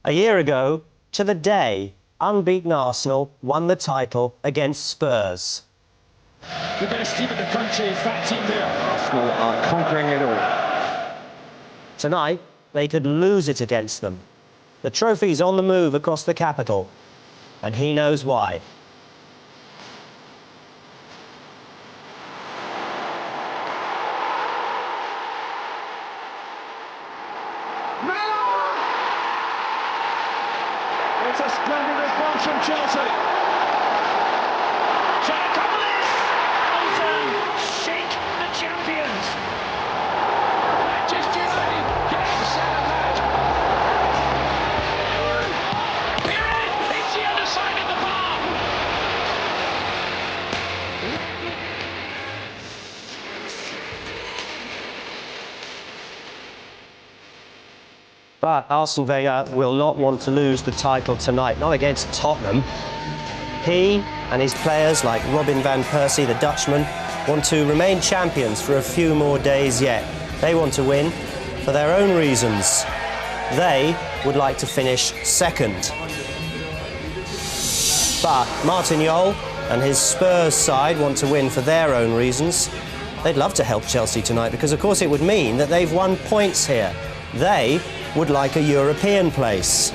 A year ago, to the day, unbeaten Arsenal won the title against Spurs. The best team in the country is that team there. Arsenal are conquering it all. Tonight, they could lose it against them. The trophy's on the move across the capital, and he knows why. It's a splendid response from Chelsea. Shake the champions. Manchester United getting celebrated. It's the other side of the bar. But Arsene Wenger will not want to lose the title tonight, not against Tottenham. He and his players, like Robin van Persie, the Dutchman, want to remain champions for a few more days yet. They want to win for their own reasons. They would like to finish second. But Martin Jol and his Spurs side want to win for their own reasons. They'd love to help Chelsea tonight because, of course, it would mean that they've won points here. They would like a European place.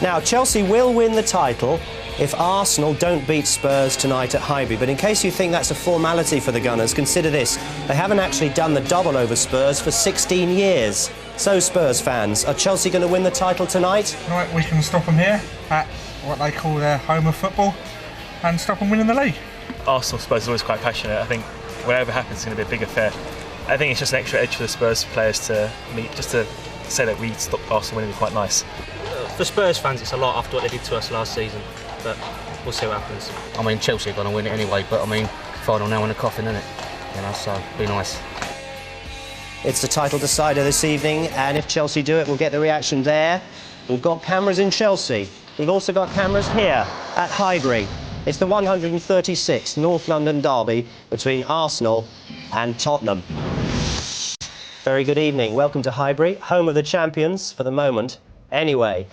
Now, Chelsea will win the title if Arsenal don't beat Spurs tonight at Highbury. But in case you think that's a formality for the Gunners, consider this. They haven't actually done the double over Spurs for 16 years. So, Spurs fans, are Chelsea going to win the title tonight? Right, we can stop them here at what they call their home of football and stop them winning the league. Arsenal Spurs is always quite passionate. I think whatever happens, it's going to be a big affair. I think it's just an extra edge for the Spurs players to meet, just to say that we stopped Arsenal winning is quite nice. For Spurs fans, it's a lot after what they did to us last season, but we'll see what happens. I mean, Chelsea are going to win it anyway, but I mean, final now in the coffin, isn't it? You know, so be nice. It's the title decider this evening, and if Chelsea do it, we'll get the reaction there. We've got cameras in Chelsea. We've also got cameras here at Highbury. It's the 136th North London derby between Arsenal and Tottenham. Very good evening. Welcome to Highbury, home of the champions for the moment. Anyway,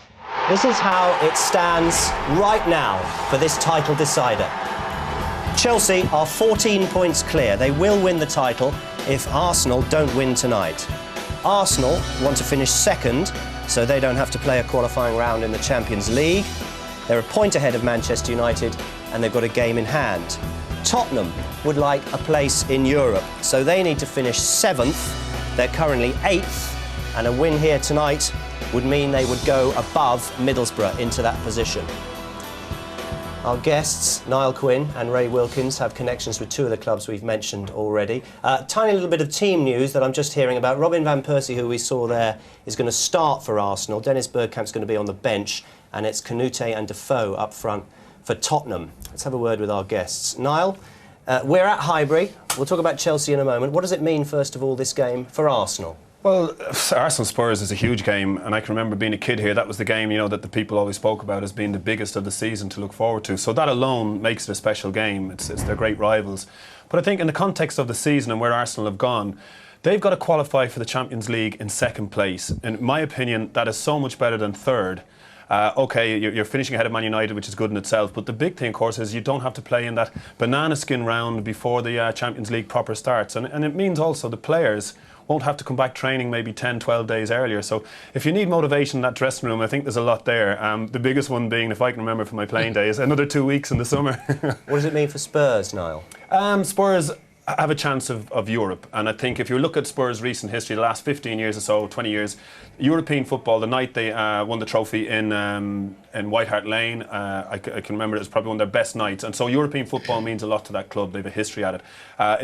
this is how it stands right now for this title decider. Chelsea are 14 points clear. They will win the title if Arsenal don't win tonight. Arsenal want to finish second, so they don't have to play a qualifying round in the Champions League. They're a point ahead of Manchester United, and they've got a game in hand. Tottenham would like a place in Europe, so they need to finish seventh. They're currently eighth, and a win here tonight would mean they would go above Middlesbrough into that position. Our guests, Niall Quinn and Ray Wilkins, have connections with two of the clubs we've mentioned already. Tiny little bit of team news that I'm just hearing about. Robin van Persie, who we saw there, is going to start for Arsenal. Dennis Bergkamp's going to be on the bench, and it's Canute and Defoe up front for Tottenham. Let's have a word with our guests. Niall, we're at Highbury. We'll talk about Chelsea in a moment. What does it mean, first of all, this game for Arsenal? Well, Arsenal Spurs is a huge game, and I can remember being a kid here. That was the game, you know, that the people always spoke about as being the biggest of the season to look forward to. So that alone makes it a special game. It's their great rivals. But I think in the context of the season and where Arsenal have gone, they've got to qualify for the Champions League in second place. In my opinion, that is so much better than third. OK, you're finishing ahead of Man United, which is good in itself, but the big thing, of course, is you don't have to play in that banana skin round before the Champions League proper starts. And it means also the players won't have to come back training maybe 10, 12 days earlier. So if you need motivation in that dressing room, I think there's a lot there. The biggest one being, if I can remember from my playing days, another 2 weeks in the summer. What does it mean for Spurs, Niall? Spurs have a chance of Europe, and I think if you look at Spurs' recent history, the last 15 years or so, 20 years, European football, the night they won the trophy in White Hart Lane, I can remember it was probably one of their best nights, and so European football means a lot to that club. They have a history at it.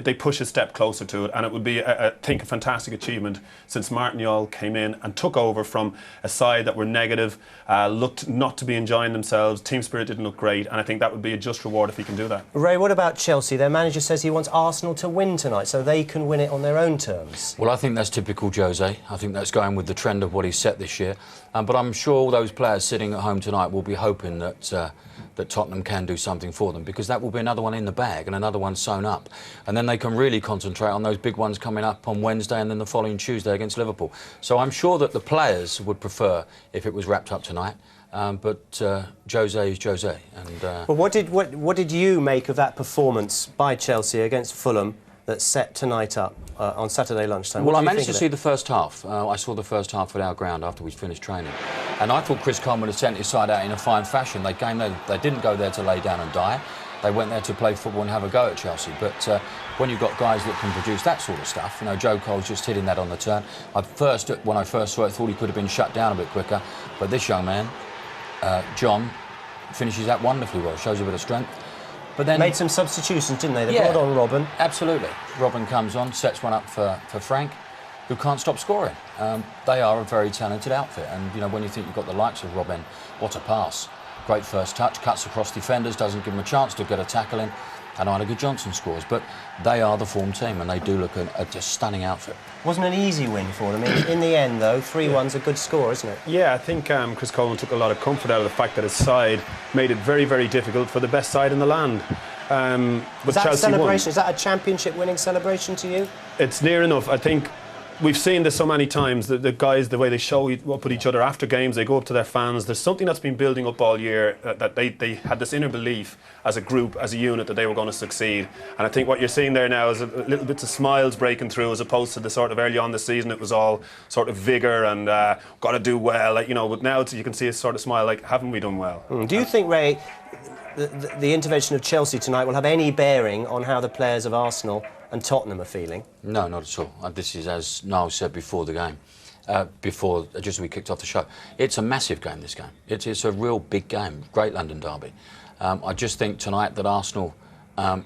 They push a step closer to it, and it would be, I think, a fantastic achievement since Martin Jol came in and took over from a side that were negative, looked not to be enjoying themselves, team spirit didn't look great, and I think that would be a just reward if he can do that. Ray, what about Chelsea? Their manager says he wants Arsenal Arsenal to win tonight so they can win it on their own terms? Well, I think that's typical Jose. I think that's going with the trend of what he's set this year. But I'm sure all those players sitting at home tonight will be hoping that that Tottenham can do something for them, because that will be another one in the bag and another one sewn up. And then they can really concentrate on those big ones coming up on Wednesday and then the following Tuesday against Liverpool. So I'm sure that the players would prefer if it was wrapped up tonight. But Jose is Jose. And well, what did you make of that performance by Chelsea against Fulham that set tonight up on Saturday lunchtime? Well, I managed to see the first half. I saw the first half at our ground after we finished training. And I thought Chris Coleman had sent his side out in a fine fashion. They came there, they didn't go there to lay down and die. They went there to play football and have a go at Chelsea. But when you've got guys that can produce that sort of stuff, you know, Joe Cole's just hitting that on the turn. When I first saw it, I thought he could have been shut down a bit quicker. But this young man, John, finishes that wonderfully well, shows a bit of strength. But then made some substitutions, didn't they? They brought on Robin. Absolutely. Robin comes on, sets one up for Frank, who can't stop scoring. They are a very talented outfit, and you know, when you think you've got the likes of Robin, what a pass. Great first touch, cuts across defenders, doesn't give them a chance to get a tackle in, and Ida Johnson scores. But they are the form team, and they do look a just stunning outfit. Wasn't an easy win for them. In the end, though, 3-1's a good score, isn't it? Yeah, I think Chris Coleman took a lot of comfort out of the fact that his side made it very, very difficult for the best side in the land. But that Chelsea celebration, won. is that a championship winning celebration to you? It's near enough. I think we've seen this so many times, the guys, the way they show up with each other after games, they go up to their fans. There's something that's been building up all year, that they had this inner belief as a group, as a unit, that they were going to succeed. And I think what you're seeing there now is a little bits of smiles breaking through, as opposed to the sort of early on the season it was all sort of vigour and got to do well, like, you know. But now you can see a sort of smile, like, haven't we done well? Do you think, Ray, the intervention of Chelsea tonight will have any bearing on how the players of Arsenal and Tottenham are feeling? No, not at all. This is, as Niall said before the game, just as we kicked off the show, it's a massive game, this game. It's a real big game, great London derby. I just think tonight that Arsenal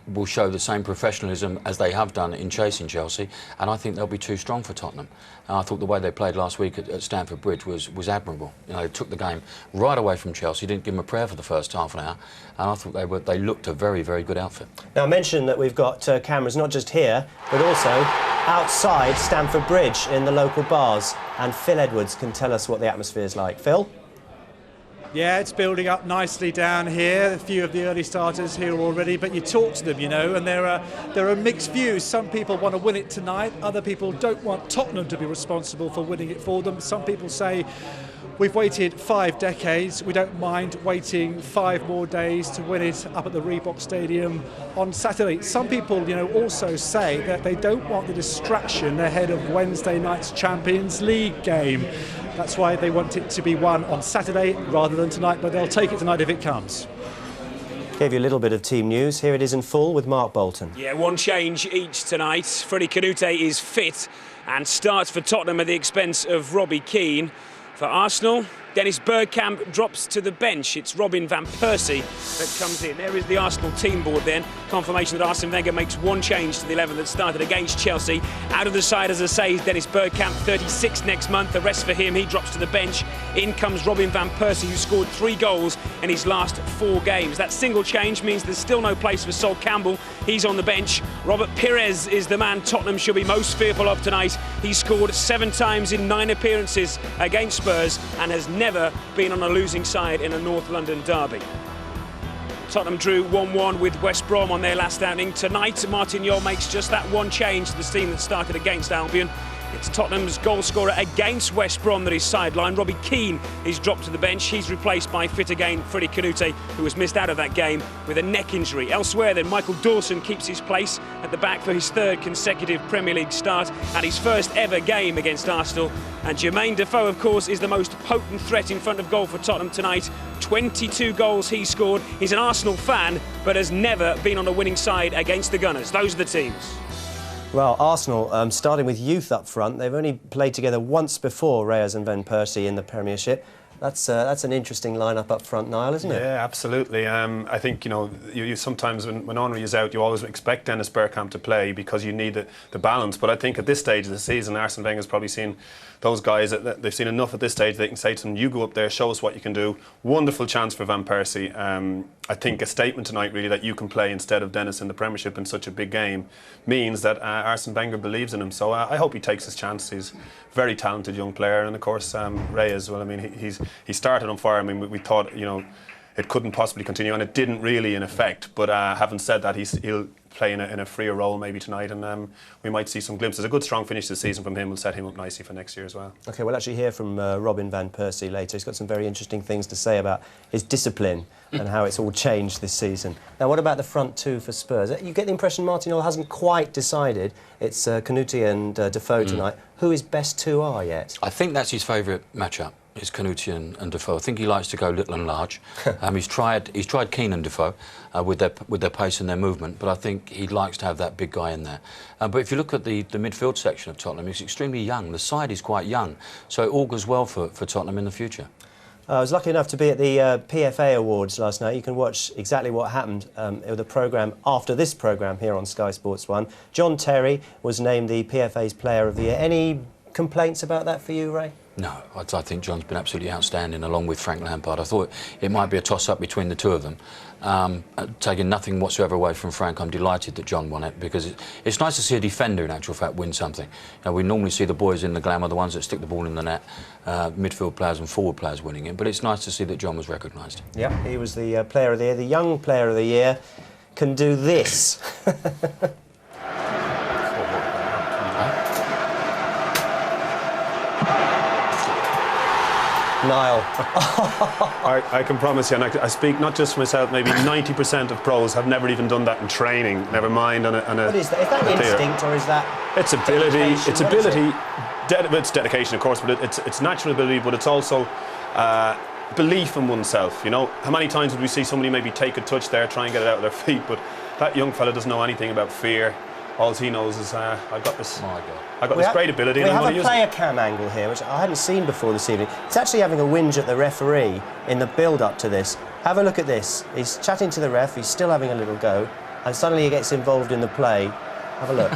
will show the same professionalism as they have done in chasing Chelsea, and I think they'll be too strong for Tottenham. I thought the way they played last week at Stamford Bridge was admirable. You know, they took the game right away from Chelsea, didn't give them a prayer for the first half an hour, and I thought they looked a very, very good outfit. Now, I mentioned that we've got cameras not just here, but also outside Stamford Bridge in the local bars, and Phil Edwards can tell us what the atmosphere is like. Phil? Yeah, it's building up nicely down here. A few of the early starters here already, but you talk to them, you know, and there are mixed views. Some people want to win it tonight. Other people don't want Tottenham to be responsible for winning it for them. Some people say, we've waited 5 decades. We don't mind waiting 5 more days to win it up at the Reebok Stadium on Saturday. Some people, you know, also say that they don't want the distraction ahead of Wednesday night's Champions League game. That's why they want it to be won on Saturday rather than tonight, but they'll take it tonight if it comes. Gave you a little bit of team news. Here it is in full with Mark Bolton. Yeah, one change each tonight. Freddie Canute is fit and starts for Tottenham at the expense of Robbie Keane. For Arsenal, Dennis Bergkamp drops to the bench. It's Robin van Persie that comes in. There is the Arsenal team board then. Confirmation that Arsene Wenger makes one change to the 11 that started against Chelsea. Out of the side, as I say, is Dennis Bergkamp, 36 next month. The rest for him, he drops to the bench. In comes Robin van Persie, who scored 3 goals in his last 4 games. That single change means there's still no place for Sol Campbell. He's on the bench. Robert Pires is the man Tottenham should be most fearful of tonight. He scored 7 times in 9 appearances against Spurs and has never been on a losing side in a North London derby. Tottenham drew 1-1 with West Brom on their last outing. Tonight, Martin Jol makes just that one change to the team that started against Albion. It's Tottenham's goal scorer against West Brom that is sidelined. Robbie Keane is dropped to the bench. He's replaced by fit again Freddie Canute, who was missed out of that game with a neck injury. Elsewhere then, Michael Dawson keeps his place at the back for his 3rd consecutive Premier League start and his first ever game against Arsenal. And Jermaine Defoe, of course, is the most potent threat in front of goal for Tottenham tonight. 22 goals he scored. He's an Arsenal fan, but has never been on a winning side against the Gunners. Those are the teams. Well, Arsenal, starting with youth up front, they've only played together once before, Reyes and Van Persie, in the Premiership. That's an interesting lineup up front, Niall, isn't it? Yeah, absolutely. I think, you know, you sometimes when Henry is out, you always expect Dennis Bergkamp to play because you need the balance. But I think at this stage of the season, Arsene Wenger's probably seen those guys, they've seen enough at this stage. They can say to them, you go up there, show us what you can do. Wonderful chance for Van Persie. I think a statement tonight really that you can play instead of Dennis in the Premiership in such a big game means that Arsene Wenger believes in him. So I hope he takes his chance. He's a very talented young player, and of course Ray as well. I mean, he started on fire. I mean, we thought, you know, it couldn't possibly continue, and it didn't really in effect. But having said that, he'll play in a freer role maybe tonight, and we might see some glimpses. A good strong finish this season from him will set him up nicely for next year as well. OK, we'll actually hear from Robin Van Persie later. He's got some very interesting things to say about his discipline and how it's all changed this season. Now, what about the front two for Spurs? You get the impression Martinelli hasn't quite decided. It's Canute and Defoe tonight. Who his best two are yet? I think that's his favourite matchup. Is Canute and Defoe. I think he likes to go little and large. He's tried Keane and Defoe with their pace and their movement, but I think he likes to have that big guy in there. But if you look at the midfield section of Tottenham, it's extremely young. The side is quite young, so it augurs well for Tottenham in the future. I was lucky enough to be at the PFA Awards last night. You can watch exactly what happened with the programme after this programme here on Sky Sports 1. John Terry was named the PFA's Player of the Year. Any complaints about that for you, Ray? No, I think John's been absolutely outstanding, along with Frank Lampard. I thought it might be a toss-up between the two of them. Taking nothing whatsoever away from Frank, I'm delighted that John won it, because it's nice to see a defender, in actual fact, win something. You know, we normally see the boys in the glamour, the ones that stick the ball in the net, midfield players and forward players winning it, but it's nice to see that John was recognised. Yeah, he was the Player of the Year. The young Player of the Year can do this. Niall. I can promise you, and I speak not just for myself, maybe 90% of pros have never even done that in training, never mind on a What is that? Is that instinct or is that It's ability. dedication? It's ability. It's dedication, of course, but it's natural ability, but it's also belief in oneself. You know, how many times would we see somebody maybe take a touch there, try and get it out of their feet, but that young fella doesn't know anything about fear. All he knows is, I've got this. I've got this great ability. We and I'm have going a to use player it. cam angle here, which I hadn't seen before this evening. It's actually having a whinge at the referee in the build-up to this. Have a look at this. He's chatting to the ref. He's still having a little go, and suddenly he gets involved in the play. Have a look.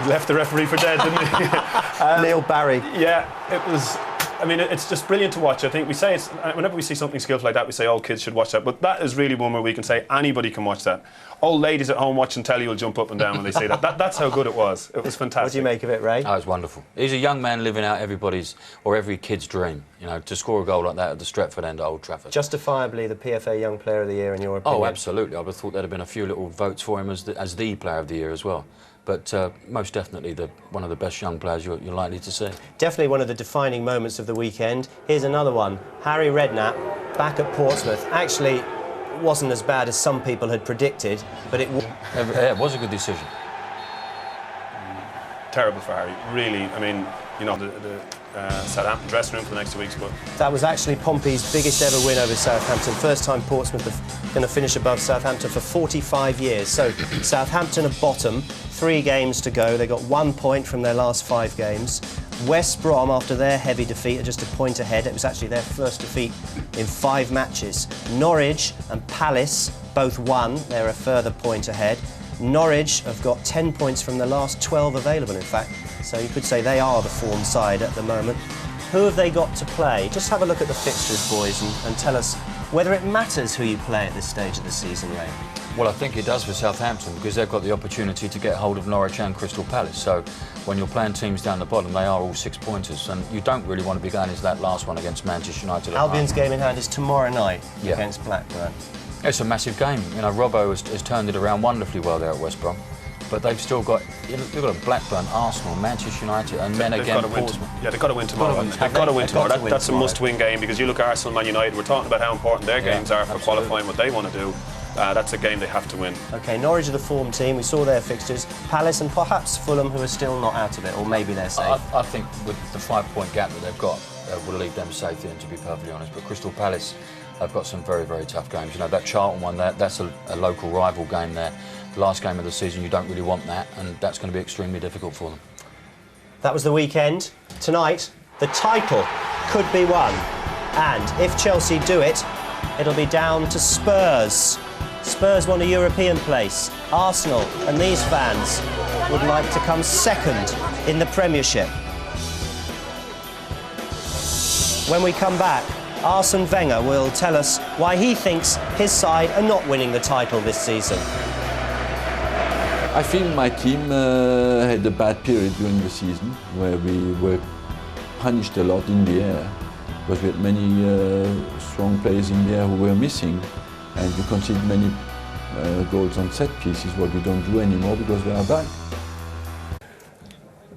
Left the referee for dead, didn't he? Neil Barry. Yeah, it was. I mean, it's just brilliant to watch. I think we say whenever we see something skillful like that, we say all kids should watch that. But that is really one where we can say anybody can watch that. Old ladies at home watching telly will jump up and down when they see that. That's how good it was. It was fantastic. What do you make of it, Ray? Oh, it's wonderful. He's a young man living out everybody's or every kid's dream. You know, to score a goal like that at the Stretford end at Old Trafford. Justifiably the PFA Young Player of the Year, in your opinion? Oh, absolutely. I would have thought there'd have been a few little votes for him as the Player of the Year as well. But most definitely one of the best young players you're likely to see. Definitely one of the defining moments of the weekend. Here's another one. Harry Redknapp back at Portsmouth. Actually, wasn't as bad as some people had predicted, but it was a good decision. Terrible for Harry, really. I mean, you know, the Southampton dressing room for the next 2 weeks, but that was actually Pompey's biggest ever win over Southampton. First time Portsmouth are going to finish above Southampton for 45 years. So Southampton are bottom, 3 games to go. They got 1 point from their last 5 games. West Brom, after their heavy defeat, are just a point ahead. It was actually their first defeat in 5 matches. Norwich and Palace both won. They're a further point ahead. Norwich have got 10 points from the last 12 available, in fact. So you could say they are the form side at the moment. Who have they got to play? Just have a look at the fixtures, boys, and tell us whether it matters who you play at this stage of the season, Ray. Well, I think it does for Southampton, because they've got the opportunity to get hold of Norwich and Crystal Palace. So when you're playing teams down the bottom, they are all 6-pointers, and you don't really want to be going into that last one against Manchester United. Albion's game in hand is tomorrow night against Blackburn. It's a massive game. You know, Robbo has turned it around wonderfully well there at West Brom. But they've still got, they've got a Blackburn, Arsenal, Manchester United, and then again Portsmouth. Yeah, they've got to win tomorrow. They've got to win tomorrow. That's a must-win game, because you look at Arsenal, Man United. We're talking about how important their games are for qualifying what they want to do. That's a game they have to win. OK, Norwich are the form team. We saw their fixtures. Palace and perhaps Fulham, who are still not out of it, or maybe they're safe. I think with the 5-point gap that they've got, will leave them safe in, to be perfectly honest. But Crystal Palace have got some very, very tough games. You know, that Charlton one, that's a local rival game there. The last game of the season, you don't really want that, and that's going to be extremely difficult for them. That was the weekend. Tonight, the title could be won. And if Chelsea do it, it'll be down to Spurs. Spurs want a European place. Arsenal and these fans would like to come second in the Premiership. When we come back, Arsene Wenger will tell us why he thinks his side are not winning the title this season. I feel my team had a bad period during the season where we were punished a lot in the air because we had many strong players in the air who were missing, and we conceded many goals on set pieces, what we don't do anymore because we are back.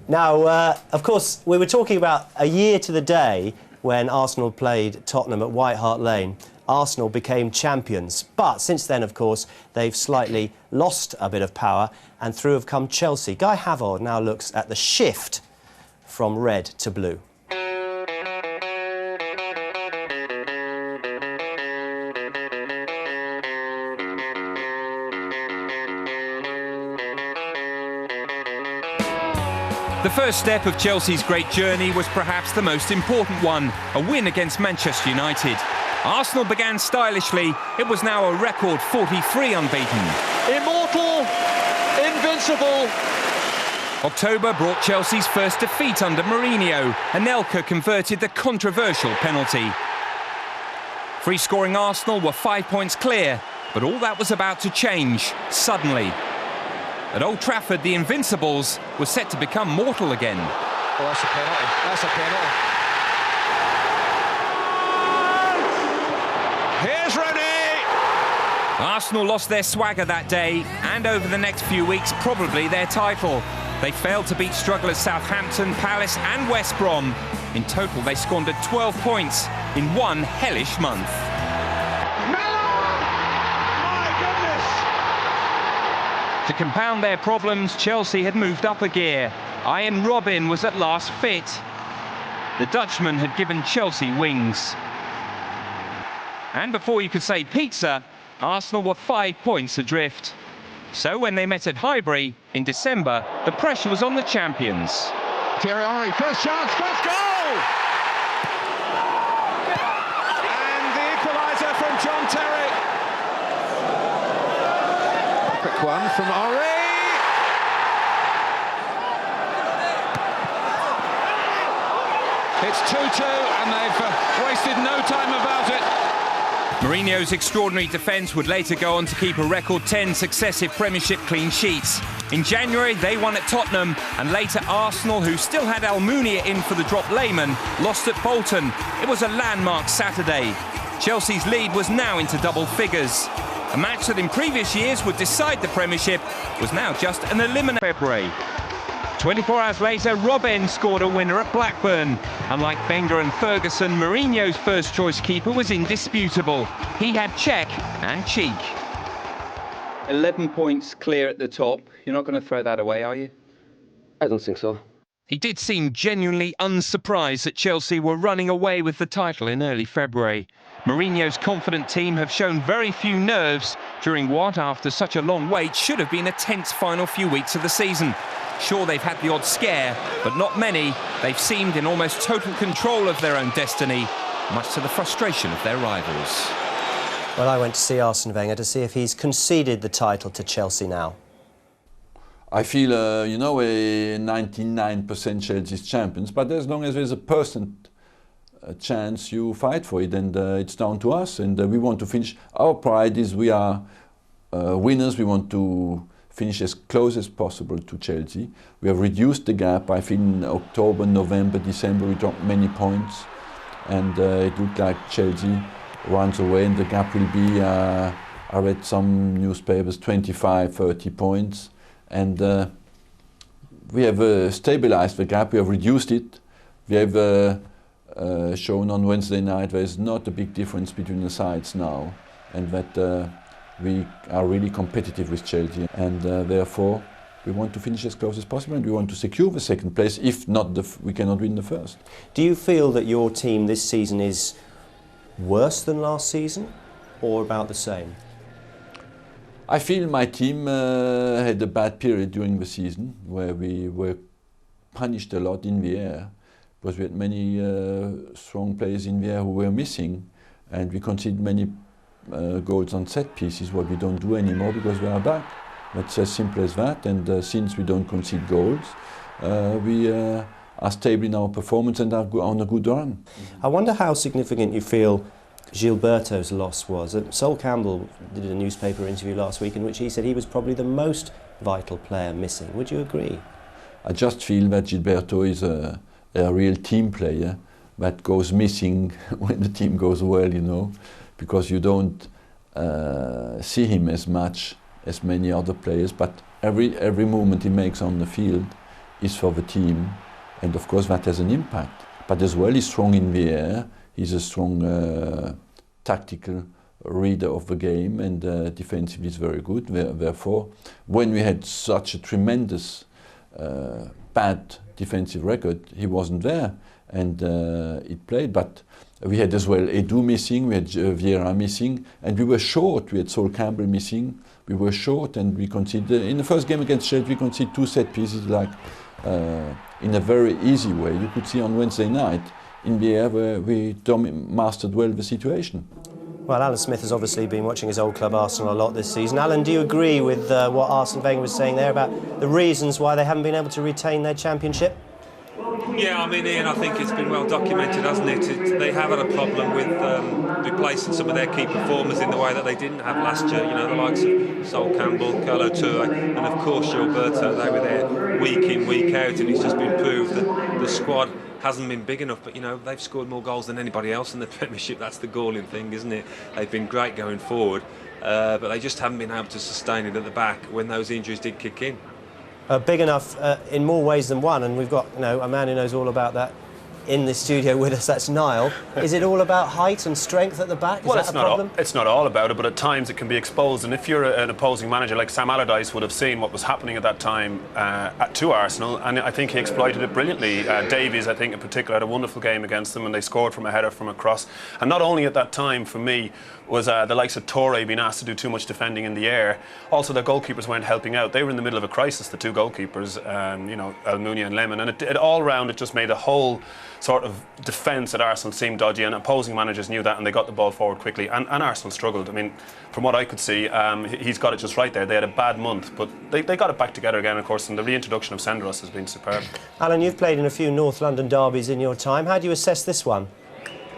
Now, of course, we were talking about a year to the day when Arsenal played Tottenham at White Hart Lane. Arsenal became champions, but since then, of course, they've slightly lost a bit of power, and through have come Chelsea. Guy Havard now looks at the shift from red to blue. The first step of Chelsea's great journey was perhaps the most important one, a win against Manchester United. Arsenal began stylishly. It was now a record 43 unbeaten. Immortal, invincible. October brought Chelsea's first defeat under Mourinho. Anelka converted the controversial penalty. Free-scoring Arsenal were 5 points clear, but all that was about to change suddenly. At Old Trafford, the Invincibles were set to become mortal again. Oh, that's a penalty. That's a penalty. Here's Rooney! Arsenal lost their swagger that day, and over the next few weeks, probably their title. They failed to beat strugglers Southampton, Palace and West Brom. In total, they squandered 12 points in one hellish month. To compound their problems, Chelsea had moved up a gear. Arjen Robben was at last fit. The Dutchman had given Chelsea wings. And before you could say pizza, Arsenal were 5 points adrift. So when they met at Highbury in December, the pressure was on the champions. Thierry Henry, first chance, first goal! And the equaliser from John Terry. Quick one from Henry. It's 2-2 and they've wasted no time about it. Mourinho's extraordinary defence would later go on to keep a record 10 successive Premiership clean sheets. In January, they won at Tottenham, and later Arsenal, who still had Almunia in for the drop layman, lost at Bolton. It was a landmark Saturday. Chelsea's lead was now into double figures. A match that in previous years would decide the Premiership was now just an elimination. February. 24 hours later, Robben scored a winner at Blackburn. Unlike Wenger and Ferguson, Mourinho's first-choice keeper was indisputable. He had cheek and cheek. 11 points clear at the top. You're not going to throw that away, are you? I don't think so. He did seem genuinely unsurprised that Chelsea were running away with the title in early February. Mourinho's confident team have shown very few nerves during what, after such a long wait, should have been a tense final few weeks of the season. Sure, they've had the odd scare, but not many. They've seemed in almost total control of their own destiny, much to the frustration of their rivals. Well, I went to see Arsene Wenger to see if he's conceded the title to Chelsea now. I feel, 99% Chelsea's champions, but as long as there's a percent chance, you fight for it, and it's down to us, and we want to finish. Our pride is we are winners. We want to finish as close as possible to Chelsea. We have reduced the gap. I feel in October, November, December we dropped many points, and it looked like Chelsea runs away, and the gap will be, I read some newspapers, 25, 30 points. And we have stabilized the gap, we have reduced it. We have shown on Wednesday night there is not a big difference between the sides now, and that we are really competitive with Chelsea, and therefore we want to finish as close as possible, and we want to secure the second place. If not, we cannot win the first. Do you feel that your team this season is worse than last season, or about the same? I feel my team had a bad period during the season where we were punished a lot in the air because we had many strong players in the air who were missing, and we conceded many goals on set pieces, what we don't do anymore because we are back. It's as simple as that. And since we don't concede goals, we are stable in our performance and are on a good run. I wonder how significant you feel Gilberto's loss was. Sol Campbell did a newspaper interview last week in which he said he was probably the most vital player missing. Would you agree? I just feel that Gilberto is a real team player that goes missing when the team goes well, you know, because you don't see him as much as many other players, but every movement he makes on the field is for the team, and of course that has an impact. But as well, he's strong in the air, he's a strong tactical reader of the game, and defensively is very good. Therefore, when we had such a tremendous bad defensive record, he wasn't there, and it played. But we had as well Edu missing, we had Vieira missing, and we were short. We had Sol Campbell missing. We were short, and we conceded in the first game against Sheffield. We conceded 2 set pieces, like in a very easy way. You could see on Wednesday night in the air where we mastered well the situation. Well, Alan Smith has obviously been watching his old club Arsenal a lot this season. Alan, do you agree with what Arsene Wenger was saying there about the reasons why they haven't been able to retain their championship? Yeah, I mean, Ian, I think it's been well documented, hasn't it? They have had a problem with replacing some of their key performers in the way that they didn't have last year. You know, the likes of Sol Campbell, Carlo Toure, and of course Gilberto. They were there week in, week out, and it's just been proved that the squad hasn't been big enough. But you know, they've scored more goals than anybody else in the Premiership. That's the galling thing, isn't it? They've been great going forward, but they just haven't been able to sustain it at the back when those injuries did kick in. Big enough in more ways than one, and we've got a man who knows all about that in the studio with us. That's Niall. Is it all about height and strength at the back? Is well, that a problem? It's not all about it, but at times it can be exposed. And if you're an opposing manager like Sam Allardyce would have seen what was happening at that time to Arsenal, and I think he exploited it brilliantly. Davies, I think in particular, had a wonderful game against them, and they scored from a header from a cross. And not only at that time, for me, was the likes of Toure being asked to do too much defending in the air. Also, the goalkeepers weren't helping out. They were in the middle of a crisis, the 2 goalkeepers, you know, Almunia and Lemon, and it all round it just made the whole sort of defence at Arsenal seem dodgy, and opposing managers knew that, and they got the ball forward quickly, and Arsenal struggled. I mean, from what I could see, he's got it just right there. They had a bad month, but they got it back together again, of course, and the reintroduction of Senderos has been superb. Alan, you've played in a few North London derbies in your time. How do you assess this one?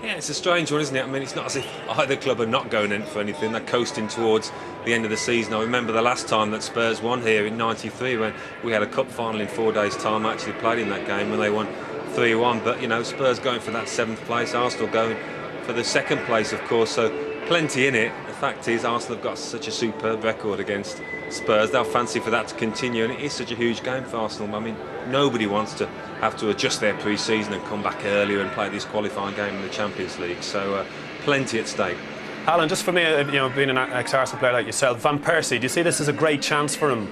Yeah, it's a strange one, isn't it? I mean, it's not as if either club are not going in for anything. They're coasting towards the end of the season. I remember the last time that Spurs won here in '93 when we had a cup final in 4 days' time. I actually played in that game when they won 3-1. But, you know, Spurs going for that 7th place, Arsenal going for the 2nd place, of course. So plenty in it. The fact is, Arsenal have got such a superb record against Spurs. They'll fancy for that to continue, and it is such a huge game for Arsenal. I mean, nobody wants to have to adjust their pre-season and come back earlier and play this qualifying game in the Champions League. So plenty at stake. Alan, just for me, you know, being an ex-Arsenal player like yourself, Van Persie, do you see this as a great chance for him?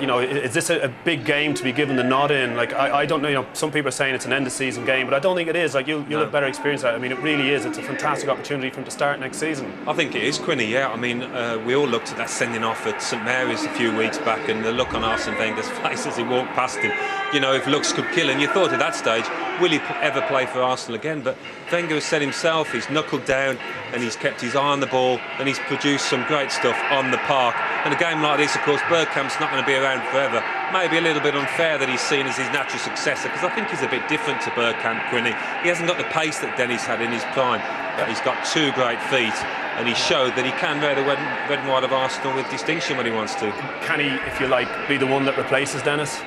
You know, is this a big game to be given the nod in? Like, I don't know, you know, some people are saying it's an end-of-season game, but I don't think it is. Like, you'll have better experience at it. I mean, it really is. It's a fantastic opportunity for him to start next season. I think it is, Quinny, yeah. I mean, we all looked at that sending off at St Mary's a few weeks back, and the look on Arsene Wenger's face as he walked past him. You know, if looks could kill, and you thought at that stage, will he ever play for Arsenal again? But Wenger has said himself, he's knuckled down, and he's kept his eye on the ball, and he's produced some great stuff on the park. And a game like this, of course, Bergkamp's not going to be around forever. Maybe a little bit unfair that he's seen as his natural successor, because I think he's a bit different to Bergkamp, Quinny. He hasn't got the pace that Dennis had in his prime, but he's got 2 great feet, and he showed that he can wear the red and white of Arsenal with distinction when he wants to. Can he, if you like, be the one that replaces Dennis?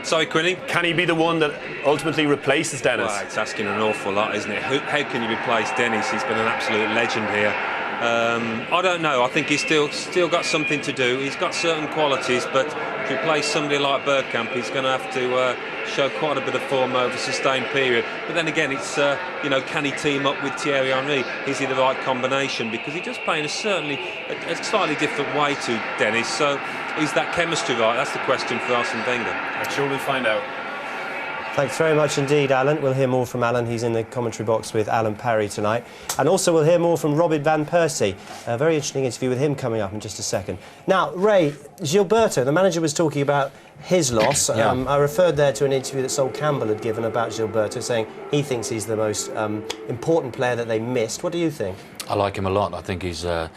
Sorry, Quinny? Can he be the one that ultimately replaces Dennis? Well, it's asking an awful lot, isn't it? How can you replace Dennis? He's been an absolute legend here. I don't know. I think he's still got something to do. He's got certain qualities, but to replace somebody like Bergkamp, he's going to have to show quite a bit of form over a sustained period. But then again, it's you know, can he team up with Thierry Henry? Is he the right combination? Because he does play in a slightly different way to Dennis. So is that chemistry right? That's the question for Arsene Wenger. I'm sure we'll find out. Thanks very much indeed, Alan. We'll hear more from Alan. He's in the commentary box with Alan Parry tonight. And also we'll hear more from Robin Van Persie. A very interesting interview with him coming up in just a second. Now, Ray, Gilberto, the manager was talking about his loss. Yeah. I referred there to an interview that Sol Campbell had given about Gilberto, saying he thinks he's the most important player that they missed. What do you think? I like him a lot. I think he's a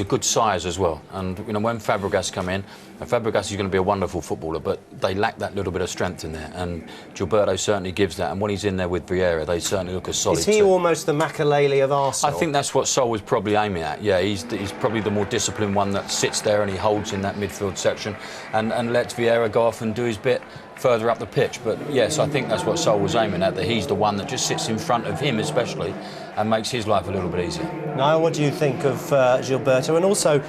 good size as well. And you know, when Fabregas come in, and Fabregas is going to be a wonderful footballer, but they lack that little bit of strength in there. And Gilberto certainly gives that. And when he's in there with Vieira, they certainly look as solid. Is he too. almost the Makelele of Arsenal? I think that's what Sol was probably aiming at. Yeah, he's probably the more disciplined one that sits there and he holds in that midfield section and lets Vieira go off and do his bit further up the pitch. But yes, I think that's what Sol was aiming at, that he's the one that just sits in front of him especially and makes his life a little bit easier. Niall, what do you think of Gilberto? And also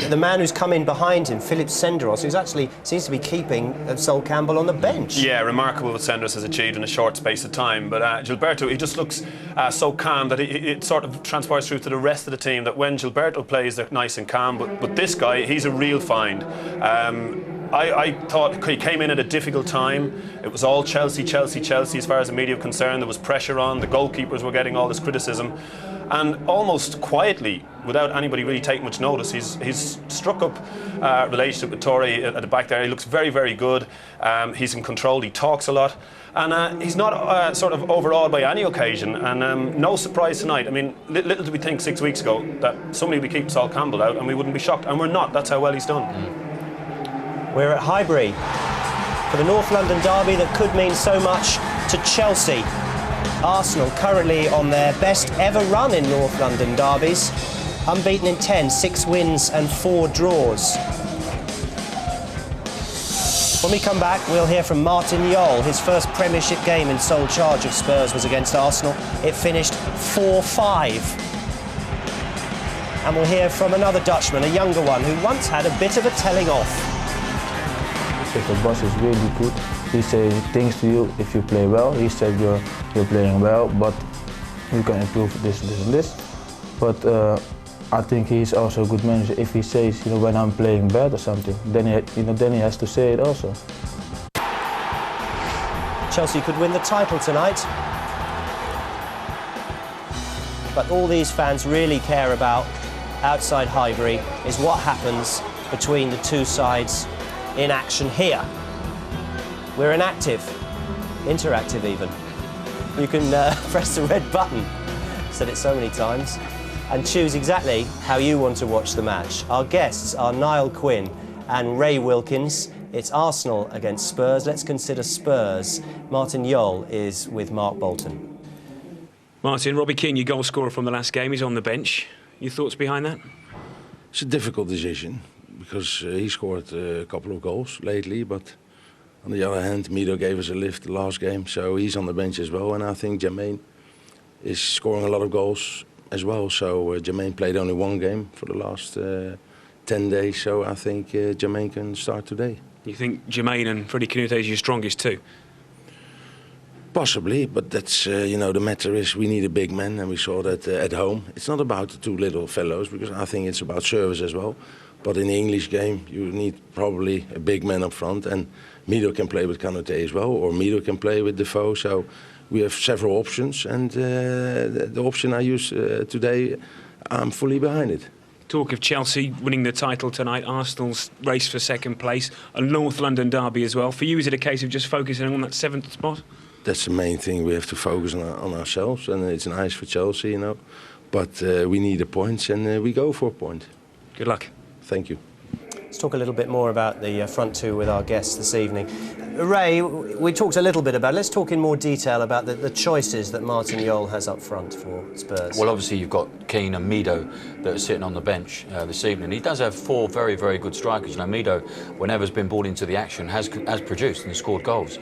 the man who's come in behind him, Philip Senderos, who's actually seems to be keeping Sol Campbell on the bench. Yeah, remarkable what Senderos has achieved in a short space of time. But Gilberto, he just looks so calm that it sort of transpires through to the rest of the team that when Gilberto plays, they're nice and calm. But this guy, he's a real find. I thought he came in at a difficult time. It was all Chelsea as far as the media were concerned. There was pressure on, the goalkeepers were getting all this criticism. And almost quietly, without anybody really taking much notice, he's struck up a relationship with Torre at the back there. He looks very, very good. He's in control, he talks a lot. And he's not sort of overawed by any occasion. And no surprise tonight. I mean, little did we think 6 weeks ago that somebody would keep Sol Campbell out and we wouldn't be shocked. And we're not. That's how well he's done. We're at Highbury for the North London derby that could mean so much to Chelsea. Arsenal currently on their best ever run in North London derbies. Unbeaten in 10, 6 wins and 4 draws. When we come back, we'll hear from Martin Jol. His first Premiership game in sole charge of Spurs was against Arsenal. It finished 4-5. And we'll hear from another Dutchman, a younger one, who once had a bit of a telling off. The boss is really good. He says things to you if you play well. He said you're playing well, but you can improve this, this, and this. But I think he's also a good manager. If he says, you know, when I'm playing bad or something, then he has to say it also. Chelsea could win the title tonight. But all these fans really care about outside Highbury is what happens between the two sides in action here. We're interactive even. You can press the red button, said it so many times, and choose exactly how you want to watch the match. Our guests are Niall Quinn and Ray Wilkins. It's Arsenal against Spurs. Let's consider Spurs. Martin Jol is with Mark Bolton. Martin, Robbie Keane, your goal scorer from the last game, is on the bench. Your thoughts behind that? It's a difficult decision because he scored a couple of goals lately, but on the other hand, Mido gave us a lift the last game, so he's on the bench as well. And I think Jermaine is scoring a lot of goals as well. So Jermaine played only one game for the last 10 days, so I think Jermaine can start today. You think Jermaine and Freddie Canute is your strongest too? Possibly, but that's, you know, the matter is we need a big man, and we saw that at home. It's not about the two little fellows, because I think it's about service as well. But in the English game, you need probably a big man up front, and Mido can play with Canute as well, or Mido can play with Defoe. So we have several options, and the option I use today, I'm fully behind it. Talk of Chelsea winning the title tonight, Arsenal's race for second place, a North London derby as well. For you, is it a case of just focusing on that 7th spot? That's the main thing. We have to focus on ourselves, and it's nice for Chelsea, you know. But we need the points, and we go for a point. Good luck. Thank you. Let's talk a little bit more about the front two with our guests this evening. Ray, we talked a little bit about it. Let's talk in more detail about the choices that Martin Jol has up front for Spurs. Well, obviously you've got Keane and Mido that are sitting on the bench this evening. He does have 4 very, very good strikers. You know, Mido, whenever's been brought into the action, has produced and scored goals.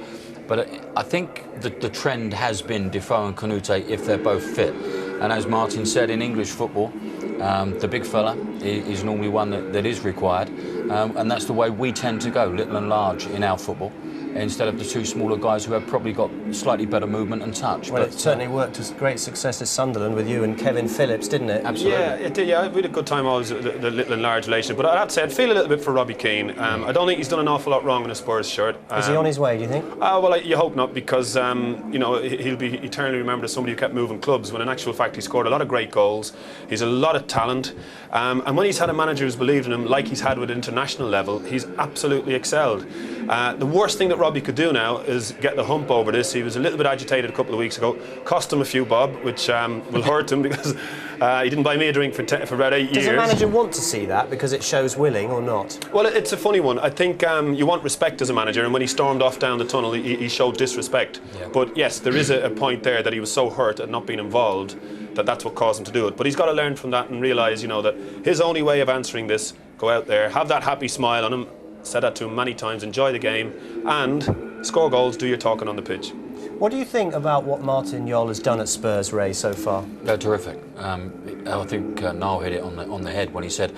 But I think the trend has been Defoe and Canute if they're both fit. And as Martin said, in English football, the big fella is normally one that is required. And that's the way we tend to go, little and large, in our football, instead of the 2 smaller guys who have probably got slightly better movement and touch. Well, it certainly worked to great success at Sunderland with you and Kevin Phillips, didn't it? Absolutely. Yeah, it did. Yeah, we had a good time always with the little and large relationship. But I'd say I'd feel a little bit for Robbie Keane. I don't think he's done an awful lot wrong in a Spurs shirt. Is he on his way, do you think? Well, you hope not, because you know, he'll be eternally remembered as somebody who kept moving clubs, when in actual fact he scored a lot of great goals. He's a lot of talent. And when he's had a manager who's believed in him, like he's had with international level, he's absolutely excelled. The worst thing that Robbie could do now is get the hump over this. He was a little bit agitated a couple of weeks ago. Cost him a few bob, which will hurt him because he didn't buy me a drink for about 8 years. Does a manager want to see that because it shows willing or not? Well, it's a funny one. I think you want respect as a manager, and when he stormed off down the tunnel, he showed disrespect. Yeah. But yes, there is a point there that he was so hurt at not being involved that's what caused him to do it. But he's got to learn from that and realise, that his only way of answering this, go out there, have that happy smile on him, said that to him many times, enjoy the game, and score goals, do your talking on the pitch. What do you think about what Martin Jol has done at Spurs, Ray, so far? They're terrific. I think Niall hit it on the head when he said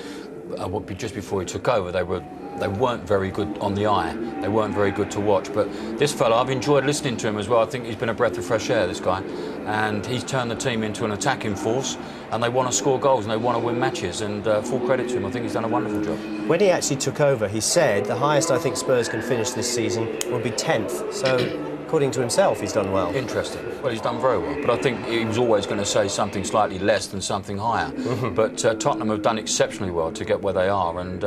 just before he took over they weren't very good on the eye. They weren't very good to watch. But this fella, I've enjoyed listening to him as well. I think he's been a breath of fresh air, this guy. And he's turned the team into an attacking force, and they want to score goals and they want to win matches. And full credit to him. I think he's done a wonderful job. When he actually took over, he said the highest I think Spurs can finish this season would be 10th. So, according to himself, he's done well. Interesting. Well, he's done very well. But I think he was always going to say something slightly less than something higher. But Tottenham have done exceptionally well to get where they are. And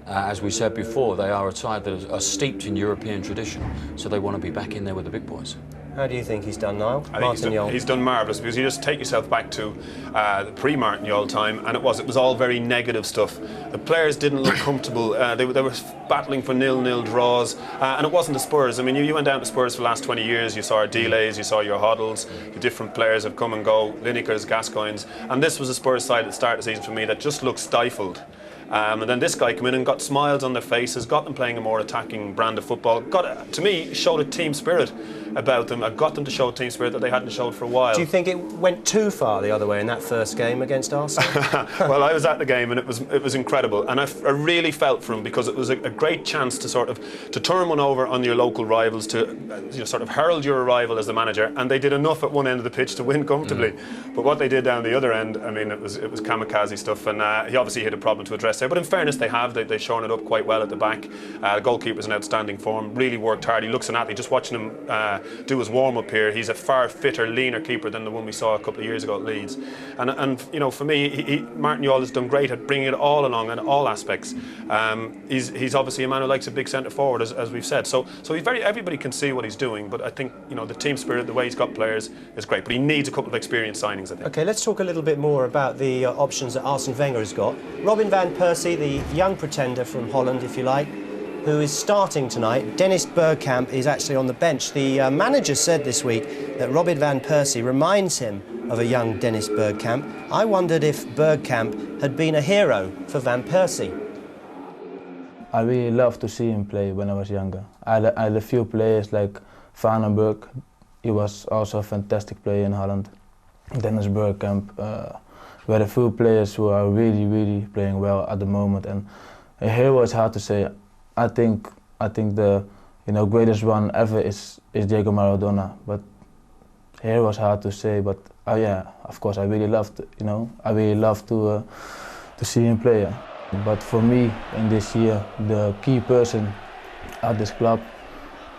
as we said before, they are a side that are steeped in European tradition, so they want to be back in there with the big boys. How do you think he's done, Niall? I think he's done marvellous, because you just take yourself back to the pre-Martin Jol time, and it was all very negative stuff. The players didn't look comfortable. They were battling for 0-0 draws, and it wasn't the Spurs. I mean, you went down to Spurs for the last 20 years. You saw our delays, you saw your Hoddles. The different players have come and go, Linekers, Gascoignes, and this was a Spurs side at the start of the season for me that just looked stifled. And then this guy came in and got smiles on their faces, got them playing a more attacking brand of football. To me, showed a team spirit about them. I got them to show a team spirit that they hadn't showed for a while. Do you think it went too far the other way in that first game against Arsenal? Well, I was at the game and it was incredible, and I really felt for him, because it was a great chance to turn one over on your local rivals, to sort of herald your arrival as the manager, and they did enough at one end of the pitch to win comfortably. But what they did down the other end, I mean, it was kamikaze stuff, and he obviously hit a problem to address there. But in fairness, they've shown it up quite well at the back. The goalkeeper's in outstanding form, really worked hard. He looks an athlete. Just watching him do his warm-up here, he's a far fitter, leaner keeper than the one we saw a couple of years ago at Leeds. And for me, Martin Jol has done great at bringing it all along in all aspects. He's obviously a man who likes a big centre forward, as we've said. So everybody can see what he's doing. But I think the team spirit, the way he's got players, is great. But he needs a couple of experienced signings, I think. Okay, let's talk a little bit more about the options that Arsene Wenger has got. Robin van Persie, the young pretender from Holland, if you like, who is starting tonight. Dennis Bergkamp is actually on the bench. The manager said this week that Robin van Persie reminds him of a young Dennis Bergkamp. I wondered if Bergkamp had been a hero for Van Persie. I really loved to see him play when I was younger. I had a few players like Vanenburg. He was also a fantastic player in Holland. Dennis Bergkamp. We had a few players who are really playing well at the moment, and a hero is hard to say. I think the greatest one ever is Diego Maradona, but hero is hard to say. But yeah, of course I really loved to see him play. But for me in this year, the key person at this club,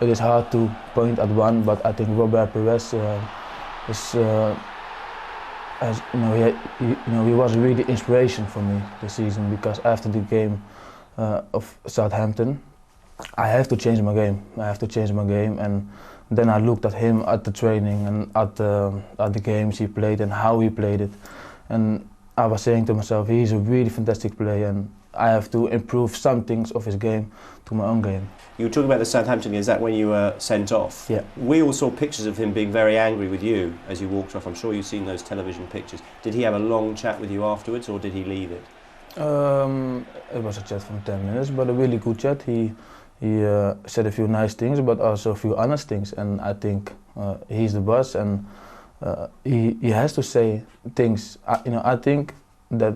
it is hard to point at one, but I think Robert Perez is. He was really inspiration for me this season, because after the game of Southampton, I have to change my game. And then I looked at him at the training and at the games he played and how he played it, and I was saying to myself, he's a really fantastic player, and I have to improve some things of his game to my own game. You were talking about the Southampton game. Is that when you were sent off? Yeah. We all saw pictures of him being very angry with you as you walked off. I'm sure you've seen those television pictures. Did he have a long chat with you afterwards, or did he leave it? It was a chat from 10 minutes, but a really good chat. He said a few nice things, but also a few honest things. And I think he's the boss, and he has to say things. I think that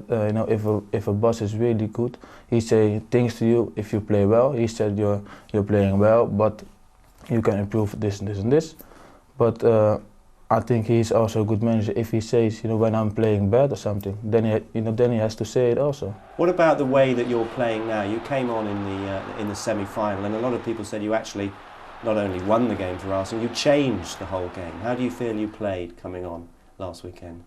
if a boss is really good, he say things to you if you play well. He said you're playing well, but you can improve this and this and this. But I think he's also a good manager. If he says, when I'm playing bad or something, then he has to say it also. What about the way that you're playing now? You came on in the semi-final, and a lot of people said you actually not only won the game for Arsenal, you changed the whole game. How do you feel you played coming on last weekend?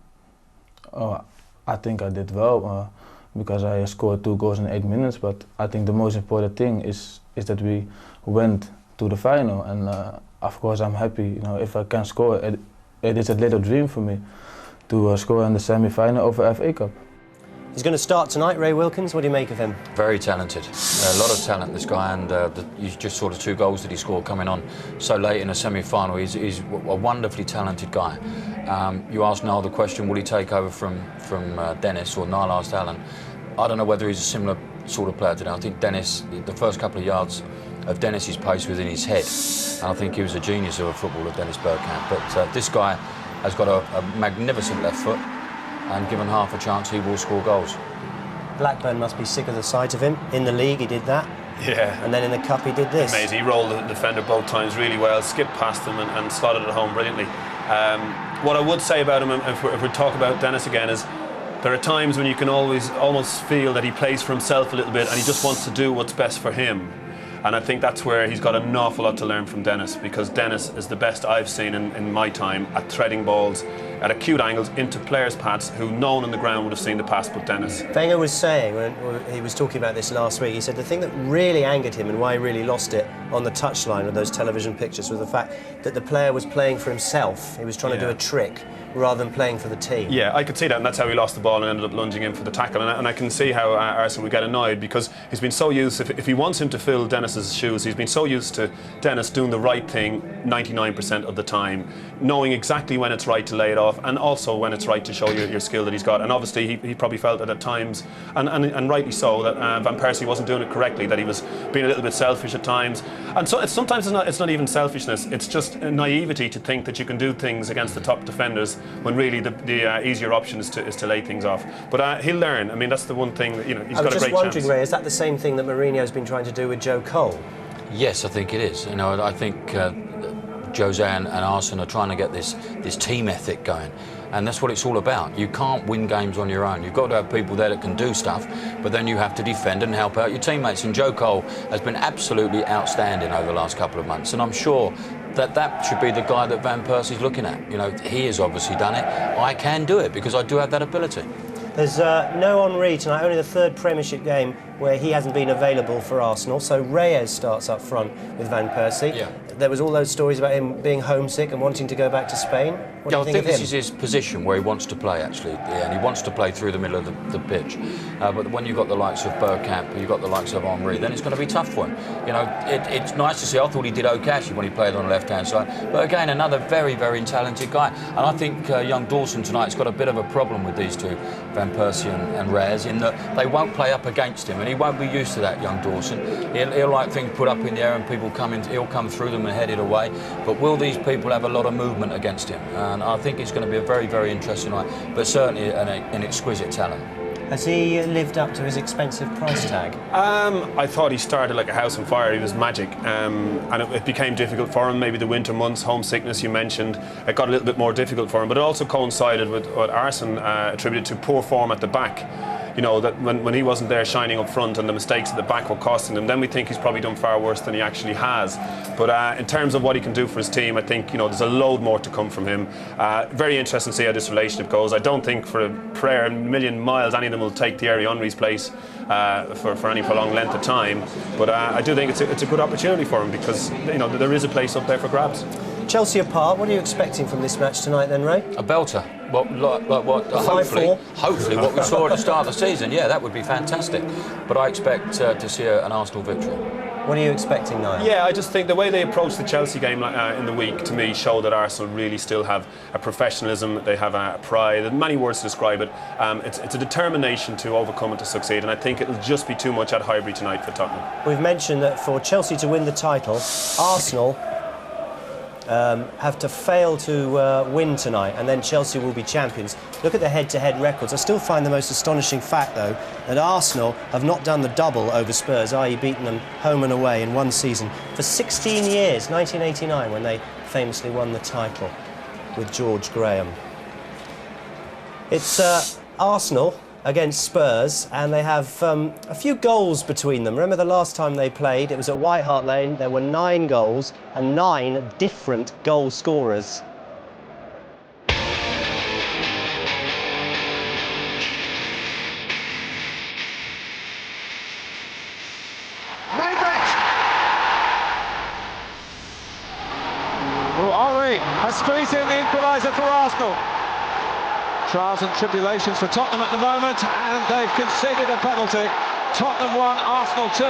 Oh, I think I did well, because I scored 2 goals in 8 minutes. But I think the most important thing is that we went to the final. And of course, I'm happy. You know, if I can score, it is a little dream for me to score in the semi-final of the FA Cup. He's going to start tonight, Ray Wilkins. What do you make of him? Very talented. A lot of talent, this guy, and you just saw the 2 goals that he scored coming on so late in a semi-final. He's a wonderfully talented guy. You asked Niall the question, will he take over from Dennis, or Niall asked Alan. I don't know whether he's a similar sort of player today. I think Dennis, the first couple of yards of Dennis's pace was in his head, and I think he was a genius of a footballer, Dennis Bergkamp. But this guy has got a magnificent left foot, and given half a chance, he will score goals. Blackburn must be sick of the sight of him. In the league, he did that. Yeah. And then in the cup, he did this. Amazing. He rolled the defender both times really well, skipped past him and slotted it home brilliantly. What I would say about him, if we talk about Dennis again, is there are times when you can almost feel that he plays for himself a little bit, and he just wants to do what's best for him. And I think that's where he's got an awful lot to learn from Dennis, because Dennis is the best I've seen in my time at threading balls at acute angles into players' paths who no one on the ground would have seen the pass but Dennis. Wenger was saying, when he was talking about this last week, he said the thing that really angered him and why he really lost it on the touchline with those television pictures was the fact that the player was playing for himself. He was trying to do a trick rather than playing for the team. Yeah, I could see that, and that's how he lost the ball and ended up lunging in for the tackle. And I can see how Arsenal would get annoyed, because he's been so used, if he wants him to fill Dennis's shoes, he's been so used to Dennis doing the right thing 99% of the time, knowing exactly when it's right to lay it off, and also when it's right to show your skill that he's got. And obviously he probably felt that at times, and rightly so, that Van Persie wasn't doing it correctly, that he was being a little bit selfish at times. And so sometimes it's not even selfishness, it's just naivety to think that you can do things against the top defenders when really the easier option is to lay things off. But he'll learn. I mean, that's the one thing that, he's got a great chance. I was just wondering, Ray, is that the same thing that Mourinho's been trying to do with Joe Cole? Yes, I think it is. I think Jose and Arsene are trying to get this team ethic going, and that's what it's all about. You can't win games on your own. You've got to have people there that can do stuff, but then you have to defend and help out your teammates. And Joe Cole has been absolutely outstanding over the last couple of months, and I'm sure that should be the guy that Van Persie's looking at. He has obviously done it. I can do it because I do have that ability. There's no Henry tonight, only the 3rd Premiership game where he hasn't been available for Arsenal. So Reyes starts up front with Van Persie. Yeah. There was all those stories about him being homesick and wanting to go back to Spain. What do you think of him? This is his position where he wants to play, actually. Yeah, and he wants to play through the middle of the pitch. But when you've got the likes of Bergkamp, you've got the likes of Henry, then it's going to be tough for him. It's nice to see. I thought he did okay, actually, when he played on the left-hand side. But again, another very, very talented guy. And I think young Dawson tonight's got a bit of a problem with these two, Van Persie and Reyes, in that they won't play up against him, and he won't be used to that, young Dawson. He'll like things put up in the air and people he'll come through them and head it away. But will these people have a lot of movement against him? And I think it's going to be a very, very interesting night, but certainly an exquisite talent. Has he lived up to his expensive price tag? I thought he started like a house on fire. He was magic, and it became difficult for him. Maybe the winter months, homesickness you mentioned, it got a little bit more difficult for him. But it also coincided with what Arsene attributed to poor form at the back. That when he wasn't there shining up front and the mistakes at the back were costing him, then we think he's probably done far worse than he actually has. But in terms of what he can do for his team, I think there's a load more to come from him. Very interesting to see how this relationship goes. I don't think for a prayer a million miles any of them will take Thierry Henry's place for any prolonged length of time. But I do think it's a good opportunity for him, because there is a place up there for grabs. Chelsea apart, what are you expecting from this match tonight then, Ray? A belter. Hopefully what we saw at the start of the season. Yeah, that would be fantastic. But I expect to see an Arsenal victory. What are you expecting, Niall? Yeah, I just think the way they approached the Chelsea game in the week, to me, showed that Arsenal really still have a professionalism, they have a pride, and many words to describe it. It's a determination to overcome and to succeed, and I think it'll just be too much at Highbury tonight for Tottenham. We've mentioned that for Chelsea to win the title, Arsenal have to fail to win tonight, and then Chelsea will be champions. Look at the head-to-head records. I still find the most astonishing fact, though, that Arsenal have not done the double over Spurs, i.e. beaten them home and away in one season, for 16 years, 1989, when they famously won the title with George Graham. It's Arsenal against Spurs, and they have a few goals between them. Remember the last time they played, it was at White Hart Lane. There were 9 goals and 9 different goal scorers. Persie has squeezed in the equaliser for Arsenal. Trials and tribulations for Tottenham at the moment, and they've conceded a penalty. Tottenham 1, Arsenal 2.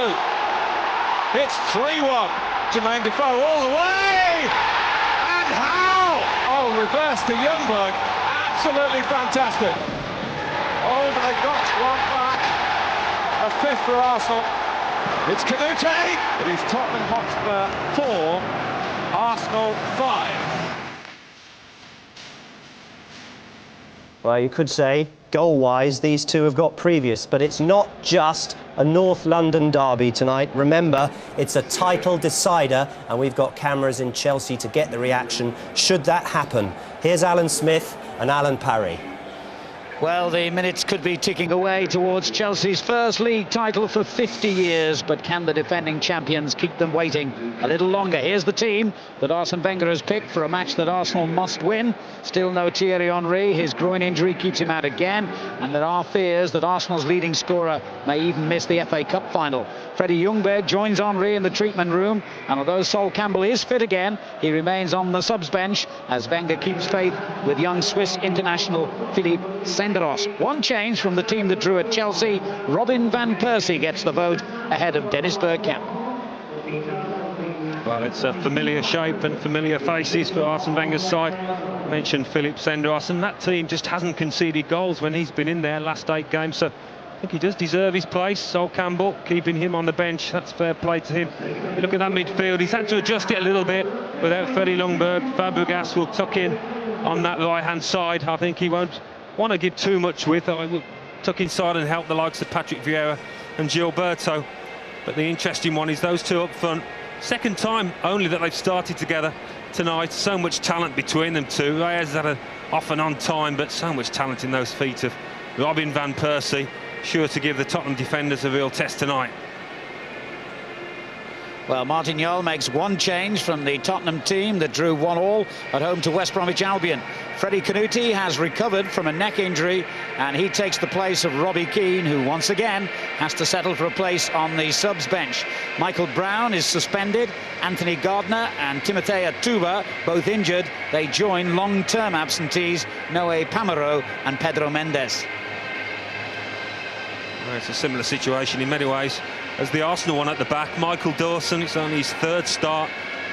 It's 3-1. Jermaine Defoe all the way! And how? Oh, reverse to Ljungberg. Absolutely fantastic. Oh, but they got one back. A fifth for Arsenal. It's Canute. It is Tottenham Hotspur 4, Arsenal 5. Well, you could say, goal-wise, these two have got previous, but it's not just a North London derby tonight. Remember, it's a title decider, and we've got cameras in Chelsea to get the reaction should that happen. Here's Alan Smith and Alan Parry. Well, the minutes could be ticking away towards Chelsea's first league title for 50 years, but can the defending champions keep them waiting a little longer? Here's the team that Arsene Wenger has picked for a match that Arsenal must win. Still no Thierry Henry. His groin injury keeps him out again, and there are fears that Arsenal's leading scorer may even miss the FA Cup final. Freddie Ljungberg joins Henry in the treatment room, and although Sol Campbell is fit again, he remains on the subs bench as Wenger keeps faith with young Swiss international Philippe Senderos. One change from the team that drew at Chelsea. Robin van Persie gets the vote ahead of Dennis Bergkamp. Well, it's a familiar shape and familiar faces for Arsene Wenger's side. I mentioned Philippe Senderos, and that team just hasn't conceded goals when he's been in there last 8 games, so I think he does deserve his place. Sol Campbell, keeping him on the bench, that's fair play to him. You look at that midfield, he's had to adjust it a little bit without Freddie Ljungberg. Fabregas will tuck in on that right-hand side. I think he won't want to give too much width. I will tuck inside and help the likes of Patrick Vieira and Gilberto. But the interesting one is those two up front. Second time only that they've started together tonight. So much talent between them two. Reyes had an off and on time, but so much talent in those feet of Robin van Persie. Sure to give the Tottenham defenders a real test tonight. Well, Martin Jol makes one change from the Tottenham team that drew 1-1 at home to West Bromwich Albion. Freddie Canute has recovered from a neck injury, and he takes the place of Robbie Keane, who once again has to settle for a place on the subs bench. Michael Brown is suspended. Anthony Gardner and Timothée Atuba, both injured. They join long-term absentees Noé Pamaro and Pedro Mendes. Well, it's a similar situation in many ways as the Arsenal one at the back. Michael Dawson, it's only his 3rd start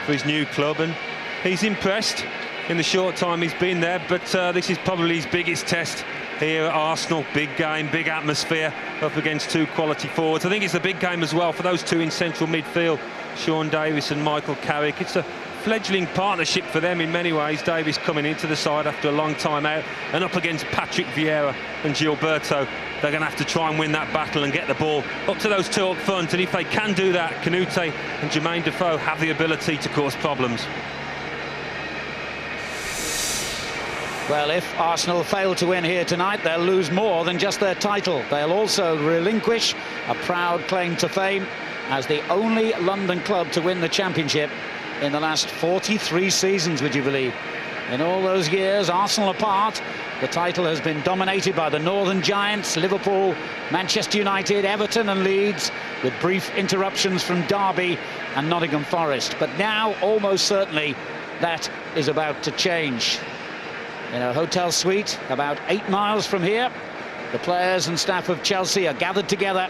for his new club, and he's impressed in the short time he's been there, but this is probably his biggest test here at Arsenal. Big game, big atmosphere, up against 2 quality forwards. I think it's a big game as well for those 2 in central midfield, Sean Davis and Michael Carrick. It's a fledgling partnership for them in many ways. Davis coming into the side after a long time out, and up against Patrick Vieira and Gilberto. They're going to have to try and win that battle and get the ball up to those 2 up front, and if they can do that, Canute and Jermaine Defoe have the ability to cause problems. Well, if Arsenal fail to win here tonight, they'll lose more than just their title. They'll also relinquish a proud claim to fame as the only London club to win the Championship in the last 43 seasons, would you believe? In all those years, Arsenal apart, the title has been dominated by the Northern Giants, Liverpool, Manchester United, Everton and Leeds, with brief interruptions from Derby and Nottingham Forest. But now, almost certainly, that is about to change. In a hotel suite about 8 miles from here, the players and staff of Chelsea are gathered together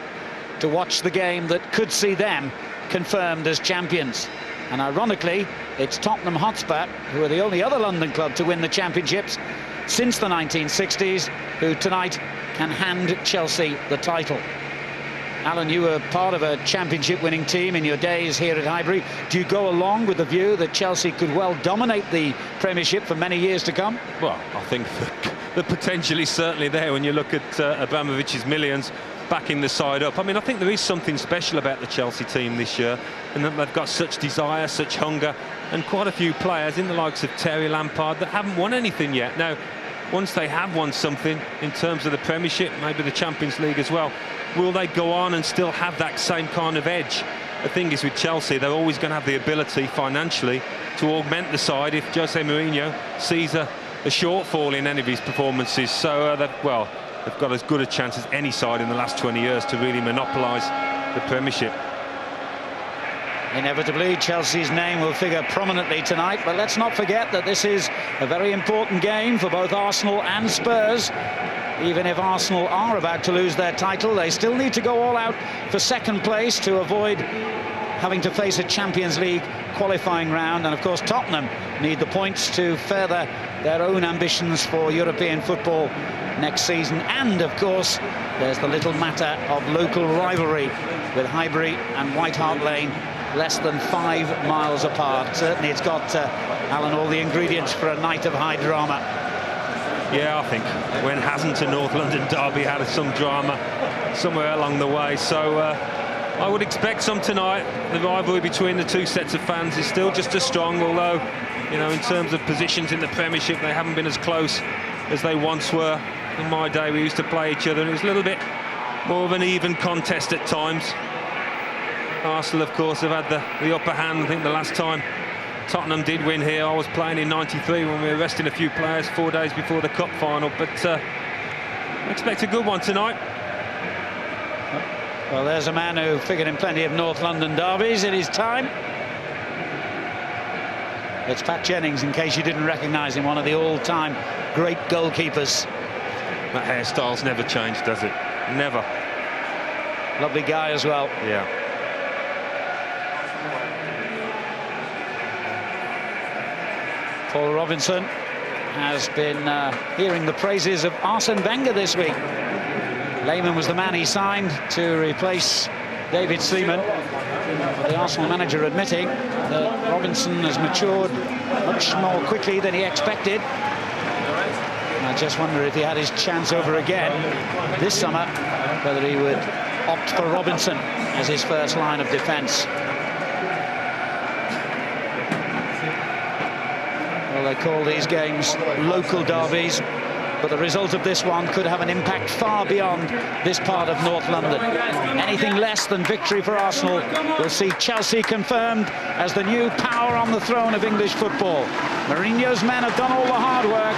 to watch the game that could see them confirmed as champions. And ironically, it's Tottenham Hotspur, who are the only other London club to win the championships since the 1960s, who tonight can hand Chelsea the title. Alan, you were part of a championship-winning team in your days here at Highbury. Do you go along with the view that Chelsea could well dominate the Premiership for many years to come? Well, I think the potential is certainly there when you look at Abramovich's millions backing the side up. I mean, I think there is something special about the Chelsea team this year, and that they've got such desire, such hunger, and quite a few players in the likes of Terry Lampard that haven't won anything yet. Now, once they have won something in terms of the Premiership, maybe the Champions League as well, will they go on and still have that same kind of edge? The thing is with Chelsea, they're always going to have the ability financially to augment the side if Jose Mourinho sees a shortfall in any of his performances. So they've got as good a chance as any side in the last 20 years to really monopolise the Premiership. Inevitably, Chelsea's name will figure prominently tonight, but let's not forget that this is a very important game for both Arsenal and Spurs. Even if Arsenal are about to lose their title, they still need to go all out for second place to avoid having to face a Champions League qualifying round. And of course, Tottenham need the points to further their own ambitions for European football next season. And of course, there's the little matter of local rivalry with Highbury and White Hart Lane less than 5 miles apart. Certainly it's got, Alan, all the ingredients for a night of high drama. Yeah, I think when hasn't a North London derby had some drama somewhere along the way? So I would expect some tonight. The rivalry between the two sets of fans is still just as strong, although, you know, in terms of positions in the Premiership, they haven't been as close as they once were. In my day, we used to play each other, and it was a little bit more of an even contest at times. Arsenal, of course, have had the upper hand. I think the last time Tottenham did win here, I was playing in '93 when we were resting a few players 4 days before the cup final. But I expect a good one tonight. Well, there's a man who figured in plenty of North London derbies in his time. It's Pat Jennings, in case you didn't recognise him, one of the all-time great goalkeepers. That hairstyle's never changed, does it? Never. Lovely guy as well. Yeah. Paul Robinson has been hearing the praises of Arsene Wenger this week. Lehmann was the man he signed to replace David Seaman. But the Arsenal manager admitting that Robinson has matured much more quickly than he expected. I just wonder if he had his chance over again this summer, whether he would opt for Robinson as his first line of defence. Well, they call these games local derbies, but the result of this one could have an impact far beyond this part of North London. Anything less than victory for Arsenal will see Chelsea confirmed as the new power on the throne of English football. Mourinho's men have done all the hard work.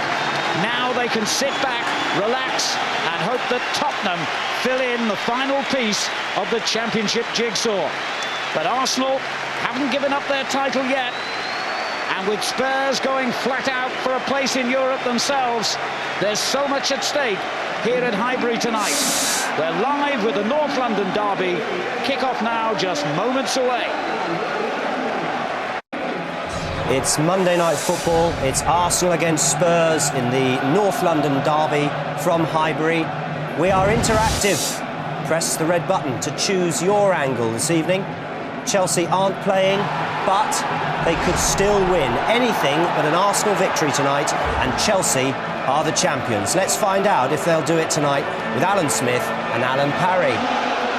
Now they can sit back, relax, and hope that Tottenham fill in the final piece of the Championship jigsaw. But Arsenal haven't given up their title yet. And with Spurs going flat out for a place in Europe themselves, there's so much at stake here at Highbury tonight. We're live with the North London derby. Kick-off now, just moments away. It's Monday Night Football. It's Arsenal against Spurs in the North London derby from Highbury. We are interactive. Press the red button to choose your angle this evening. Chelsea aren't playing, but they could still win anything but an Arsenal victory tonight, and Chelsea are the champions. Let's find out if they'll do it tonight with Alan Smith and Alan Parry.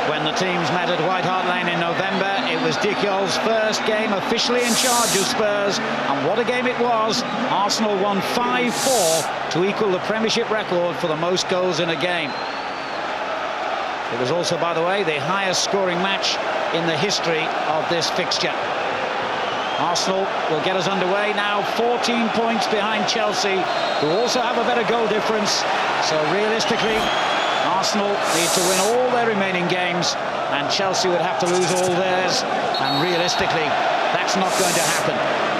When the teams met at White Hart Lane in November, it was Dick Yoll's first game officially in charge of Spurs, and what a game it was. Arsenal won 5-4 to equal the Premiership record for the most goals in a game. It was also, by the way, the highest scoring match in the history of this fixture. Arsenal will get us underway now, 14 points behind Chelsea, who also have a better goal difference. So realistically, Arsenal need to win all their remaining games, and Chelsea would have to lose all theirs, and realistically, that's not going to happen.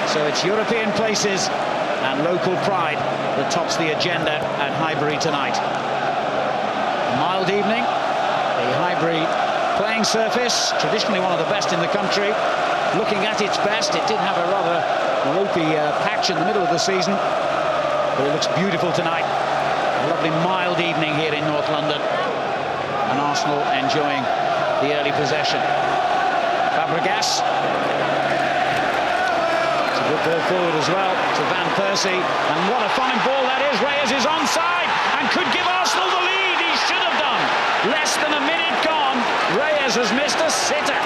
So it's European places and local pride that tops the agenda at Highbury tonight. A mild evening, the Highbury playing surface, traditionally one of the best in the country, looking at its best. It did have a rather ropey patch in the middle of the season, but it looks beautiful tonight. A lovely mild evening here in North London, and Arsenal enjoying the early possession. Fabregas. It's a good ball forward as well to Van Persie, and what a fine ball that is. Reyes is onside and could give Arsenal the lead. He should have done. Less than a minute gone. Reyes has missed a sitter.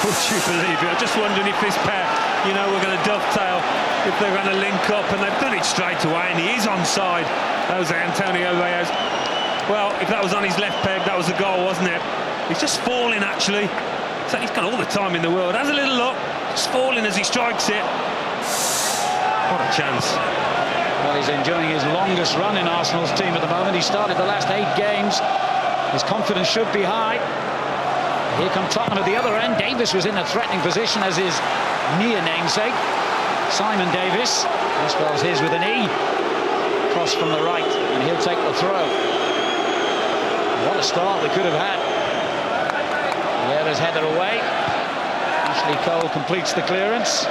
Would you believe it? I'm just wondering if this pair, you know, we're going to dovetail, if they're going to link up, and they've done it straight away, and he is onside. Jose Antonio Reyes. Well, if that was on his left peg, that was a goal, wasn't it? He's just falling, actually. So he's got all the time in the world. Has a little look, just falling as he strikes it. What a chance. Well, he's enjoying his longest run in Arsenal's team at the moment. He started the last 8 games. His confidence should be high. Here come Tottenham at the other end. Davis was in a threatening position, as his near namesake, Simon Davis. This spells his with an E. Cross from the right, and he'll take the throw. What a start we could have had. Vieira's headed away. Ashley Cole completes the clearance.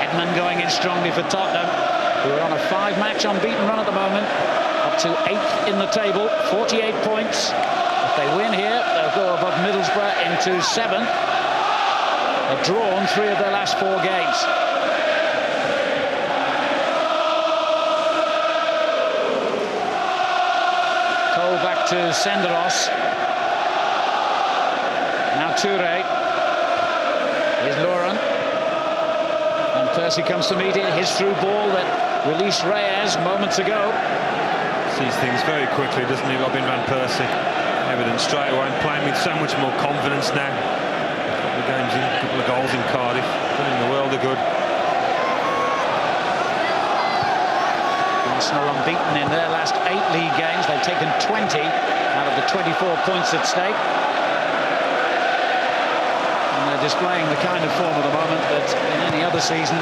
Edmund going in strongly for Tottenham, who are on a 5-match unbeaten run at the moment, up to 8th in the table, 48 points. If they win here, they'll go above Middlesbrough into 7th. They've drawn 3 of their last 4 games. Cole back to Senderos. Now Toure. Here's Lauren. And Persie comes to meet it. His through ball that released Reyes moments ago. Sees things very quickly, doesn't he, Robin van Persie? Evident straight away, and playing with so much more confidence now. A couple of games in, a couple of goals in Cardiff, doing the world of good. Arsenal unbeaten in their last 8 league games. They've taken 20 out of the 24 points at stake. And they're displaying the kind of form at the moment that in any other season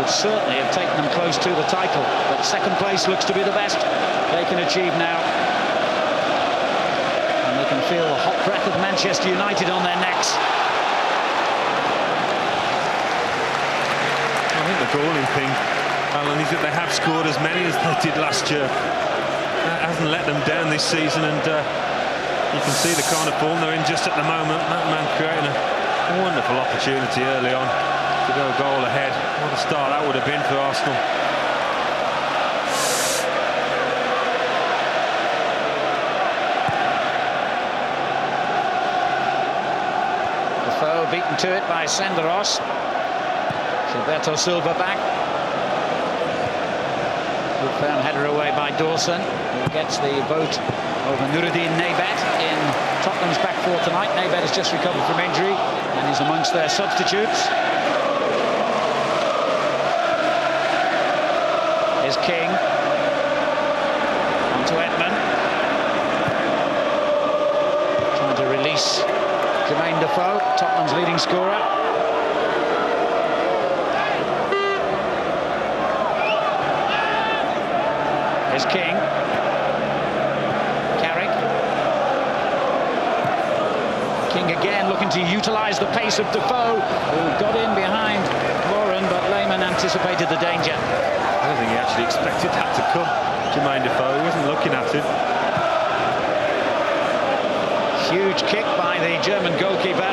would certainly have taken them close to the title. But second place looks to be the best they can achieve now. And they can feel the hot breath of Manchester United on their necks. I think the galling thing, Alan, is that they have scored as many as they did last year. That hasn't let them down this season, and you can see the kind of form they're in just at the moment. That man creating a wonderful opportunity early on to go a goal ahead. What a start that would have been for Arsenal. Defoe beaten to it by Senderos. Gilberto Silva back. Good firm header away by Dawson, who gets the vote over Nuruddin Naybet in Tottenham's back four tonight. Naybet has just recovered from injury and is amongst their substitutes. Here's King. On to Edmund. Trying to release Jermaine Defoe, Tottenham's leading scorer. Here's King. Carrick. King again looking to utilise the pace of Defoe, who got in behind Lauren, but Lehmann anticipated the danger. I don't think he actually expected that to come. Jermaine Defoe, he wasn't looking at it. Huge kick by the German goalkeeper.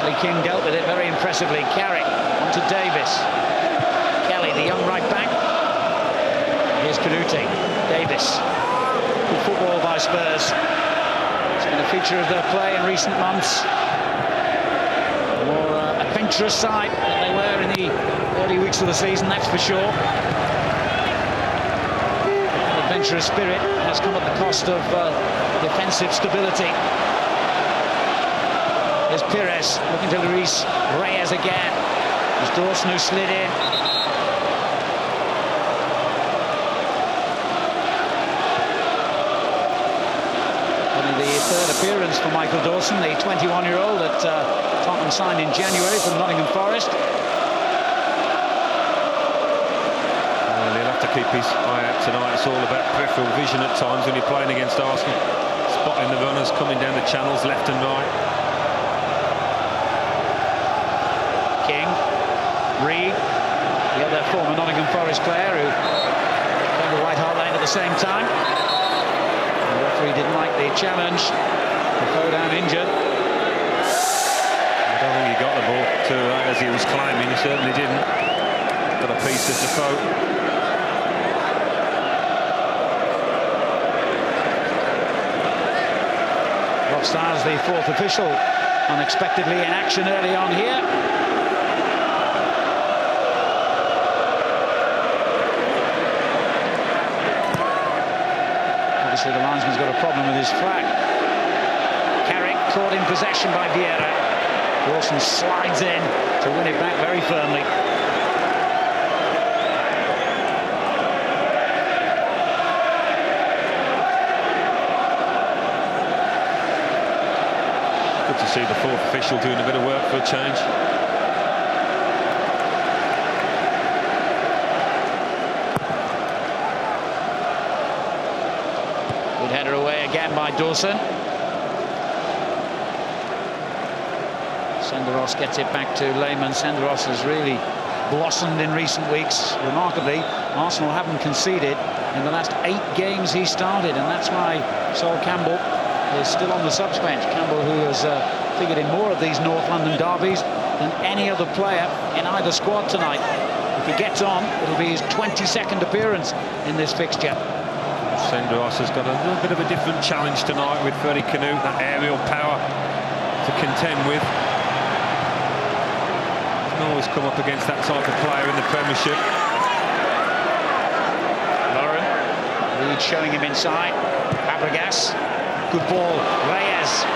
Bradley King dealt with it very impressively. Carrick onto Davis. Kelly, the young right back. Here's Canute. Davis. Good football by Spurs. It's been a feature of their play in recent months. More adventurous side than they were in the early weeks of the season, that's for sure. That adventurous spirit has come at the cost of defensive stability. There's Pires looking to release Reyes again. There's Dawson who slid in. The third appearance for Michael Dawson, the 21-year-old that Tottenham signed in January from Nottingham Forest. Well, he'll have to keep his eye out tonight. It's all about peripheral vision at times when you're playing against Arsenal. Spotting the runners coming down the channels left and right. King, Reed, the other former Nottingham Forest player who came to White Hart Lane at the same time. The referee didn't like the challenge. Defoe down injured. I don't think he got the ball to as he was climbing. He certainly didn't. Got a piece of Defoe. Rockstars, the fourth official, unexpectedly in action early on here. Obviously, the linesman's got a problem with his flag. Carrick caught in possession by Vieira. Dawson slides in to win it back very firmly. see the fourth official doing a bit of work for a change. Good header away again by Dawson. Senderos gets it back to Lehmann. Senderos has really blossomed in recent weeks. Remarkably, Arsenal haven't conceded in the last 8 games he started, and that's why Sol Campbell is still on the subs bench. Campbell, who has figured in more of these North London derbies than any other player in either squad tonight. If he gets on, it'll be his 22nd appearance in this fixture. Senderos has got a little bit of a different challenge tonight with Freddie Canute, that aerial power to contend with. Doesn't always come up against that type of player in the Premiership. Lauren, Reed showing him inside. Fabregas, good ball, Reyes.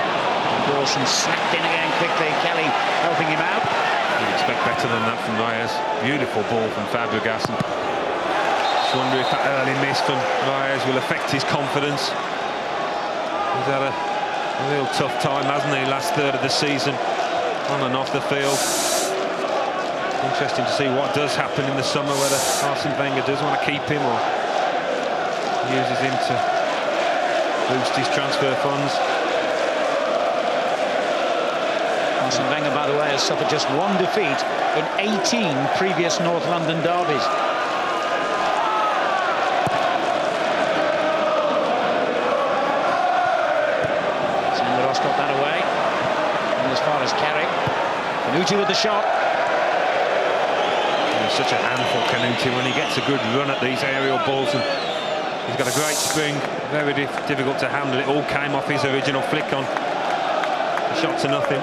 Dawson snapped in again quickly, Kelly helping him out. You'd expect better than that from Reyes. Beautiful ball from Fabregas. Just wonder if that early miss from Reyes will affect his confidence. He's had a real tough time, hasn't he, last third of the season, on and off the field. Interesting to see what does happen in the summer, whether Arsene Wenger does want to keep him or uses him to boost his transfer funds. Arsene Wenger, by the way, has suffered just 1 defeat in 18 previous North London derbies. Senderos got that away. And as far as Carrick. Canute with the shot. He's such a handful, Canute, when he gets a good run at these aerial balls. And he's got a great spring, very difficult to handle. It all came off his original flick on. The shot to nothing.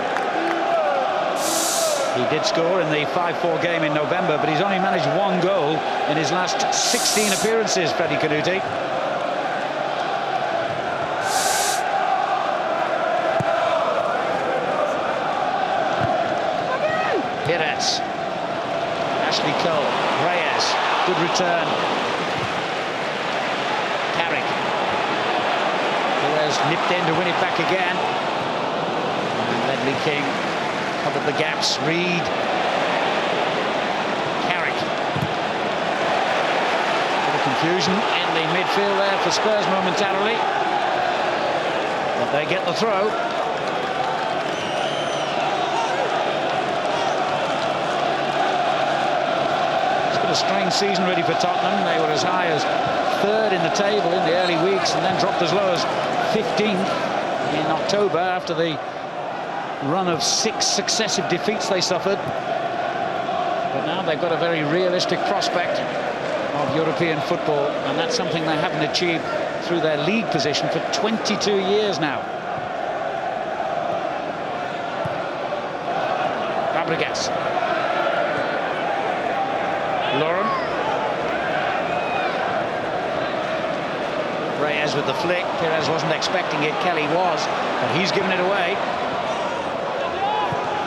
He did score in the 5-4 game in November, but he's only managed 1 goal in his last 16 appearances, Freddie Canute. Pires. Ashley Cole. Reyes. Good return. Carrick. Pires nipped in to win it back again. And Ledley King covered the gaps. Reed. Carrick. A bit of confusion in the midfield there for Spurs momentarily. But they get the throw. It's been a strange season really for Tottenham. They were as high as 3rd in the table in the early weeks and then dropped as low as 15th in October after the run of 6 successive defeats they suffered. But now they've got a very realistic prospect of European football, and that's something they haven't achieved through their league position for 22 years now. Fabregas. Lauren. Reyes with the flick. Pires wasn't expecting it. Kelly was, but he's given it away.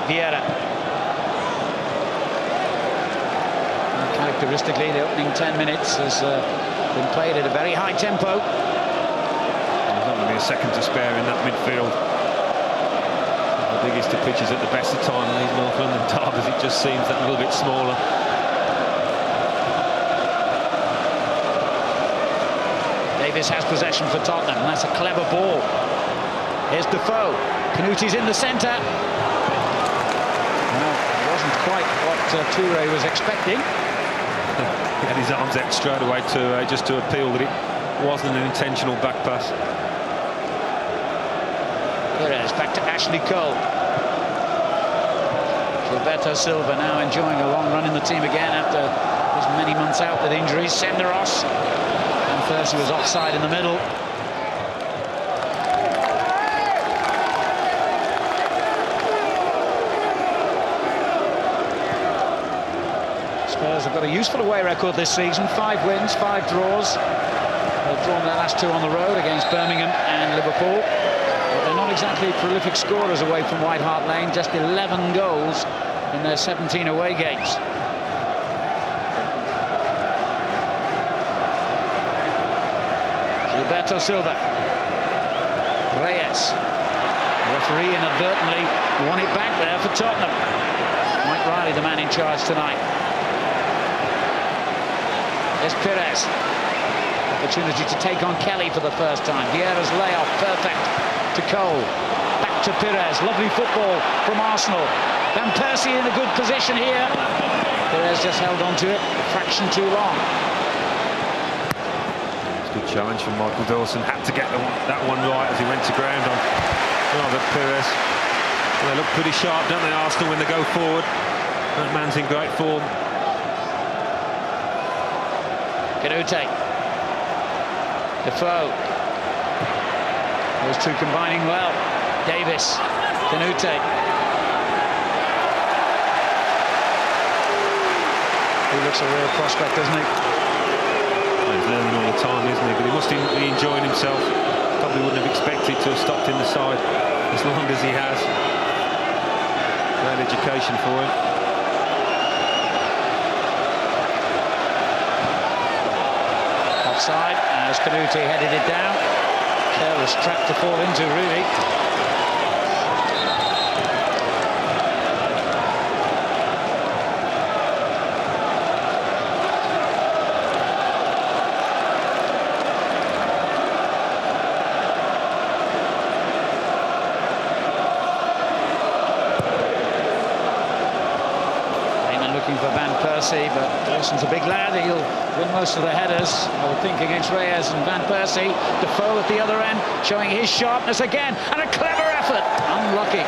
Vieira. Uncharacteristically, the opening 10 minutes has been played at a very high tempo. There's not going to be a second to spare in that midfield. The biggest of pitches at the best of time in these North London derbies. It just seems that little bit smaller. Davis has possession for Tottenham, and that's a clever ball. Here's Defoe. Canute's in the centre. Wasn't quite what Toure was expecting. He had his arms out straight away to just to appeal that it wasn't an intentional back pass. Pires back to Ashley Cole. Gilberto Silva now enjoying a long run in the team again after his many months out with injuries. Senderos. And Persie was offside in the middle. Spurs have got a useful away record this season. 5 wins, 5 draws. They've drawn their last 2 on the road against Birmingham and Liverpool. But they're not exactly prolific scorers away from White Hart Lane. Just 11 goals in their 17 away games. Gilberto Silva. Reyes. The referee inadvertently won it back there for Tottenham. Mike Riley, the man in charge tonight. There's Perez. Opportunity to take on Kelly for the first time. Vieira's layoff, perfect to Cole. Back to Perez. Lovely football from Arsenal. Van Persie in a good position here. Perez just held on to it a fraction too long. Good challenge from Michael Dawson. Had to get that one right as he went to ground on Perez. Well, they look pretty sharp, don't they, Arsenal, when they go forward? That man's in great form. Canute. Defoe. Those two combining well. Davis. Canute. He looks a real prospect, doesn't he? He's learning all the time, isn't he? But he must be enjoying himself. Probably wouldn't have expected to have stopped in the side as long as he has. Great education for him. Offside as Canute headed it down. Careless trap to fall into, really. Looking for Van Persie, but Dawson's a big lad. He'll win most of the headers, I would think, against Reyes and Van Persie. Defoe at the other end, showing his sharpness again, and a clever effort. Unlucky.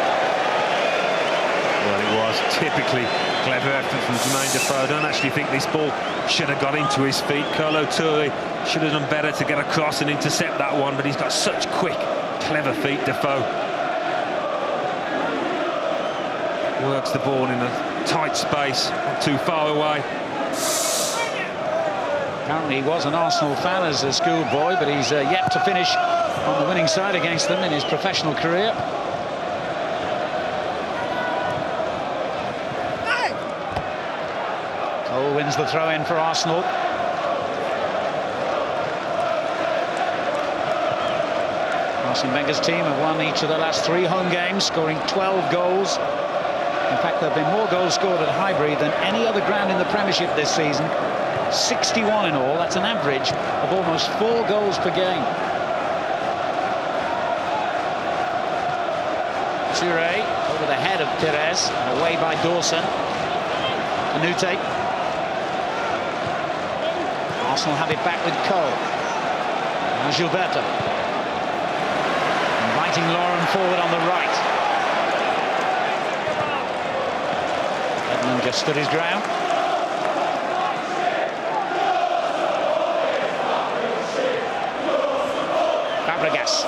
Well, it was typically clever effort from Jermaine Defoe. I don't actually think this ball should have got into his feet. Kolo Toure should have done better to get across and intercept that one, but he's got such quick, clever feet, Defoe. Works the ball in a tight space, not too far away. Apparently he was an Arsenal fan as a schoolboy, but he's yet to finish on the winning side against them in his professional career. Cole wins the throw-in for Arsenal. Arsene Wenger's team have won each of their last 3 home games, scoring 12 goals. In fact, there have been more goals scored at Highbury than any other ground in the Premiership this season. 61 in all. That's an average of almost 4 goals per game. Toure over the head of Perez, away by Dawson. Canute. Arsenal have it back with Cole. Now Gilberto. Inviting Lauren forward on the right. Edmund just stood his ground. Fabregas.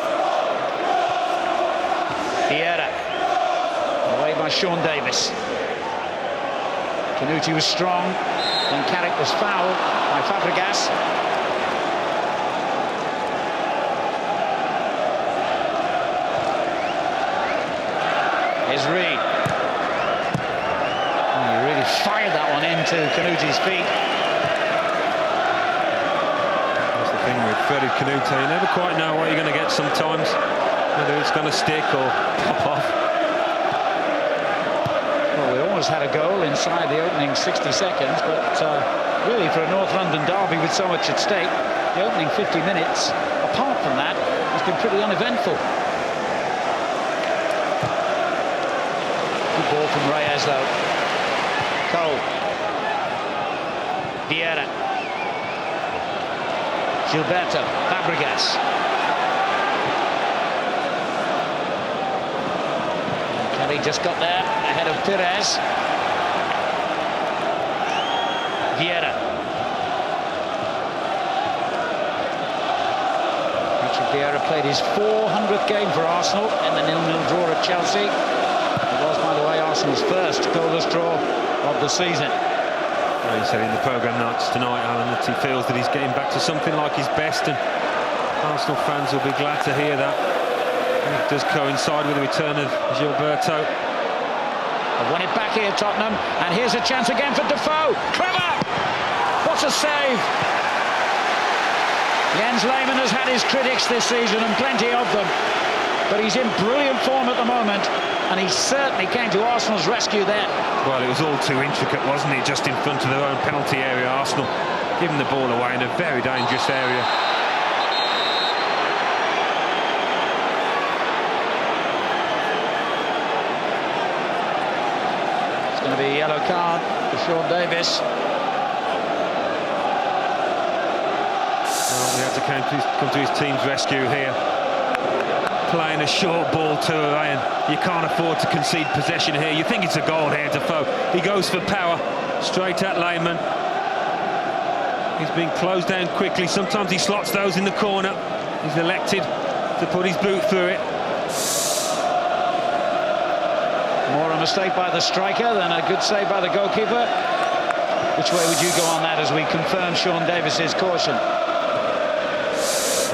Vieira. Away by Sean Davis. Canute was strong. Then Carrick was fouled by Fabregas. Here's Reed. He really fired that one into Canute's feet. That's the thing with Freddie Canute. You never quite know what you're going to get sometimes. Whether it's going to stick or pop off. Well, we almost had a goal inside the opening 60 seconds, but really for a North London derby with so much at stake, the opening 50 minutes, apart from that, has been pretty uneventful. Good ball from Reyes, though. Cole. Vieira. Gilberto. Fabregas. Kelly just got there ahead of Perez. Vieira. Richard Vieira played his 400th game for Arsenal in the 0-0 draw at Chelsea. It was, by the way, Arsenal's first goalless draw of the season. Well, he said in the programme notes tonight, Alan, that he feels that he's getting back to something like his best, and Arsenal fans will be glad to hear that. And it does coincide with the return of Gilberto. They've won it back here, Tottenham, and here's a chance again for Defoe. Clever! What a save! Jens Lehmann has had his critics this season, and plenty of them. but he's in brilliant form at the moment, and he certainly came to Arsenal's rescue there. Well, it was all too intricate, wasn't it? Just in front of their own penalty area, Arsenal giving the ball away in a very dangerous area. It's going to be a yellow card for Sean Davis. Well, he had to come to his team's rescue here. Playing a short ball to Ryan. You can't afford to concede possession here. You think it's a goal here, Defoe. He goes for power, straight at Lehmann. He's being closed down quickly. Sometimes he slots those in the corner. He's elected to put his boot through it. More a mistake by the striker than a good save by the goalkeeper. Which way would you go on that as we confirm Sean Davis's caution? I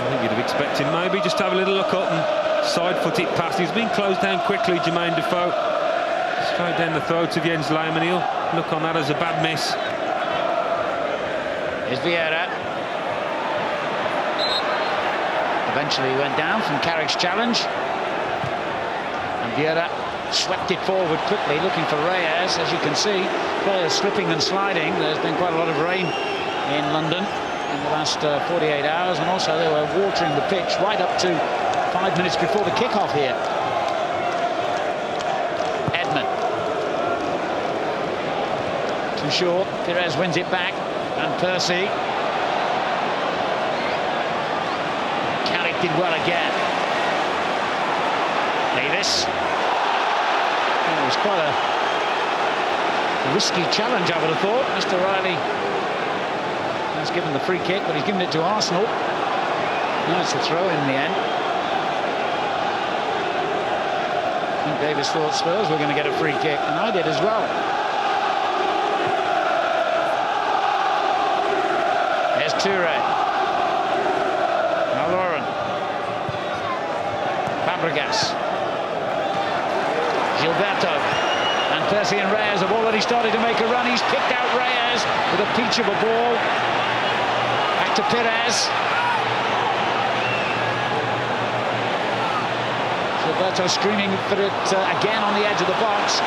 think you'd have expected maybe just to have a little look up and side-foot it past. He's been closed down quickly, Jermaine Defoe. Straight down the throat of Jens Lehmann. He'll look on that as a bad miss. Here's Vieira. Eventually went down from Carrick's challenge. And Vieira swept it forward quickly, looking for Reyes. As you can see, players slipping and sliding. There's been quite a lot of rain in London in the last 48 hours, and also they were watering the pitch right up to 5 minutes before the kickoff here. Edmund. Too short. Perez wins it back, and Persie. Carrick did well again. Davis. It was quite a risky challenge, I would have thought. Mr. Riley has given the free kick, but he's given it to Arsenal. No, it's a throw in the end. I think Davis thought Spurs were going to get a free kick, and I did as well. There's Toure. Now Lauren. Fabregas. Gilberto. And Persie and Reyes have already started to make a run. He's picked out Reyes with a peach of a ball. Back to Perez. Gilberto screaming for it again on the edge of the box.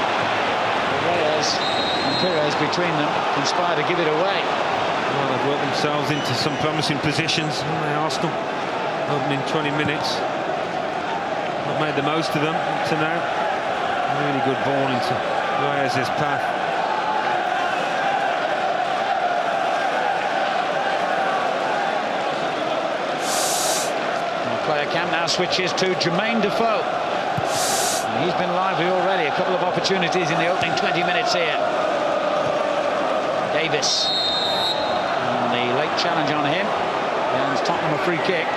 Reyes and Perez between them conspire to give it away. Well, they've worked themselves into some promising positions. Arsenal opening 20 minutes. Not made the most of them to now. Really good ball into Reyes' path. Player camp now switches to Jermaine Defoe. And he's been lively already. A couple of opportunities in the opening 20 minutes here. Davis. And the late challenge on him. And Tottenham a free kick.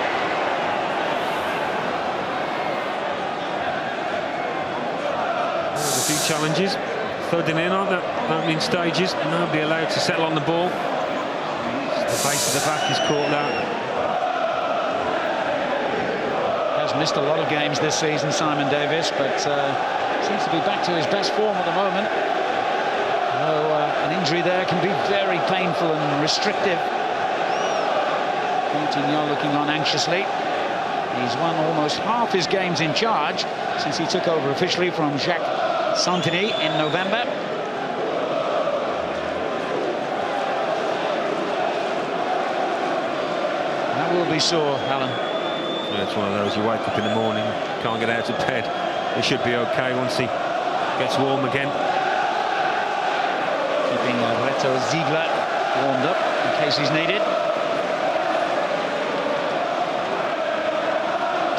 There's a few challenges. Thudding in, aren't there? Opening stages. Nobody allowed to settle on the ball. The base of the back is caught that. Missed a lot of games this season, Simon Davis, but seems to be back to his best form at the moment. Though an injury there can be very painful and restrictive. Coutinho looking on anxiously. He's won almost half his games in charge since he took over officially from Jacques Santini in November. That will be sore, Alan. It's one of those, you wake up in the morning, can't get out of bed. He should be okay once he gets warm again. Keeping Reto Ziegler warmed up in case he's needed.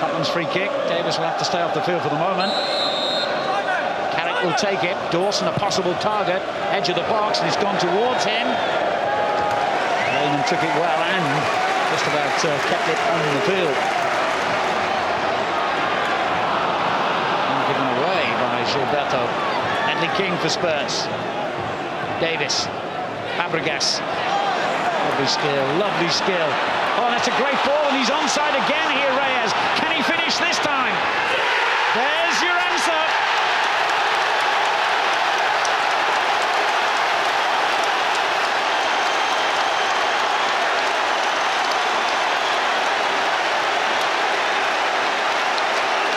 Tottenham's free kick. Davis will have to stay off the field for the moment. Carrick will take it. Dawson, a possible target. Edge of the box, and it's gone towards him. Lehmann took it well and just about kept it on the field. Given away by Gilberto. Ledley King for Spurs. Davis. Fabregas. Lovely skill, lovely skill. Oh, that's a great ball, and he's onside again here, Reyes. Can he finish this time? There's your answer.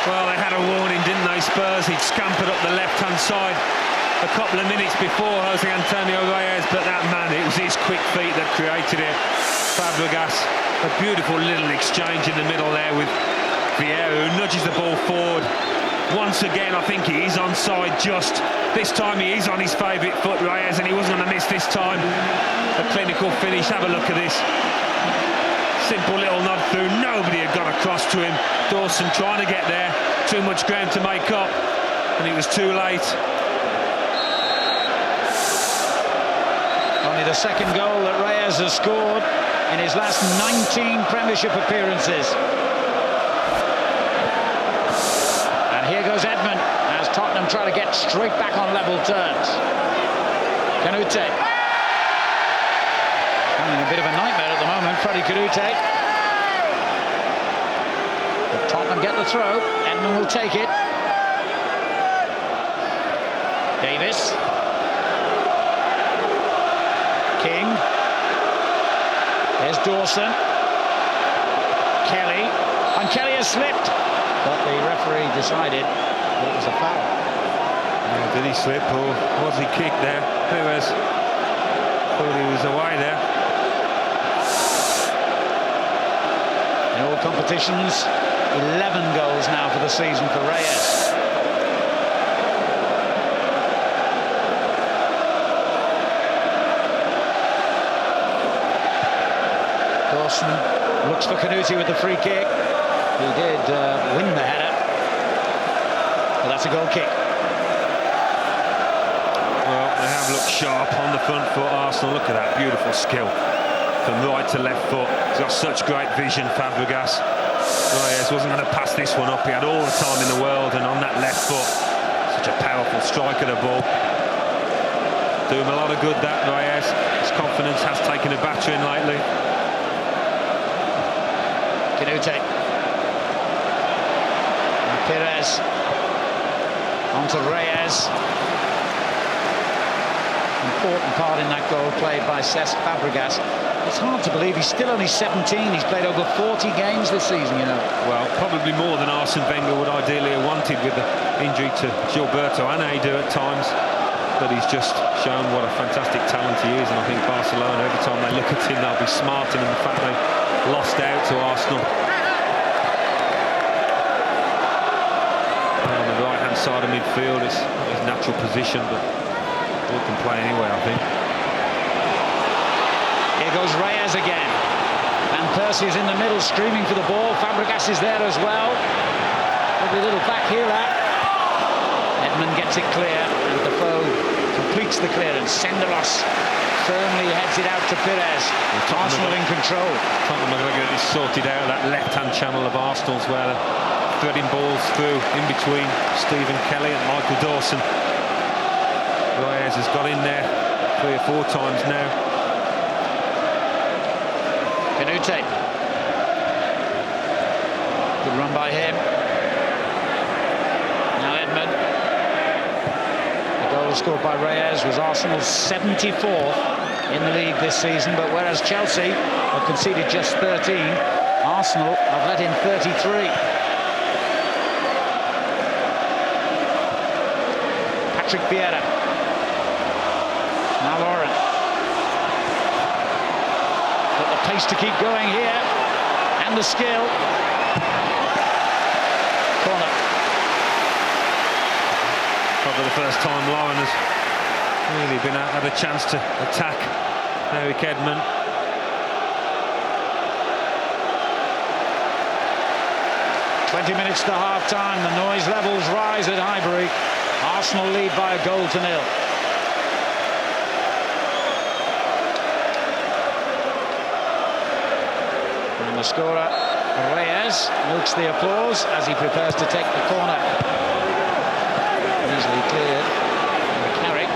Well, Spurs. He'd scampered up the left-hand side a couple of minutes before Jose Antonio Reyes, but that man, it was his quick feet that created it. Fabregas, a beautiful little exchange in the middle there with Vieira, who nudges the ball forward. Once again, I think he is onside just. This time he is on his favourite foot, Reyes, and he wasn't going to miss this time. A clinical finish, have a look at this. Simple little nod through, nobody had got across to him. Dawson trying to get there, too much ground to make up, and it was too late. Only the second goal that Reyes has scored in his last 19 Premiership appearances. And here goes Edmund as Tottenham try to get straight back on level terms. Canute. Having a bit of a nightmare at the moment, Freddie Canute. But Tottenham get the throw. Edmund will take it. Davis. King. There's Dawson. Kelly. And Kelly has slipped. But the referee decided that it was a foul. Yeah, did he slip or was he kicked there? Perez thought he was away there. In all competitions, 11 goals now for the season for Reyes. Dawson looks for Canute with the free kick. He did win the header, but that's a goal kick. Well, they have looked sharp on the front foot, Arsenal. Look at that beautiful skill from right to left foot. He's got such great vision, Fabregas. Reyes wasn't going to pass this one up. He had all the time in the world, and on that left foot, such a powerful strike of the ball. Do him a lot of good, that, Reyes. His confidence has taken a battering lately. Canute. And Perez. On to Reyes. Important part in that goal played by Cesc Fabregas. It's hard to believe he's still only 17. He's played over 40 games this season, you know. Well, probably more than Arsene Wenger would ideally have wanted with the injury to Gilberto and Eder at times. But he's just shown what a fantastic talent he is, and I think Barcelona, every time they look at him, they'll be smarting in the fact they lost out to Arsenal. On the right-hand side of midfield, it's not his natural position, but he can play anywhere, I think. Here goes Reyes again. And Persie is in the middle, streaming for the ball. Fabregas is there as well. Lovely little back here, that. Edmund gets it clear, and Defoe completes the clearance. Senderos firmly heads it out to Perez. Arsenal in control. Tottenham are going to get this sorted out, that left-hand channel of Arsenal's where they're threading balls through in between Stephen Kelly and Michael Dawson. Reyes has got in there 3 or 4 times now. Canute. Good run by him. Now Edmund. The goal scored by Reyes was Arsenal's 74th in the league this season, but whereas Chelsea have conceded just 13, Arsenal have let in 33. Patrick Vieira. Now Lauren. Got the pace to keep going here, and the skill. Corner. Probably the first time Lauren has really had a chance to attack Eric Edmund. "20 minutes to half-time. The noise levels rise at Highbury. Arsenal lead by a goal to nil. And the scorer, Reyes, milks the applause as he prepares to take the corner. Easily cleared by Carrick.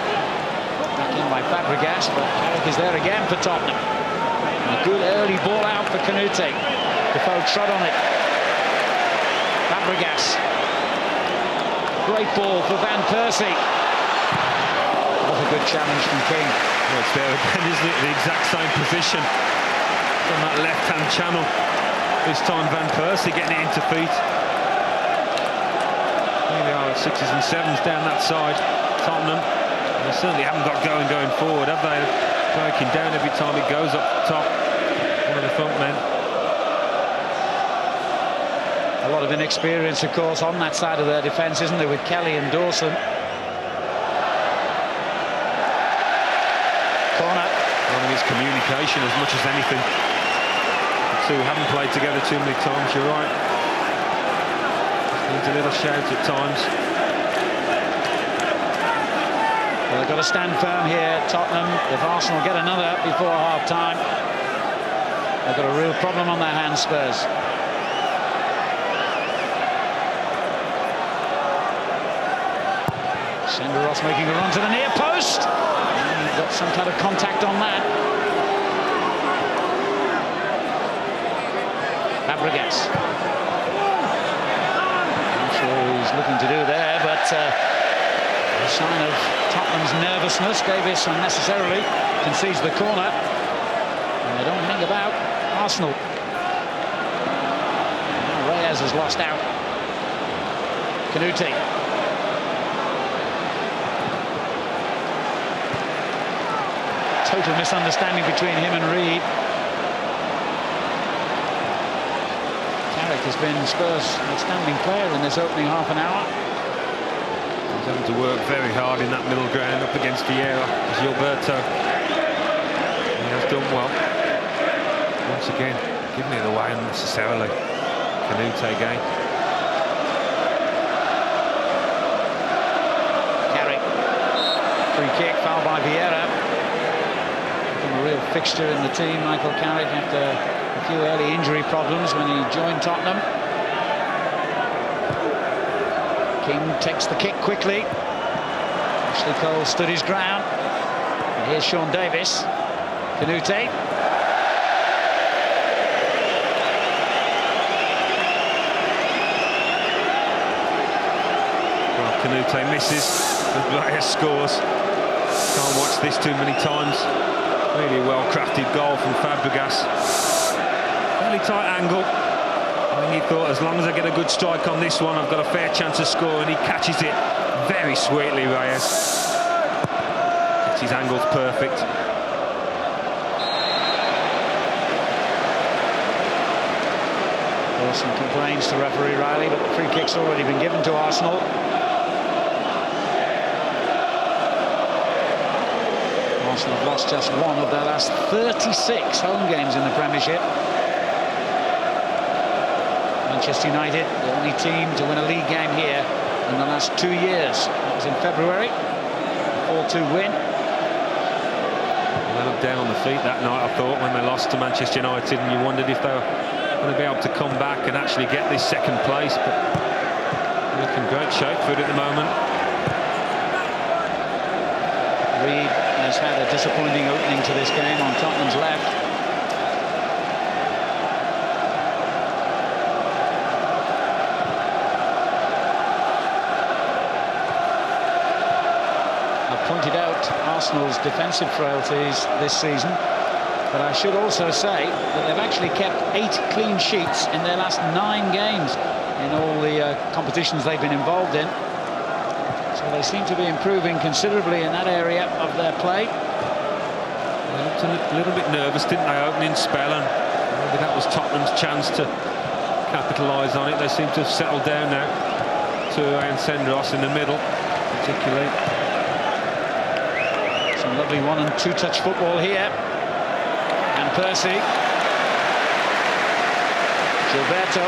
Back in by Fabregas, but Carrick is there again for Tottenham. And a good early ball out for Canute. Defoe trod on it. Fabregas. Great ball for Van Persie. What a good challenge from King. Well, it's there again, isn't it? The exact same position from that left-hand channel. This time Van Persie getting it into feet. Really really are at 6s and 7s down that side, Tottenham. And they certainly haven't got going forward, have they? Breaking down every time it goes up top. One of the front men. A lot of inexperience, of course, on that side of their defence, isn't there, with Kelly and Dawson. Corner. I think it's communication as much as anything. The two haven't played together too many times, you're right. Just needs a little shout at times. Well, they've got to stand firm here, Tottenham. If Arsenal get another before half-time, they've got a real problem on their hands, Spurs. Senderos making a run to the near post. And got some kind of contact on that. Fabregas. Not sure what he's looking to do there, but a sign of Tottenham's nervousness. Davis unnecessarily concedes the corner. And they don't think about Arsenal. Now Reyes has lost out. Canute. Total misunderstanding between him and Reed. Carrick has been Spurs' outstanding player in this opening half an hour. He's having to work very hard in that middle ground up against Vieira. Gilberto. He has done well. Once again, giving it away unnecessarily. Canute again. Carrick. Free kick, foul by Vieira. A real fixture in the team, Michael Carrick, after a few early injury problems when he joined Tottenham. King takes the kick quickly. Ashley Cole stood his ground. And here's Sean Davis. Canute. Well, Canute misses, and Reyes scores. Can't watch this too many times. Really well-crafted goal from Fabregas. Fairly tight angle. I think he thought, as long as I get a good strike on this one, I've got a fair chance of scoring. He catches it very sweetly, Reyes. His angle's perfect. Dawson complains to referee Riley, but the free kick's already been given to Arsenal. Arsenal have lost just one of their last 36 home games in the Premiership. Manchester United, the only team to win a league game here in the last 2 years. That was in February, a 4-2 win. They looked down on the feet that night, I thought, when they lost to Manchester United, and you wondered if they were going to be able to come back and actually get this second place, but they're looking great shape for it at the moment. Reed has had a disappointing opening to this game on Tottenham's left. I've pointed out Arsenal's defensive frailties this season, but I should also say that they've actually kept 8 clean sheets in their last 9 games in all the competitions they've been involved in. So they seem to be improving considerably in that area of their play. They looked a little bit nervous, didn't they, opening spell, and maybe that was Tottenham's chance to capitalise on it. They seem to have settled down now. Toure and Senderos in the middle, particularly. Some lovely 1- and 2-touch football here. And Persie. Gilberto.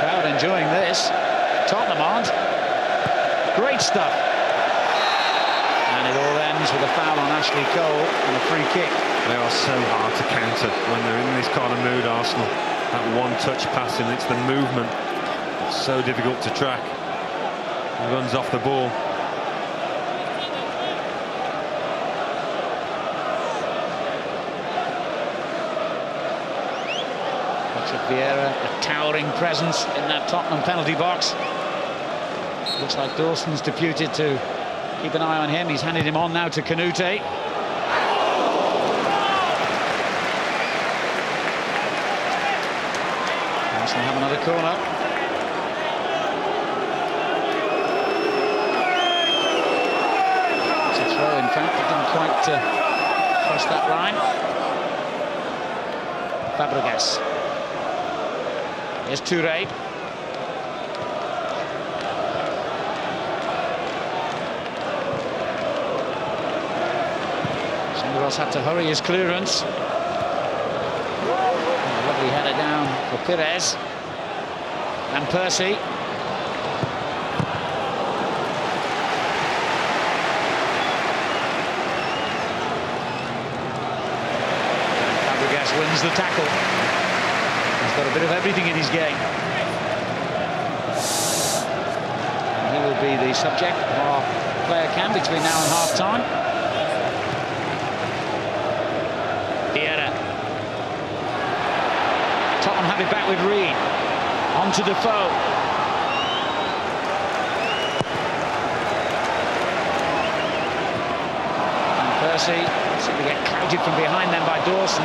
Crowd enjoying this. Tottenham aren't. Great stuff. And it all ends with a foul on Ashley Cole and a free kick. They are so hard to counter when they're in this kind of mood, Arsenal. That one-touch passing, it's the movement. It's so difficult to track. He runs off the ball. Vieira, a towering presence in that Tottenham penalty box. Looks like Dawson's deputed to keep an eye on him. He's handed him on now to Canute. Arsenal have another corner. to throw, in fact. He didn't quite cross that line. Fabregas. Here's Touré. Senderos had to hurry his clearance. A lovely header down for Pires. And Persie. Fabregas wins the tackle. He's got a bit of everything in his game. And he will be the subject of our player cam between now and half-time. Vieira. Tottenham have it back with Reed. On to Defoe. And Persie seems to get clouted from behind them by Dawson.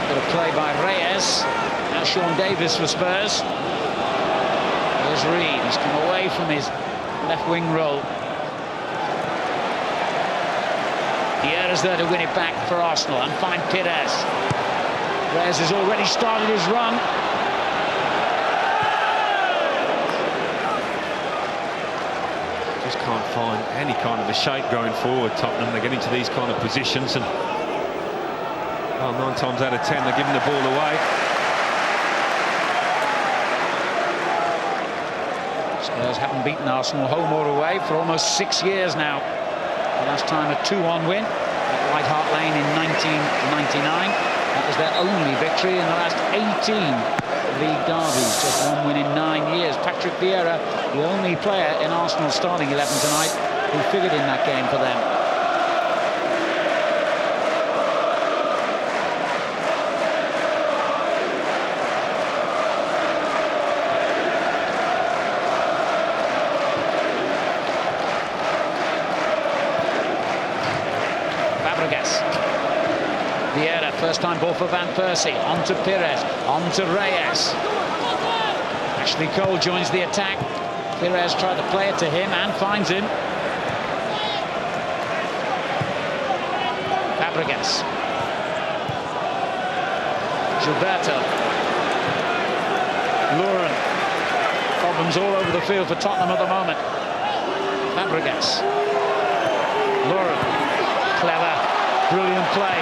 Got a play by Reyes. Now Sean Davis for Spurs. Here's Reed. He's come away from his left wing role. Vieira's there to win it back for Arsenal and find Pires. Reyes has already started his run. Just can't find any kind of a shape going forward, Tottenham. They get into these kind of positions and 9 times out of 10 they're giving the ball away. Spurs haven't beaten Arsenal home or away for almost 6 years now. The last time a 2-1 win at White Hart Lane in 1999. That was their only victory in the last 18 league derbies. Just 1 win in 9 years. Patrick Vieira, the only player in Arsenal's starting 11 tonight who figured in that game for them. Vieira, first-time ball for Van Persie. On to Pires, on to Reyes. Ashley Cole joins the attack. Pires tried to play it to him and finds him. Fabregas. Gilberto. Luren. Problems all over the field for Tottenham at the moment. Fabregas. Luren. Clever. Brilliant play.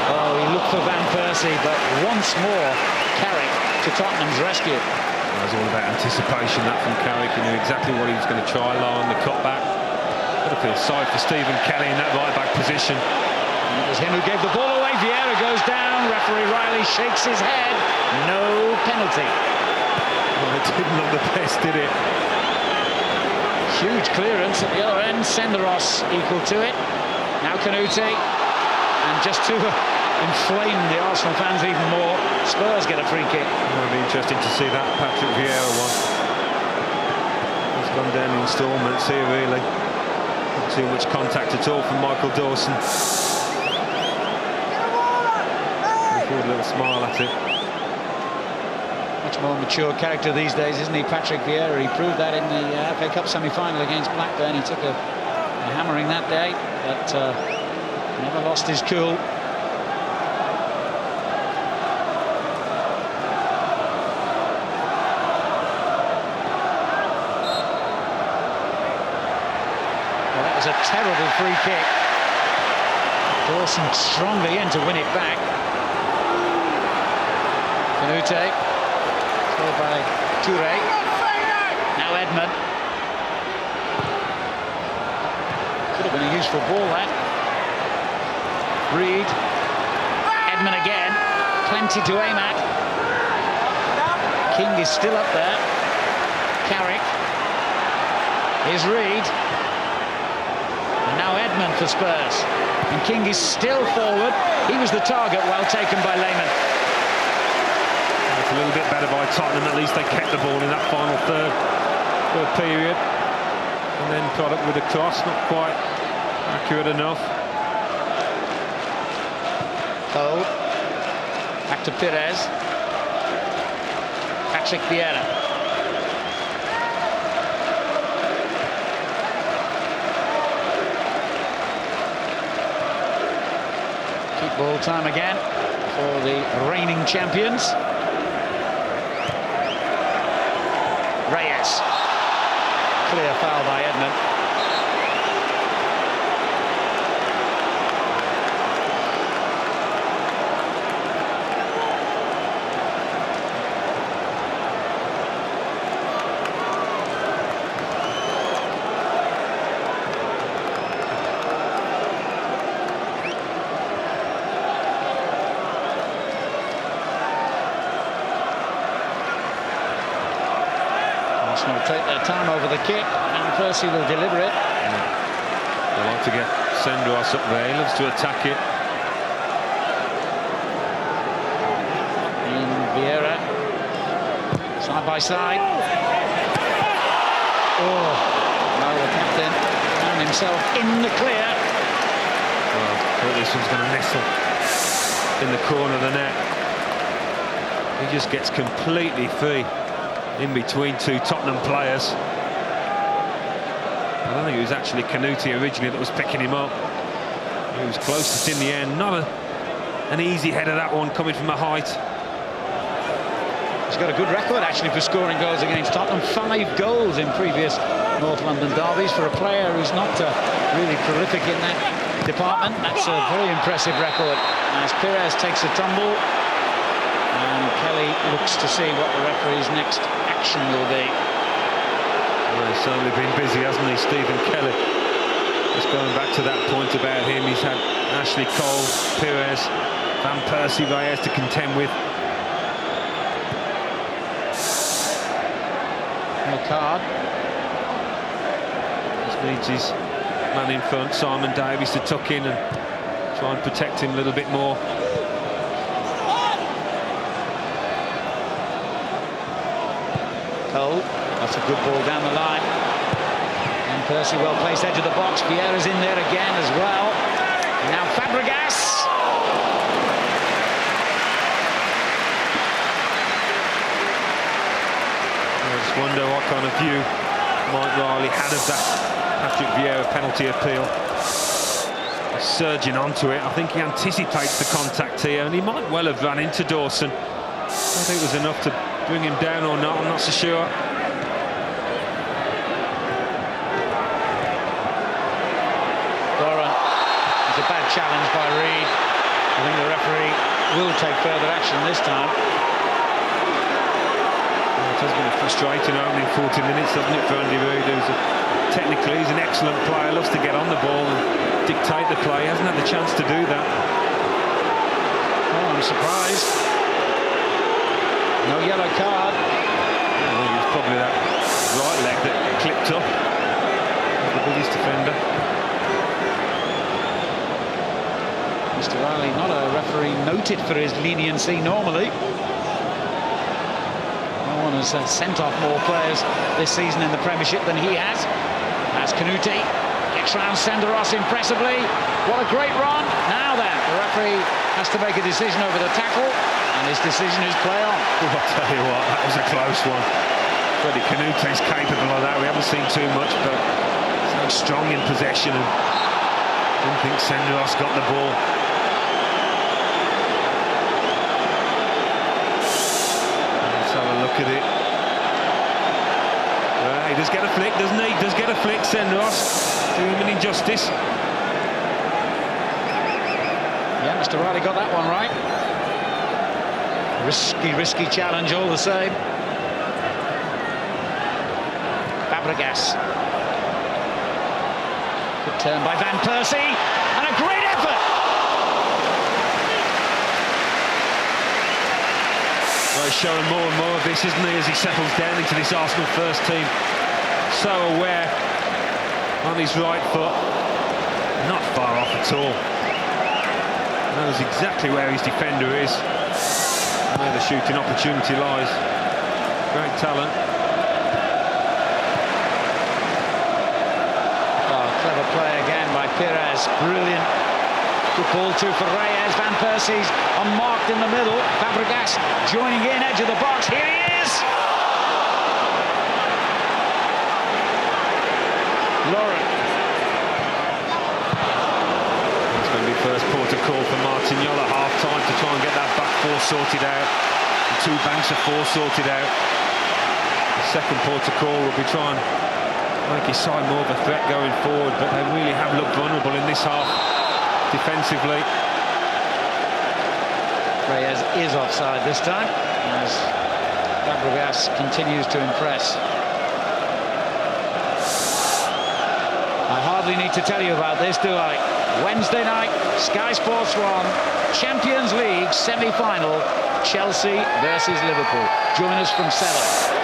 Oh, he looked for Van Persie, but once more, Carrick to Tottenham's rescue. It was all about anticipation, that from Carrick. He knew exactly what he was going to try, lie on the cutback. Got to feel sorry for Stephen Kelly in that right-back position. And it was him who gave the ball away. Vieira goes down. Referee Riley shakes his head. No penalty. Well, it didn't look the best, did it? Huge clearance at the other end. Senderos equal to it. Now Canute. And just to inflame the Arsenal fans even more, Spurs get a free kick. It'll be interesting to see that Patrick Vieira one. He's gone down in instalments here, really. Not too much contact at all from Michael Dawson. Forward a little smile at it. Much more mature character these days, isn't he, Patrick Vieira? He proved that in the FA Cup semi-final against Blackburn. He took a hammering that day, but never lost his cool. Well, that was a terrible free kick. Dawson strongly in to win it back. Canute. Scored by Touré. Now Edmund. Could have been a useful ball, that. Reed. Edmund again. Plenty to aim at. King is still up there. Carrick. Here's Reed. And now Edmund for Spurs. And King is still forward. He was the target, well taken by Lehmann. It's a little bit better by Tottenham. At least they kept the ball in that final third period. And then got up with a cross, not quite accurate enough. Cole. Back to Pires. Patrick Vieira. Keep ball time again for the reigning champions. Reyes. Clear foul by Edmund. Arsenal take their time over the kick, and Persie will deliver it. They like to get Senderos up there. He loves to attack it. In Vieira, side by side. Oh, no, the captain found himself in the clear. Well, I thought this one's going to nestle in the corner of the net. He just gets completely free in between two Tottenham players. I don't think it was actually Canute originally that was picking him up. He was closest in the end. Not an easy header, that one, coming from a height. He's got a good record actually for scoring goals against Tottenham. 5 goals in previous North London derbies for a player who's not really prolific in that department. That's a very impressive record. As Perez takes a tumble, and Kelly looks to see what the referee's next action will be. Well, he's certainly been busy, hasn't he, Stephen Kelly? Just going back to that point about him, he's had Ashley Cole, Perez, Van Persie, Reyes to contend with. No card. This needs his man in front, Simon Davies, to tuck in and try and protect him a little bit more. Cole, that's a good ball down the line. And Persie well placed edge of the box. Vieira's in there again as well. And now Fabregas. I just wonder what kind of view Mike Riley had of that Patrick Vieira penalty appeal. Surging onto it, I think he anticipates the contact here, and he might well have run into Dawson. I think it was enough to bring him down or not, I'm not so sure. Doran, it's a bad challenge by Reed. I think the referee will take further action this time. Well, it has been a frustrating opening 40 minutes, hasn't it, for Andy Reid, technically he's an excellent player, loves to get on the ball and dictate the play. He hasn't had the chance to do that. Oh, I'm surprised. No yellow card. I think it was probably that right leg that clipped up. The biggest defender. Mr. Riley, not a referee noted for his leniency normally. No one has sent off more players this season in the Premiership than he has. As Canute gets round Senderos impressively. What a great run. Now then, the referee has to make a decision over the tackle, and his decision is play on. Well, I'll tell you what, that was a close one. Freddie Canute's capable of that. We haven't seen too much, but so strong in possession, and I didn't think Senderos got the ball. Let's have a look at it. He does get a flick, doesn't he? He does get a flick, Senderos. Doing him an injustice. Yeah, Mr. Riley got that one right. Risky challenge all the same. Fabregas. Good turn by Van Persie, and a great effort. Well, he's showing more and more of this, isn't he, as he settles down into this Arsenal first team. So aware on his right foot. Not far off at all. Knows exactly where his defender is, and where the shooting opportunity lies. Great talent. Oh, clever play again by Perez. Brilliant. Good ball too for Reyes. Van Persie's unmarked in the middle. Fabregas joining in, edge of the box. Here he is! Lauren. It's going to be first port of call for Martignol at half-time to try and get that back four sorted out. The 2 banks of 4 sorted out. The second port of call will be trying to make his side more of a threat going forward, but they really have looked vulnerable in this half defensively. Reyes is offside this time, as Fabregas continues to impress. I hardly need to tell you about this, do I? Wednesday night, Sky Sports 1, Champions League semi-final, Chelsea versus Liverpool. Join us from 7.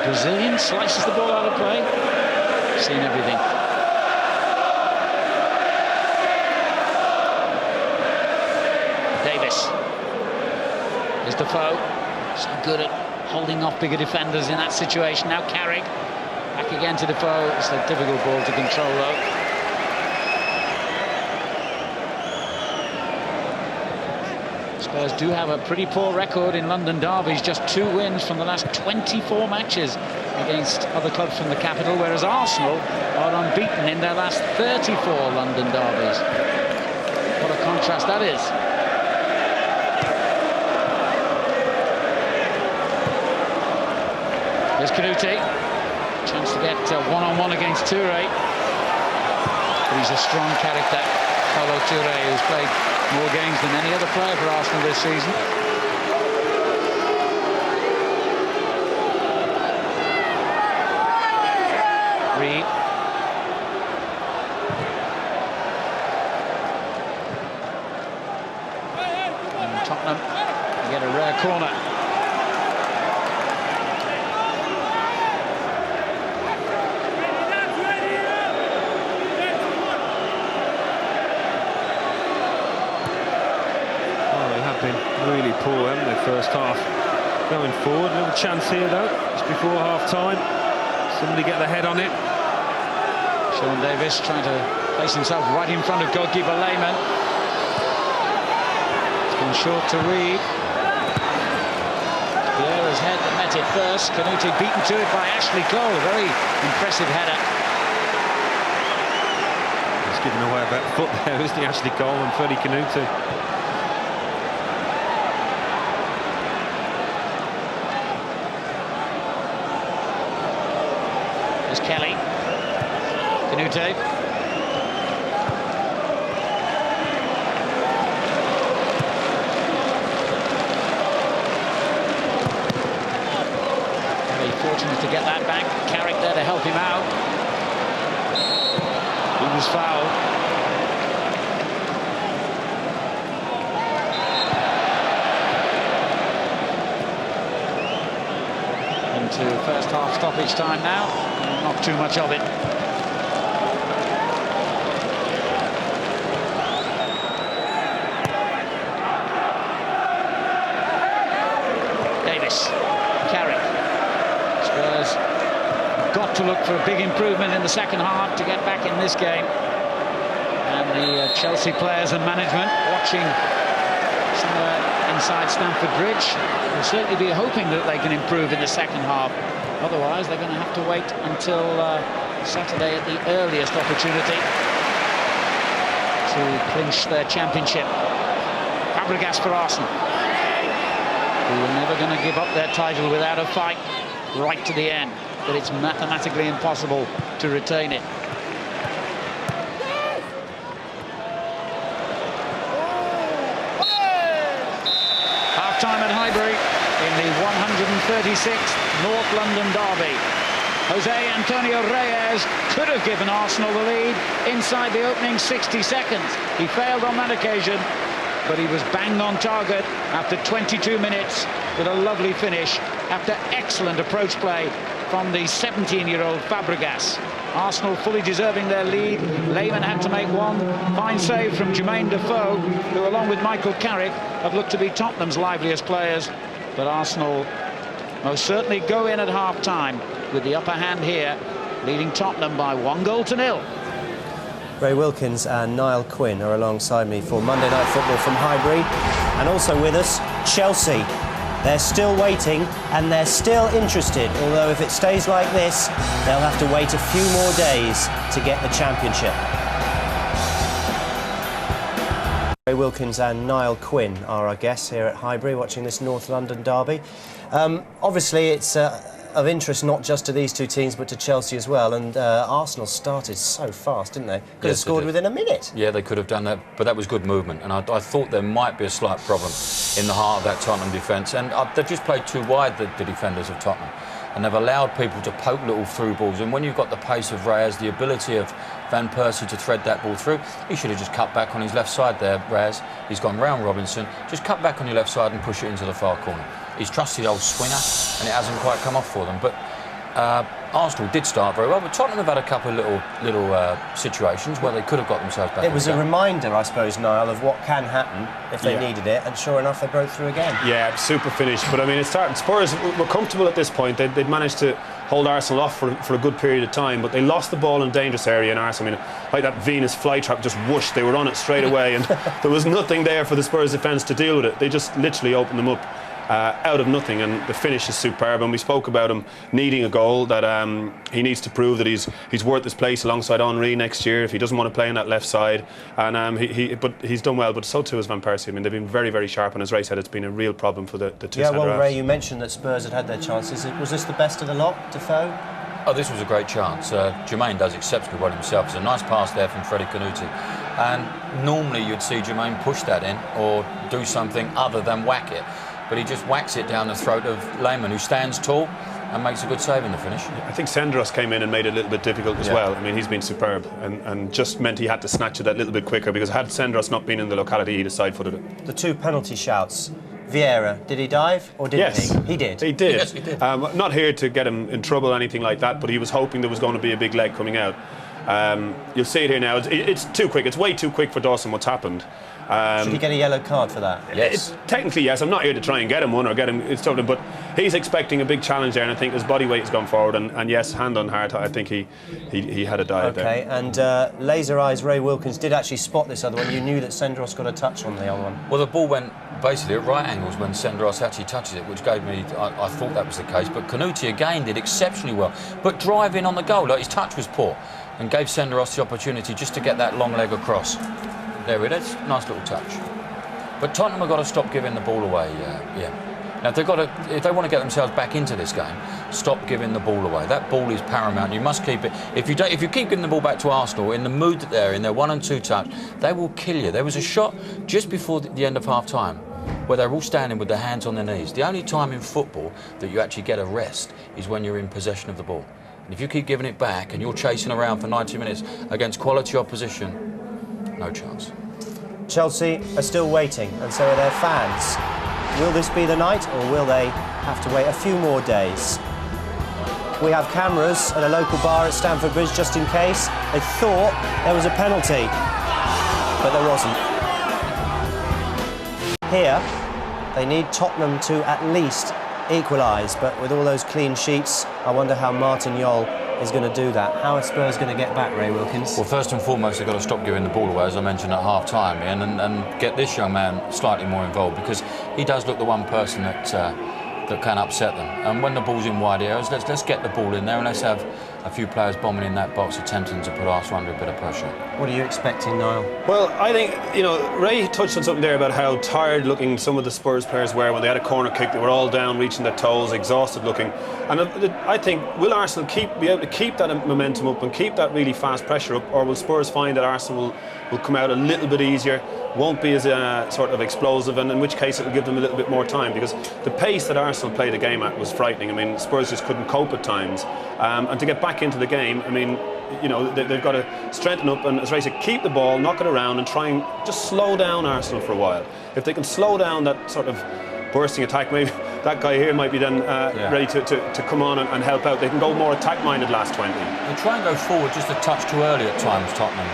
Brazilian slices the ball out of play. Seen everything. Davis. Here's Defoe. So good at holding off bigger defenders in that situation. Now Carrick. Back again to Defoe. It's a difficult ball to control though. Spurs do have a pretty poor record in London derbies, just 2 wins from the last 24 matches against other clubs from the capital, whereas Arsenal are unbeaten in their last 34 London derbies. What a contrast that is. Here's Canute. Chance to get one-on-one against Touré. But he's a strong character, Paulo Touré, who's played more games than any other player for Arsenal this season. Reed. And Tottenham get a rare corner. Really poor, haven't they, first half. Going forward, little chance here though, just before half-time. Somebody get the head on it. Sean Davis trying to place himself right in front of goalkeeper Lehmann. It's gone short to Reed. Vieira's head that met it first. Canute beaten to it by Ashley Cole, a very impressive header. He's giving away a back foot there, isn't he, Ashley Cole and Freddie Canute. There's Kelly. Canute. Very fortunate to get that back. Carrick there to help him out. He was fouled. Into first half stoppage time now. Not too much of it. Davis. Carrick. Spurs got to look for a big improvement in the second half to get back in this game. And the Chelsea players and management watching somewhere inside Stamford Bridge will certainly be hoping that they can improve in the second half. Otherwise, they're going to have to wait until Saturday at the earliest opportunity to clinch their championship. Fabregas for Arsenal, who are never going to give up their title without a fight right to the end, but it's mathematically impossible to retain it. Half-time at Highbury in the 136th North London derby. Jose Antonio Reyes could have given Arsenal the lead inside the opening 60 seconds. He failed on that occasion, but he was bang on target after 22 minutes with a lovely finish after excellent approach play from the 17-year-old Fabregas. Arsenal fully deserving their lead. Lehmann had to make one fine save from Jermaine Defoe, who along with Michael Carrick have looked to be Tottenham's liveliest players. But Arsenal most certainly go in at half-time with the upper hand here, leading Tottenham by 1-0. Ray Wilkins and Niall Quinn are alongside me for Monday Night Football from Highbury. And also with us, Chelsea. They're still waiting and they're still interested, although if it stays like this, they'll have to wait a few more days to get the championship. Ray Wilkins and Niall Quinn are our guests here at Highbury watching this North London derby. Obviously it's of interest not just to these two teams but to Chelsea as well, and Arsenal started so fast, didn't they? Could have scored within a minute. Yeah, they could have done that, but that was good movement, and I thought there might be a slight problem in the heart of that Tottenham defence, and they've just played too wide, the defenders of Tottenham, and they've allowed people to poke little through balls, and when you've got the pace of Reyes, the ability of Van Persie to thread that ball through, he should have just cut back on his left side there, Reyes. He's gone round Robinson, just cut back on your left side and push it into the far corner. He's trusted old swinger, and it hasn't quite come off for them. But Arsenal did start very well, but Tottenham have had a couple of little situations where they could have got themselves back. It was a reminder, I suppose, Niall, of what can happen if they needed it, and sure enough, they broke through again. Yeah, super finish. But I mean, it started. Spurs were comfortable at this point. They'd managed to hold Arsenal off for a good period of time, but they lost the ball in dangerous area in Arsenal. I mean, like that Venus flytrap just whooshed. They were on it straight away, and there was nothing there for the Spurs defence to deal with it. They just literally opened them up. Out of nothing, and the finish is superb. And we spoke about him needing a goal, that he needs to prove that he's worth his place alongside Henry next year if he doesn't want to play on that left side. And but he's done well, but so too has Van Persie. I mean, they've been very, very sharp, and as Ray said, it's been a real problem for the two centre-halves. Yeah, well, Ray, you mentioned that Spurs had their chances. Was this the best of the lot, Defoe? Oh, this was a great chance. Jermaine does exceptionally well himself. It's a nice pass there from Freddie Canuti. And normally you'd see Jermaine push that in or do something other than whack it. But he just whacks it down the throat of Lehmann, who stands tall and makes a good save in the finish. I think Sendros came in and made it a little bit difficult as well. I mean, he's been superb, and just meant he had to snatch it that little bit quicker, because had Sendros not been in the locality, he'd have side-footed it. The two penalty shouts. Vieira, did he dive or didn't he? He did. He did. Yes, he did. Not here to get him in trouble or anything like that, but he was hoping there was going to be a big leg coming out. You'll see it here now. It's too quick. It's way too quick for Dawson what's happened. Should he get a yellow card for that? Yes. Technically, yes. I'm not here to try and get him one or get him. It's something, but he's expecting a big challenge there, and I think his body weight has gone forward. And yes, hand on heart, I think he had a dive there. Okay, and laser eyes Ray Wilkins did actually spot this other one. You knew that Sendros got a touch on the other one. Well, the ball went basically at right angles when Sendros actually touches it, which gave me, I thought that was the case. But Canuti again did exceptionally well. But driving on the goal, like his touch was poor, and gave Sendros the opportunity just to get that long leg across. There it is, nice little touch. But Tottenham have got to stop giving the ball away. Now, if they want to get themselves back into this game, stop giving the ball away. That ball is paramount. You must keep it. If you keep giving the ball back to Arsenal in the mood that they're in, their 1 and 2 touch, they will kill you. There was a shot just before the end of half-time where they're all standing with their hands on their knees. The only time in football that you actually get a rest is when you're in possession of the ball. And if you keep giving it back and you're chasing around for 90 minutes against quality opposition, no chance. Chelsea are still waiting, and so are their fans. Will this be the night, or will they have to wait a few more days? We have cameras at a local bar at Stamford Bridge just in case. They thought there was a penalty, but there wasn't. Here, they need Tottenham to at least equalise, but with all those clean sheets, I wonder how Martin Jol is going to do that. How are Spurs going to get back, Ray Wilkins? Well, first and foremost, they've got to stop giving the ball away, as I mentioned at half-time, and get this young man slightly more involved, because he does look the one person that can upset them. And when the ball's in wide areas, let's get the ball in there, and let's have a few players bombing in that box, attempting to put Arsenal under a bit of pressure. What are you expecting, Niall? Well, I think, Ray touched on something there about how tired-looking some of the Spurs players were when they had a corner kick. They were all down, reaching their toes, exhausted-looking. And I think, will Arsenal be able to keep that momentum up and keep that really fast pressure up, or will Spurs find that Arsenal will come out a little bit easier, won't be as sort of explosive, and in which case it will give them a little bit more time, because the pace that Arsenal played the game at was frightening. I mean, Spurs just couldn't cope at times. And to get back into the game, I mean, they've got to strengthen up and, as Ray said, keep the ball, knock it around, and try and just slow down Arsenal for a while. If they can slow down that sort of bursting attack. Maybe that guy here might be then ready to come on and help out. They can go more attack-minded last 20. They try and go forward just a touch too early at times, Tottenham.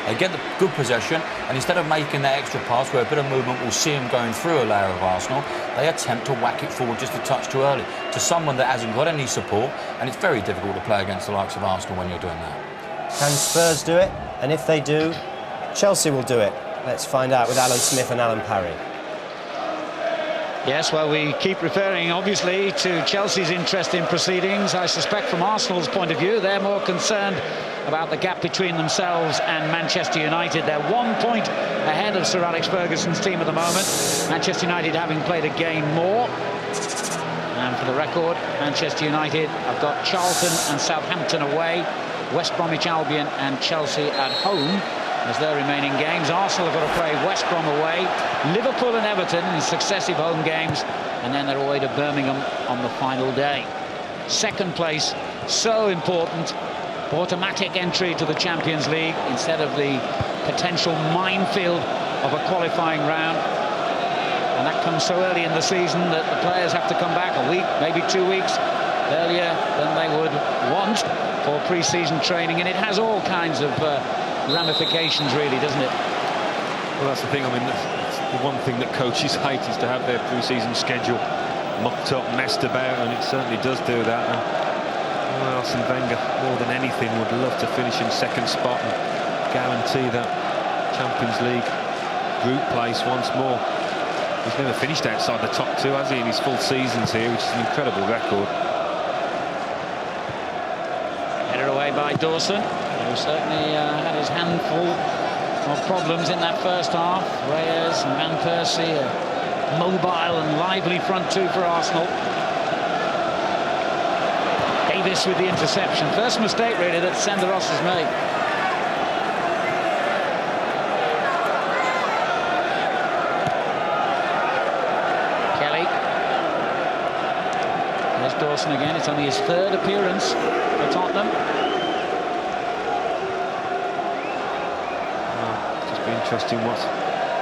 They get the good possession, and instead of making that extra pass where a bit of movement will see them going through a layer of Arsenal, they attempt to whack it forward just a touch too early to someone that hasn't got any support, and it's very difficult to play against the likes of Arsenal when you're doing that. Can Spurs do it? And if they do, Chelsea will do it. Let's find out with Alan Smith and Alan Parry. Yes, well, we keep referring, obviously, to Chelsea's interest in proceedings. I suspect from Arsenal's point of view, they're more concerned about the gap between themselves and Manchester United. They're 1 point ahead of Sir Alex Ferguson's team at the moment. Manchester United having played a game more. And for the record, Manchester United have got Charlton and Southampton away, West Bromwich Albion and Chelsea at home as their remaining games. Arsenal have got to play West Brom away, Liverpool and Everton in successive home games, and then they're away to Birmingham on the final day. Second place, so important, automatic entry to the Champions League instead of the potential minefield of a qualifying round. And that comes so early in the season that the players have to come back a week, maybe 2 weeks earlier than they would want for pre-season training, and it has all kinds of ramifications, really, doesn't it? Well, that's the thing. I mean, the one thing that coaches hate is to have their pre-season schedule mucked up, messed about, and it certainly does do that. And Arsene Wenger, more than anything, would love to finish in second spot and guarantee that Champions League group place once more. He's never finished outside the top two, has he, in his full seasons here, which is an incredible record. Headed away by Dawson, who certainly had his handful of problems in that first half. Reyes and Van Persie, a mobile and lively front two for Arsenal. Davis with the interception. First mistake, really, that Senderos has made. Dawson again. It's only his third appearance for Tottenham. Just be interesting what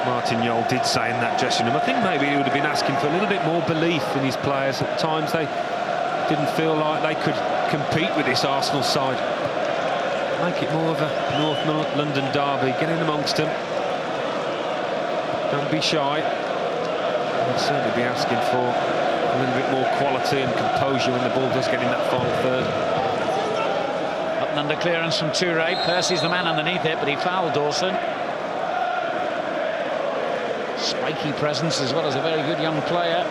Martin Jol did say in that dressing room. I think maybe he would have been asking for a little bit more belief in his players. At times they didn't feel like they could compete with this Arsenal side. Make it more of a North London derby. Get in amongst them. Don't be shy. I'd certainly be asking for a little bit more quality and composure when the ball does get in that final third. Up and under clearance from Toure. Persie's the man underneath it, but he fouled Dawson. Spiky presence as well as a very good young player.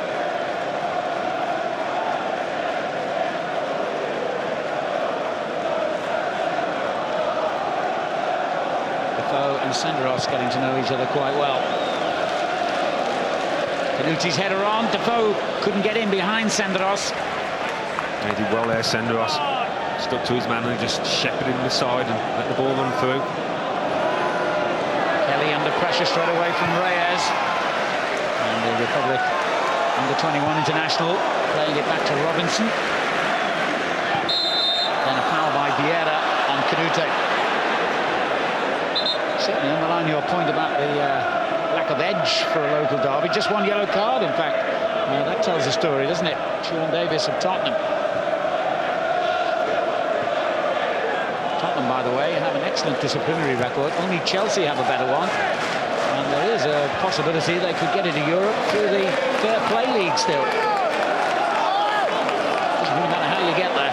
Defoe and Senderos getting to know each other quite well. Canuti's header on. Defoe couldn't get in behind Senderos. He did well there, Senderos. Stuck to his man and just shepherded him aside and let the ball run through. Kelly under pressure straight away from Reyes. And the Republic under-21 international playing it back to Robinson. Then a foul by Vieira on Canute. Certainly underline your point about the lack of edge for a local derby. Just one yellow card, in fact. That tells the story, doesn't it? Sean Davis of Tottenham. Tottenham, by the way, have an excellent disciplinary record. Only Chelsea have a better one. And there is a possibility they could get into Europe through the Fair Play League still. Doesn't really matter how you get there.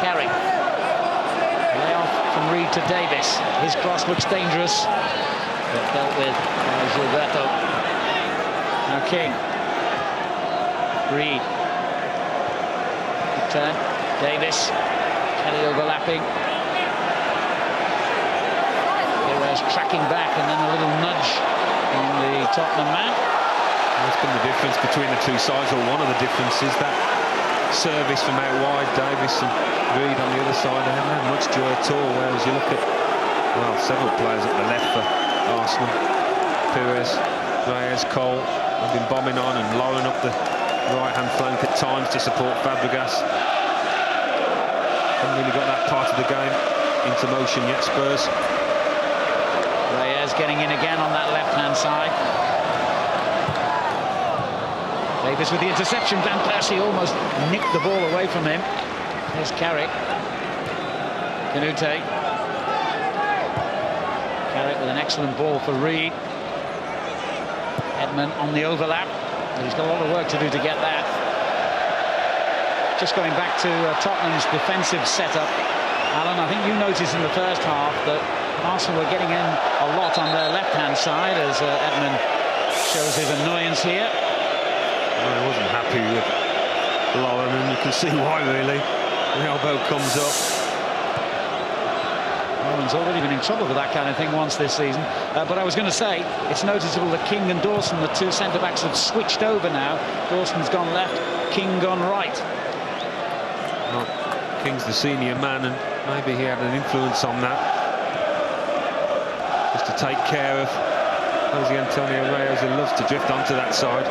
Carey. Layoff from Reed to Davis. His cross looks dangerous, but dealt with by Gilberto. Now King. Reed. Good turn. Davis. Kelly overlapping. Perez tracking back and then a little nudge on the Tottenham man. That's been the difference between the two sides, or one of the differences. That service from out wide, Davis and Reed on the other side, they haven't had much joy at all. Whereas you look at, well, several players at the left for Arsenal. Perez, Reyes, Cole have been bombing on and lowering up the right-hand flank at times to support Fabregas. Haven't really got that part of the game into motion yet, Spurs. Reyes getting in again on that left-hand side. Davis with the interception. Van Persie almost nicked the ball away from him. Here's Carrick. Canute. Carrick with an excellent ball for Reed. Edmund on the overlap. He's got a lot of work to do to get that. Just going back to Tottenham's defensive setup, Alan, I think you noticed in the first half that Arsenal were getting in a lot on their left-hand side as Edmund shows his annoyance here. Well, he wasn't happy with Lauren, and you can see why, really. The elbow comes up. Lauren's already been in trouble with that kind of thing once this season. But I was going to say, it's noticeable that King and Dawson, the two centre-backs, have switched over now. Dawson's gone left, King gone right. Well, King's the senior man, and maybe he had an influence on that. Just to take care of Jose Antonio Reyes, who loves to drift onto that side.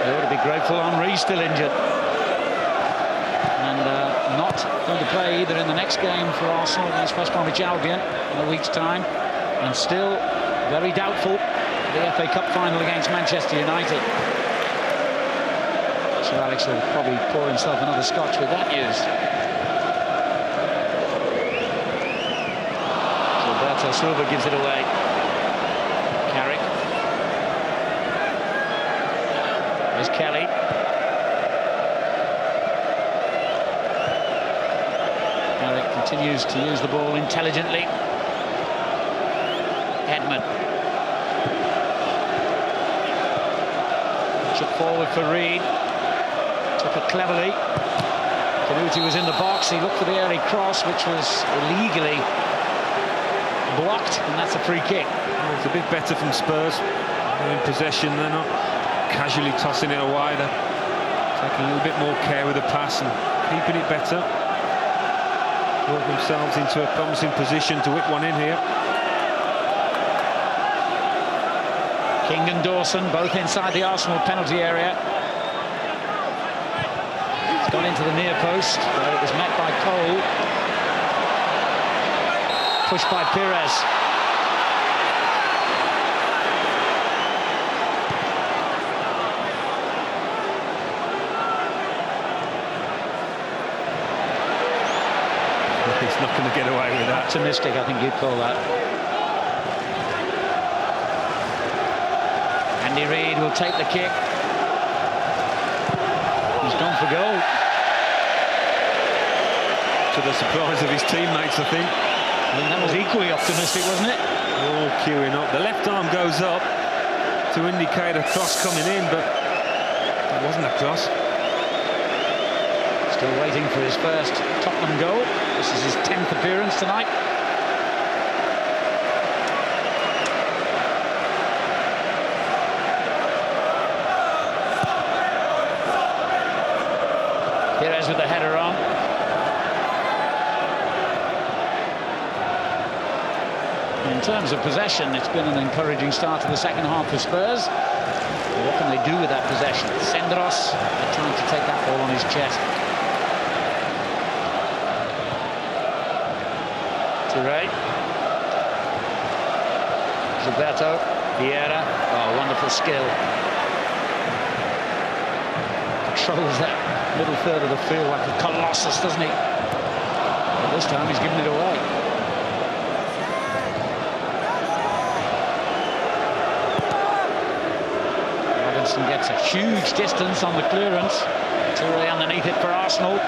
They ought to be grateful Henry's still injured. And not going to play either in the next game for Arsenal against West Bromwich Albion in a week's time. And still very doubtful the FA Cup final against Manchester United. So Alex will probably pour himself another scotch with that news. Gilberto Silva gives it away. Carrick. There's Kelly. Carrick continues to use the ball intelligently. Edmund. Chip forward for Reed. Took it cleverly. Canute was in the box. He looked for the early cross, which was illegally blocked, and that's a free kick. Well, it's a bit better from Spurs. They're in possession. They're not casually tossing it away. They're taking a little bit more care with the pass and keeping it better. Work themselves into a promising position to whip one in here. King and Dawson both inside the Arsenal penalty area. It's gone into the near post where it was met by Cole. Pushed by Perez. He's not going to get away with that. Optimistic, I think you'd call that. Andy Reid will take the kick. He's gone for goal. To the surprise of his teammates, I think. I think that was equally optimistic, wasn't it? All queuing up. The left arm goes up to indicate a cross coming in, but it wasn't a cross. Still waiting for his first Tottenham goal. This is his 10th appearance tonight. Perez with the header on. In terms of possession, it's been an encouraging start to the second half for Spurs. But what can they do with that possession? Senderos trying to take that ball on his chest. Touré. Gilberto. Vieira. Oh, wonderful skill. Controls that middle third of the field like a colossus, doesn't he? But this time he's given it away. Robinson gets a huge distance on the clearance. Touré underneath it for Arsenal.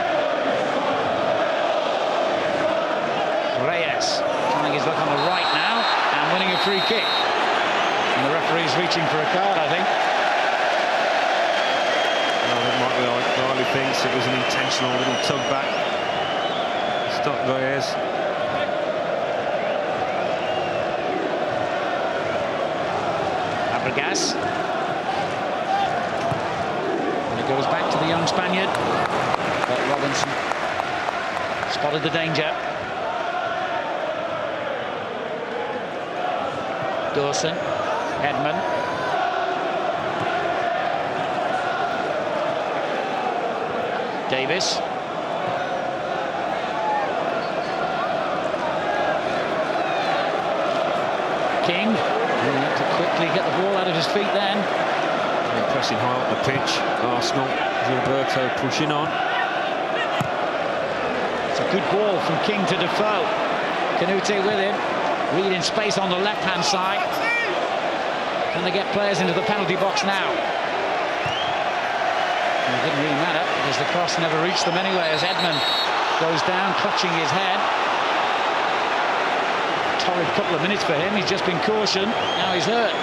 Reyes trying his luck on the right now and winning a free kick. And the referee's reaching for a card, I think. Riley thinks it was an intentional little tug back. Stop Reyes. Fabregas. And it goes back to the young Spaniard. But Robinson spotted the danger. Dawson. Edmund. Davis. King. To quickly get the ball out of his feet then. They're pressing high up the pitch. Arsenal, Gilberto pushing on. It's a good ball from King to Defoe. Canute with him. Reed in space on the left-hand side. Can they get players into the penalty box now? It didn't really matter because the cross never reached them anyway as Edmund goes down, clutching his head. Torrid couple of minutes for him. He's just been cautioned. Now he's hurt.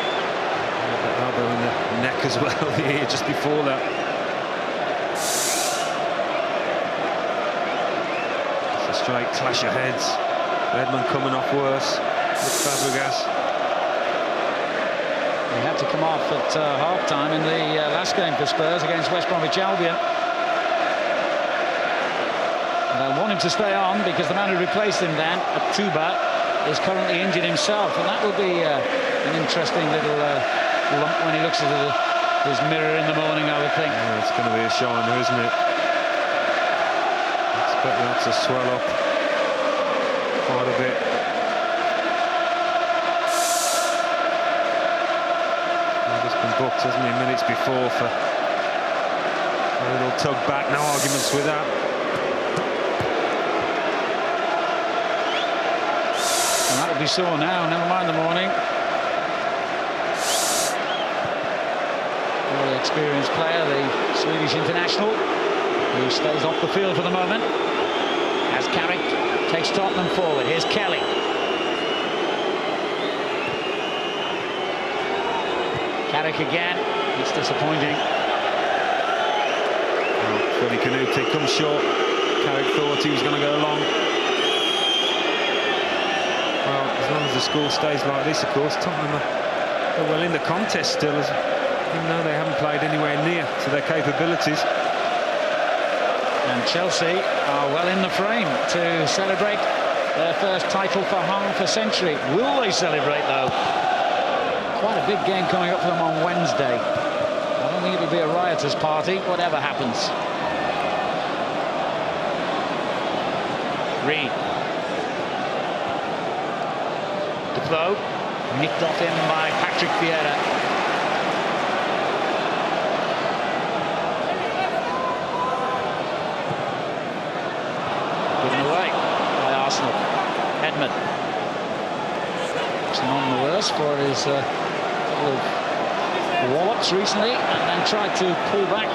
Elbow in the neck as well here just before that. It's a straight clash of heads. Edmund coming off worse with Fabregas. He had to come off at half-time in the last game for Spurs against West Bromwich Albion. And they'll want him to stay on because the man who replaced him then, Tuba, is currently injured himself, and that will be an interesting little lump when he looks at his mirror in the morning, I would think. Yeah, it's going to be a shiner, isn't it? Expect that to swell up quite a bit. He's been booked, hasn't he, minutes before for a little tug back. No arguments with that. And that'll be sore now, never mind the morning. Very experienced player, the Swedish international, who stays off the field for the moment. As Carrick takes Tottenham forward. Here's Kelly. Carrick again. It's disappointing. Freddie Canute comes short. Carrick thought he was going to go long. Well, as long as the score stays like this, of course, Tottenham are well in the contest still, even though they haven't played anywhere near to their capabilities. And Chelsea are well in the frame to celebrate their first title for half a century. Will they celebrate, though? Quite a big game coming up for them on Wednesday. I don't think it'll be a riotous party, whatever happens. Reed. Defoe, nicked off him by Patrick Vieira. Given away by Arsenal. Edmund. It's none the worse for his couple of wallops recently, and then tried to pull back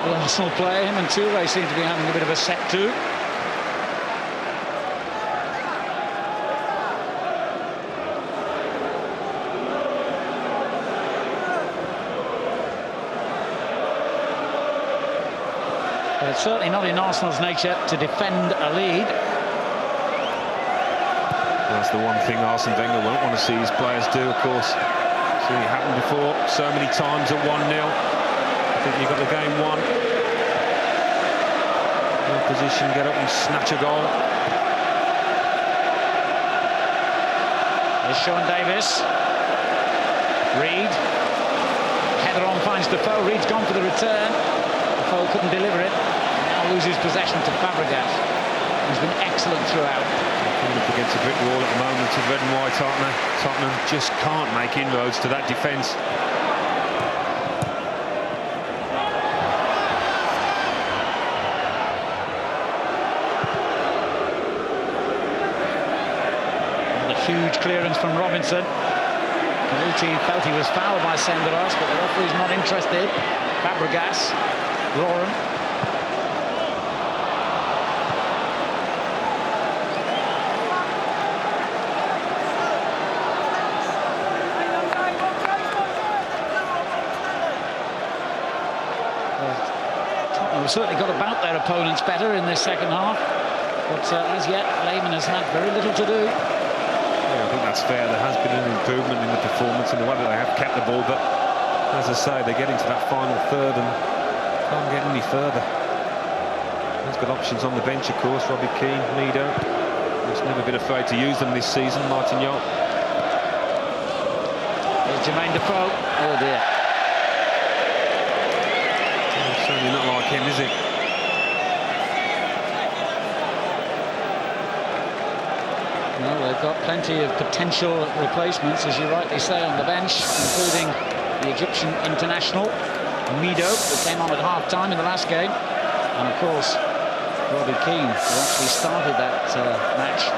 the Arsenal player. Him and Toure seem to be having a bit of a set to. But it's certainly not in Arsenal's nature to defend a lead. That's the one thing Arsene Wenger won't want to see his players do, of course. See it happened before so many times at 1-0. I think you got the game won. No position, get up and snatch a goal. There's Sean Davis. Reed. Header on finds Defoe. Reed's gone for the return. Defoe couldn't deliver it. Now loses possession to Fabregas. He's been excellent throughout. Up against a brick wall at the moment of red and white, aren't they? Tottenham just can't make inroads to that defence. And a huge clearance from Robinson. Canute felt he was fouled by Senderos, but the referee's not interested. Fabregas, Roran. They've certainly got about their opponents better in this second half, but as yet Lehmann has had very little to do. Yeah, I think that's fair. There has been an improvement in the performance and the way that they have kept the ball, but as I say, they're getting to that final third and can't get any further. He's got options on the bench, of course. Robbie Keane, Mido. He's never been afraid to use them this season. Martin Jol. Here's Jermaine Defoe. Oh dear. Certainly not like him, is it? Well, they've got plenty of potential replacements, as you rightly say, on the bench, including the Egyptian international, Mido, who came on at half-time in the last game. And, of course, Robbie Keane, who actually started that match.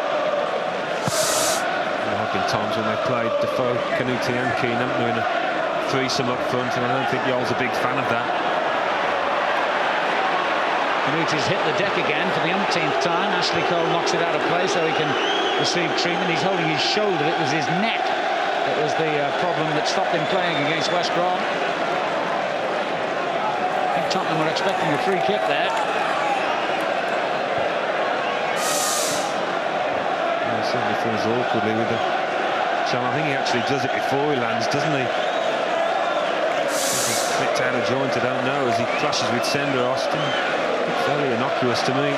There have been times when they've played Defoe, Kanouté and Keane, haven't they, in a threesome up front, and I don't think Yoel's a big fan of that. Kanouté's hit the deck again for the umpteenth time. Ashley Cole knocks it out of play so he can receive treatment. He's holding his shoulder. It was his neck that was the problem that stopped him playing against West Brom. I think Tottenham were expecting a free kick there. Well, certainly feels awkwardly with the shot. I think he actually does it before he lands, doesn't he? He's clipped out of joint, I don't know, as he clashes with Sender Austin. Fairly innocuous to me.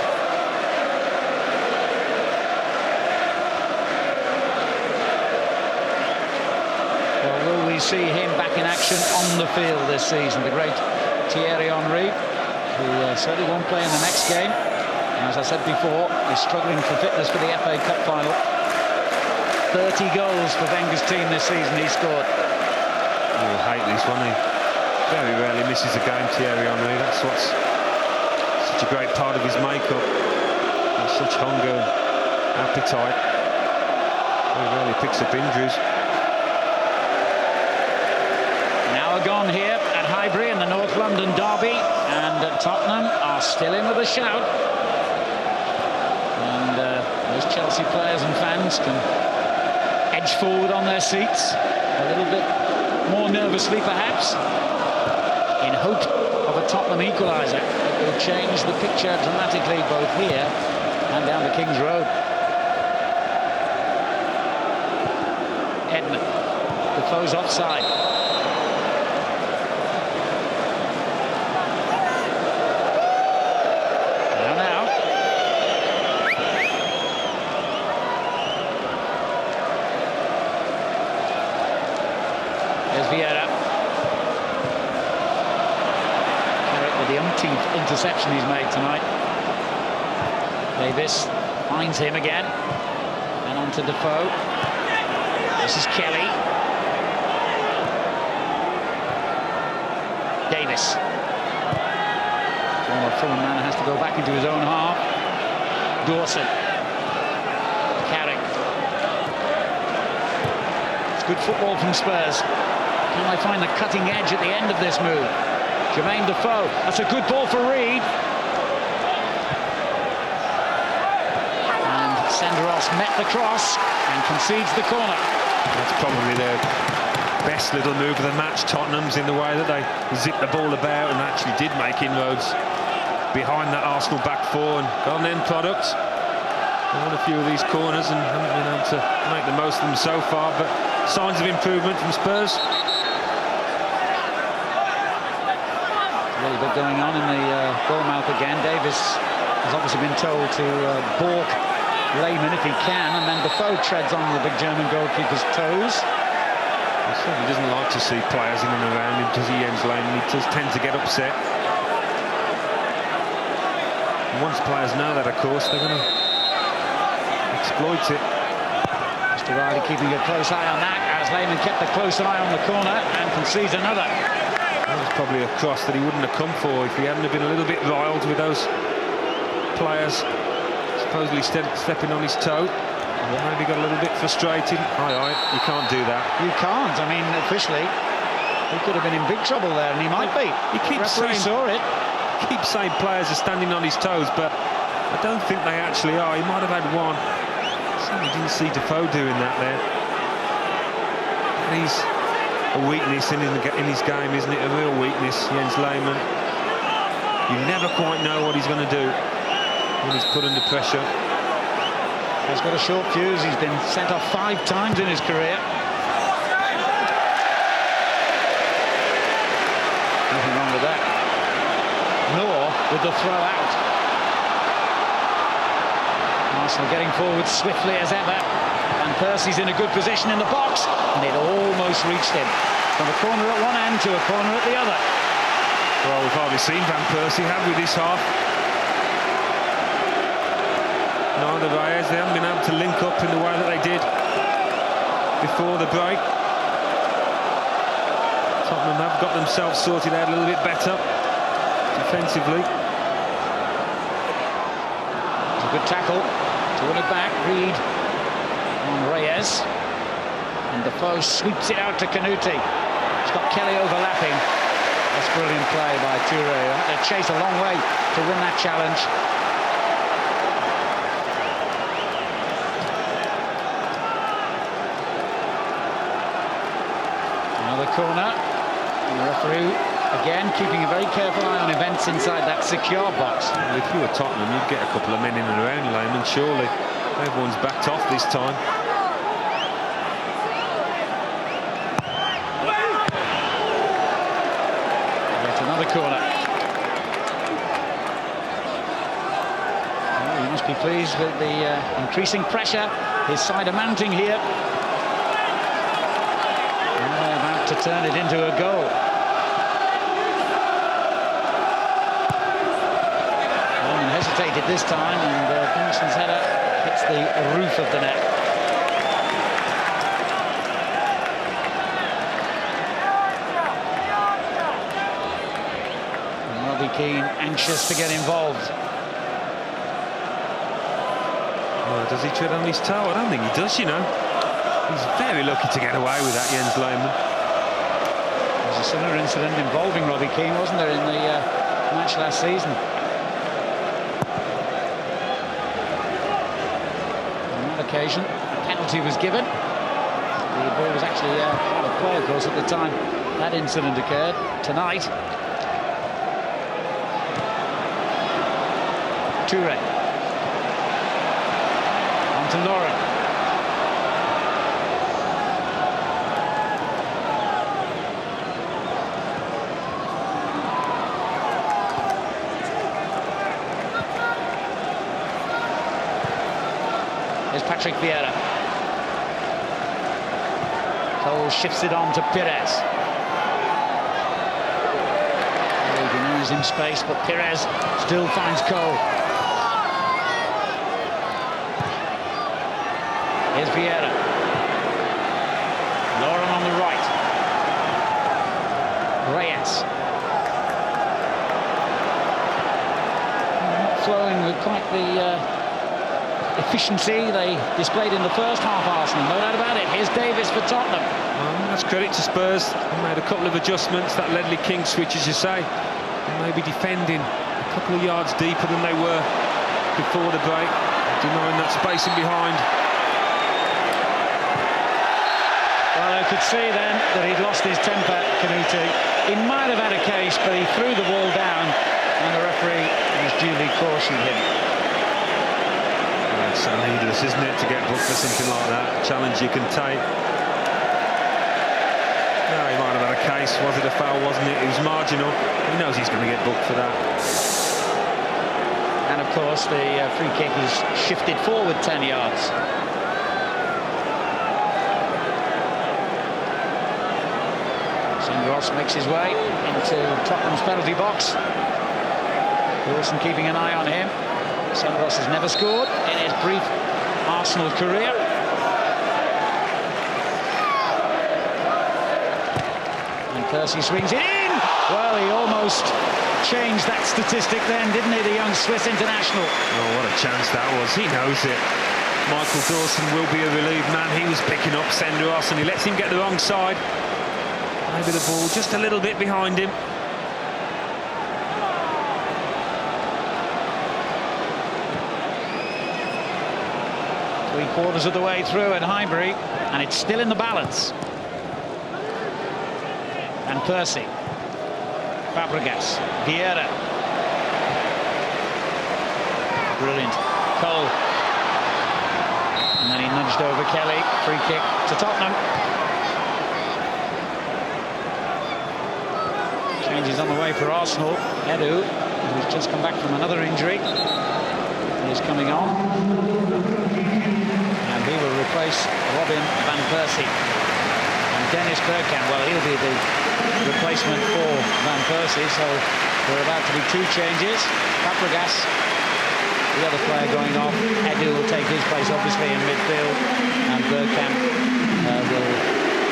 Well, will we see him back in action on the field this season? The great Thierry Henry, who certainly won't play in the next game. And as I said before, he's struggling for fitness for the FA Cup final. 30 goals for Wenger's team this season he scored. He'll hate this, won't he? Very rarely misses a game, Thierry Henry. That's what's such a great part of his makeup. There's such hunger and appetite. Very rarely picks up injuries. Now a gone here at Highbury in the North London derby, and Tottenham are still in with a shout. And those Chelsea players and fans can edge forward on their seats a little bit more nervously perhaps, in hope of a Tottenham equaliser that will change the picture dramatically both here and down the King's Road. Edmund, Defoe's offside. Now. There's Vieira. The umpteenth interception he's made tonight. Davis finds him again, and on to Defoe. This is Kelly. Davis. Former Fulham man has to go back into his own half. Dawson. Carrick. It's good football from Spurs. Can they find the cutting edge at the end of this move? Jermaine Defoe, that's a good ball for Reed. And Senderos met the cross and concedes the corner. That's probably their best little move of the match, Tottenham's, in the way that they zipped the ball about and actually did make inroads behind that Arsenal back four and got an end product. They won a few of these corners and haven't been able to make the most of them so far, but signs of improvement from Spurs. Bit going on in the goal mouth again. Davis has obviously been told to balk Lehmann if he can, and then Defoe treads on the big German goalkeeper's toes. He certainly doesn't like to see players in and around him, does he, Jens Lehmann? He does tend to get upset. And once players know that, of course, they're going to exploit it. Mr. Riley keeping a close eye on that, as Lehmann kept a close eye on the corner and concedes another. That was probably a cross that he wouldn't have come for if he hadn't have been a little bit riled with those players supposedly stepping on his toe. Maybe got a little bit frustrated. Aye, you can't do that. You can't. I mean, officially, he could have been in big trouble there, and he might be. He keeps saying, keeps saying players are standing on his toes, but I don't think they actually are. He might have had one. Certainly didn't see Defoe doing that there. He's a weakness in his game, isn't it? A real weakness, Jens Lehmann. You never quite know what he's going to do when he's put under pressure. He's got a short fuse. He's been sent off 5 times in his career. Nothing wrong with that. Nor with the throw out. Arsenal getting forward swiftly as ever. And Persie's in a good position in the box, and it almost reached him. From a corner at one end to a corner at the other. Well, we've hardly seen Van Persie, have we, this half? neither Reyes. They haven't been able to link up in the way that they did before the break. Tottenham have got themselves sorted out a little bit better defensively. It's a good tackle to win it back. Reed on Reyes. And Defoe sweeps it out to Canute. He's got Kelly overlapping. That's brilliant play by Toure. Had to chase a long way to win that challenge. Another corner. And the referee, again, keeping a very careful eye on events inside that secure box. Well, if you were Tottenham, you'd get a couple of men in and around Lehmann, surely. Everyone's backed off this time. Another corner. Well, he must be pleased with the increasing pressure his side are mounting here. And they're about to turn it into a goal. Lehmann hesitated this time, and Benson's header hits the roof of the net. Keane anxious to get involved. Oh, does he tread on his toe? I don't think he does, you know. He's very lucky to get away with that, Jens Lehmann. There was a similar incident involving Robbie Keane, wasn't there, in the match last season? On that occasion, a penalty was given. The ball was actually out of play, of course, at the time that incident occurred. Tonight, Toure. On to Lauren. Here's Patrick Vieira. Cole shifts it on to Perez. He denies him space, but Perez still finds Cole. Here's Vieira. Lauren on the right. Reyes. Not flowing with quite the efficiency they displayed in the first half, Arsenal. No doubt about it. Here's Davis for Tottenham. Well, that's credit to Spurs. They made a couple of adjustments. That Ledley King switch, as you say. And maybe defending a couple of yards deeper than they were before the break. Denying that spacing behind. Well, I could see then that he'd lost his temper, Canute. He might have had a case, but he threw the ball down, and the referee has duly cautioned him. Well, it's so needless, isn't it, to get booked for something like that? A challenge you can take. No, he might have had a case. Was it a foul, wasn't it? It was marginal. He knows he's going to get booked for that. And, of course, the free kick is shifted forward 10 yards. Ross makes his way into Tottenham's penalty box. Wilson keeping an eye on him. Ross has never scored in his brief Arsenal career. And Persie swings it in. Well, he almost changed that statistic then, didn't he, the young Swiss international? Oh, what a chance that was. He knows it. Michael Dawson will be a relieved man. He was picking up Ross, and he lets him get the wrong side. Maybe the ball just a little bit behind him. Three-quarters of the way through at Highbury, and it's still in the balance. And Persie. Fabregas. Vieira. Brilliant. Cole. And then he nudged over Kelly. Free kick to Tottenham. Changes on the way for Arsenal. Edu, who's just come back from another injury, is coming on. And he will replace Robin van Persie. And Dennis Bergkamp, well, he'll be the replacement for Van Persie, so there are about to be two changes. Fabregas the other player going off. Edu will take his place, obviously, in midfield. And Bergkamp will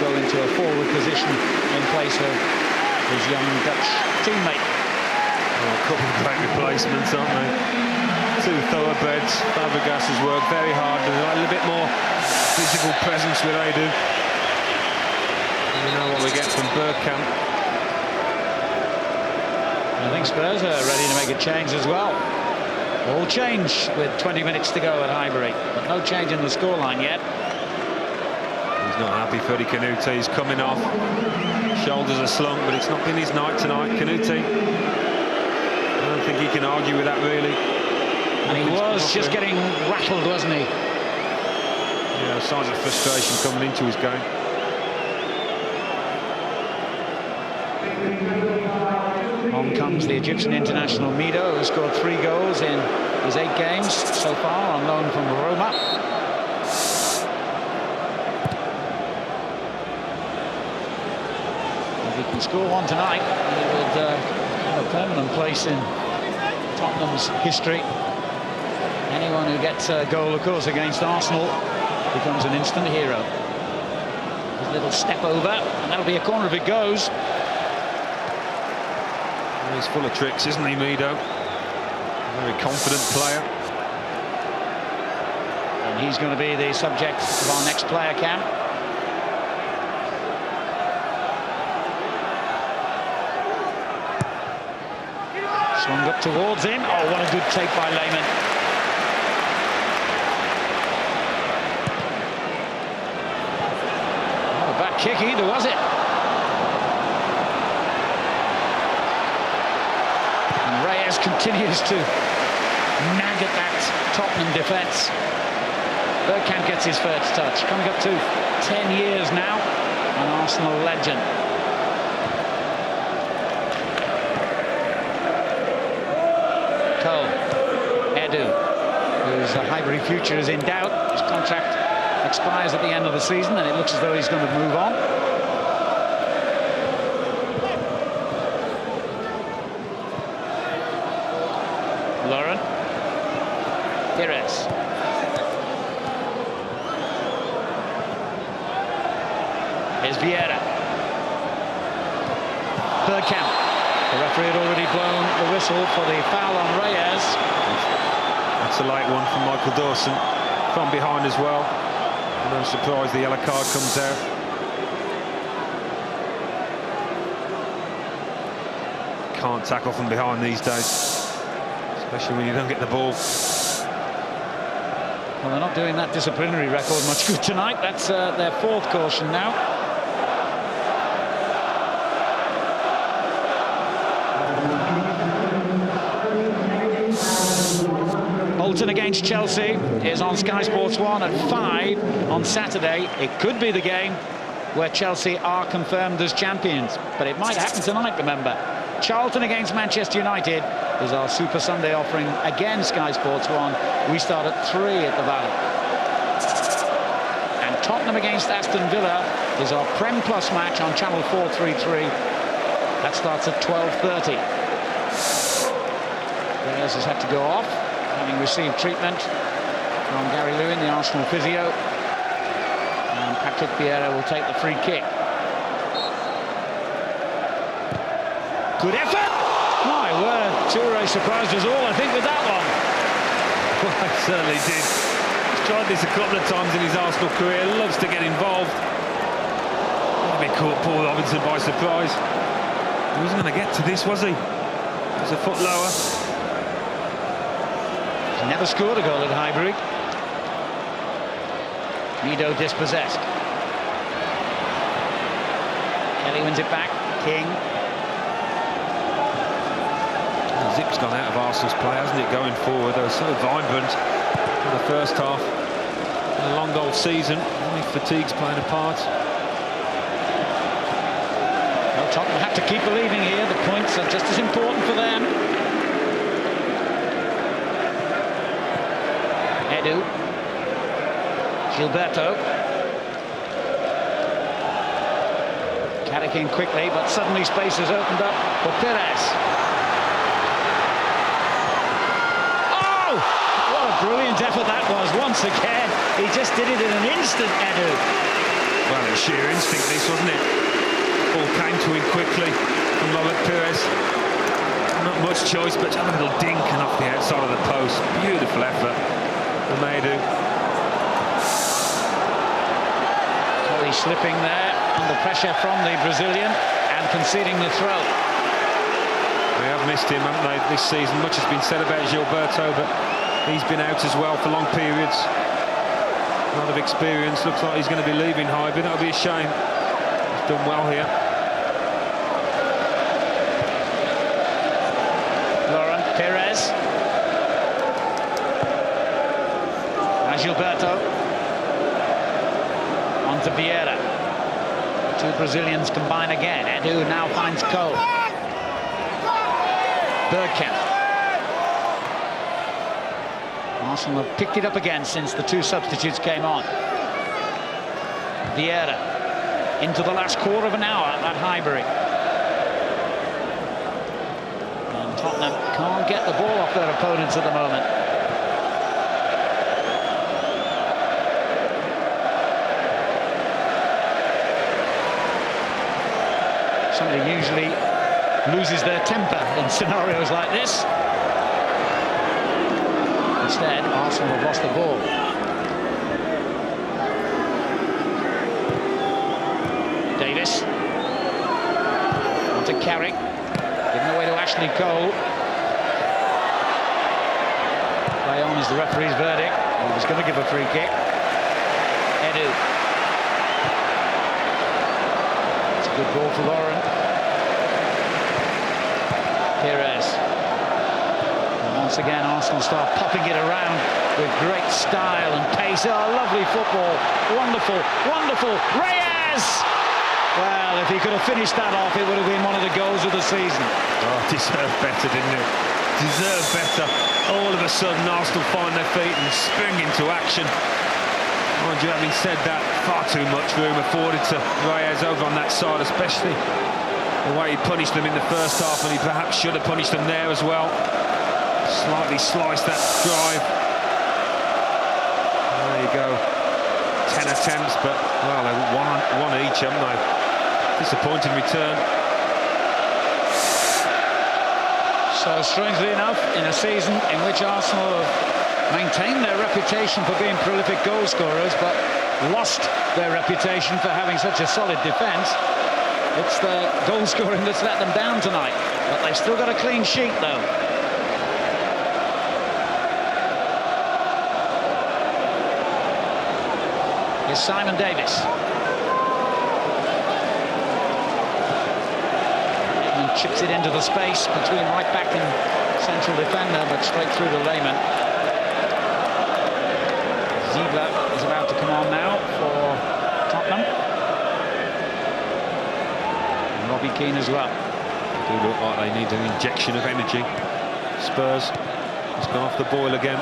go into a forward position in place of his young Dutch teammate. A couple of great replacements, aren't they? Two thoroughbreds. Fabregas has worked very hard. There's a little bit more physical presence with Edu. We know what we get from Bergkamp. I think Spurs are ready to make a change as well. All change with 20 minutes to go at Highbury, but no change in the scoreline yet. He's not happy. Freddie Canute is coming off. Shoulders are slump, but it's not been his night tonight. Canute, I don't think he can argue with that really. And he was just getting rattled, wasn't he? Yeah, signs of frustration coming into his game. On comes the Egyptian international Mido, who scored 3 goals in his 8 games so far on loan from Roma. If he can score one tonight, he would have a permanent place in Tottenham's history. Anyone who gets a goal, of course, against Arsenal becomes an instant hero. A little step over, and that'll be a corner if it goes. He's full of tricks, isn't he, Mido? A very confident player. And he's going to be the subject of our next player cam. Swung up towards him. Oh, what a good take by Lehmann. Not a bad kick either, was it? Continues to nag at that Tottenham defence. Bergkamp gets his first touch, coming up to 10 years now, an Arsenal legend. Cole, Edu, whose Highbury future is in doubt. His contract expires at the end of the season, and it looks as though he's going to move on. Here's Vieira. Bergkamp. The referee had already blown the whistle for the foul on Reyes. That's a late one from Michael Dawson. From behind as well. No surprise the yellow card comes out. Can't tackle from behind these days, especially when you don't get the ball. Well, they're not doing that disciplinary record much good tonight. That's their 4th caution now. Bolton against Chelsea is on Sky Sports 1 at 5 on Saturday. It could be the game where Chelsea are confirmed as champions, but it might happen tonight, remember. Charlton against Manchester United is our Super Sunday offering. Again, Sky Sports 1. We start at 3 at the Valley. And Tottenham against Aston Villa is our Prem Plus match on Channel 433. That starts at 12:30. Reyes has had to go off, having received treatment from Gary Lewin, the Arsenal physio. And Patrick Vieira will take the free kick. Good effort! My word, Toure surprised us all, I think, with that one. Well, I certainly did. He's tried this a couple of times in his Arsenal career, loves to get involved. Maybe caught Paul Robinson by surprise. He wasn't going to get to this, was he? He was a foot lower. He's never scored a goal at Highbury. Mido dispossessed. Kelly wins it back. King. Zip's gone out of Arsenal's play, hasn't it, going forward? They were so vibrant in the first half. A long old season, only fatigue's playing a part. Well, Tottenham have to keep believing here. The points are just as important for them. Edu. Gilberto. Carrick in quickly, but suddenly space has opened up for Perez. brilliant effort that was. Once again, he just did it in an instant, Edu. Well, it was sheer instinct, this, wasn't it? Ball came to him quickly from Robert Perez. Not much choice, but a little dink and off the outside of the post. Beautiful effort from Edu. Kelly slipping there under pressure from the Brazilian and conceding the throw. They have missed him, haven't they, this season? Much has been said about Gilberto, but he's been out as well for long periods. A lot of experience. Looks like he's going to be leaving Highbury. That'll be a shame. He's done well here. Laurent Perez. Now Gilberto. On to Vieira. Two Brazilians combine again. Edu now finds Cole. Bergkamp. Arsenal have picked it up again since the two substitutes came on. Vieira into the last quarter of an hour at Highbury. And Tottenham can't get the ball off their opponents at the moment. Somebody usually loses their temper in scenarios like this. Instead, Arsenal have lost the ball. Davis. On to Carrick. Giving away to Ashley Cole. Play on is the referee's verdict. He was going to give a free kick. Edu. It's a good ball for Lauren. Perez. Once again, Arsenal start popping it around with great style and pace. Oh, lovely football. Wonderful, wonderful. Reyes! Well, if he could have finished that off, it would have been one of the goals of the season. Oh, deserved better, didn't it? Deserved better. All of a sudden, Arsenal find their feet and spring into action. Mind you, having said that, far too much room afforded to Reyes over on that side, especially the way he punished them in the first half, and he perhaps should have punished them there as well. Slightly sliced that drive. There you go. 10 attempts, but, well, they one each, haven't they? Disappointing return. So, strangely enough, in a season in which Arsenal have maintained their reputation for being prolific goal scorers, but lost their reputation for having such a solid defence, it's the goal scoring that's let them down tonight. But they've still got a clean sheet, though. Here's Simon Davis. Edmund chips it into the space between right back and central defender, but straight through to Lehmann. Ziegler is about to come on now for Tottenham. And Robbie Keane as well. They do look like they need an injection of energy. Spurs has gone off the boil again.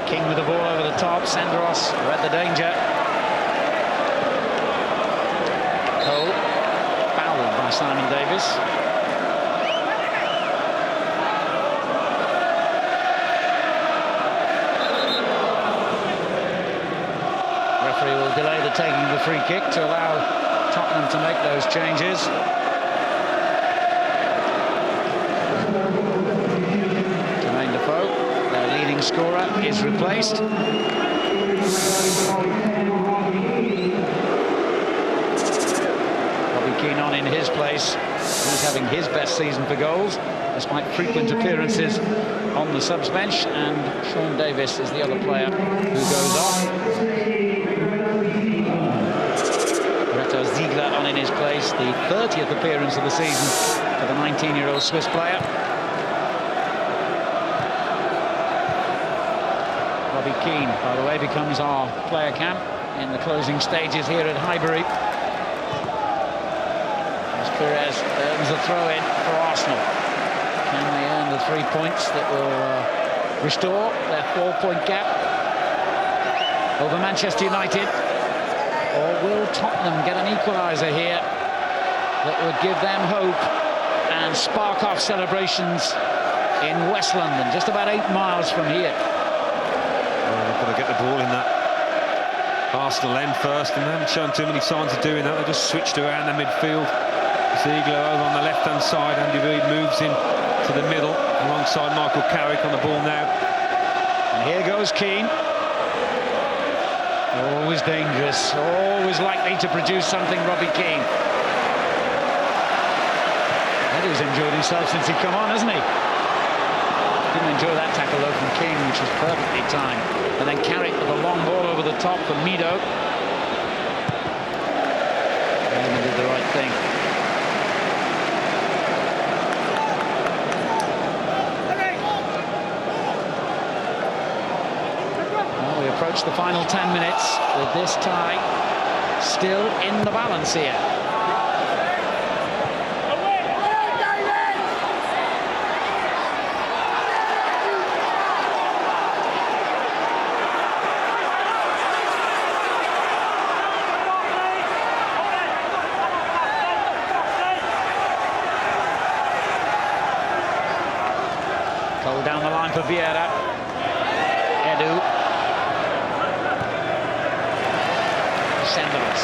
King with the ball over the top. Sandros read the danger. Cole fouled by Simon Davis. Referee will delay the taking of the free kick to allow Tottenham to make those changes. Jermaine Defoe, their leading scorer, is replaced. Robbie Keane on in his place. He's having his best season for goals, despite frequent appearances on the subs bench, and Sean Davis is the other player who goes off. Reto Ziegler on in his place, the 30th appearance of the season for the 19-year-old Swiss player. Robbie Keane, by the way, becomes our player camp in the closing stages here at Highbury. As Perez earns a throw-in for Arsenal. Can they earn the 3 points that will restore their 4-point gap over Manchester United? Or will Tottenham get an equaliser here that would give them hope and spark-off celebrations in West London, just about 8 miles from here. Well, they've got to get the ball in that Arsenal end first, and they haven't shown too many signs of doing that. They just switched around the midfield. Ziegler over on the left-hand side. Andy Reid moves in to the middle alongside Michael Carrick on the ball now. And here goes Keane. Always dangerous, always likely to produce something, Robbie Keane. Eddie's enjoyed himself since he come on, hasn't he? Didn't enjoy that tackle though from King, which was perfectly timed. And then Carrick with a long ball over the top for Mido. And he did the right thing. Well, we approach the final 10 minutes with this tie still in the balance here. Down the line for Vieira. Edu. Senderos.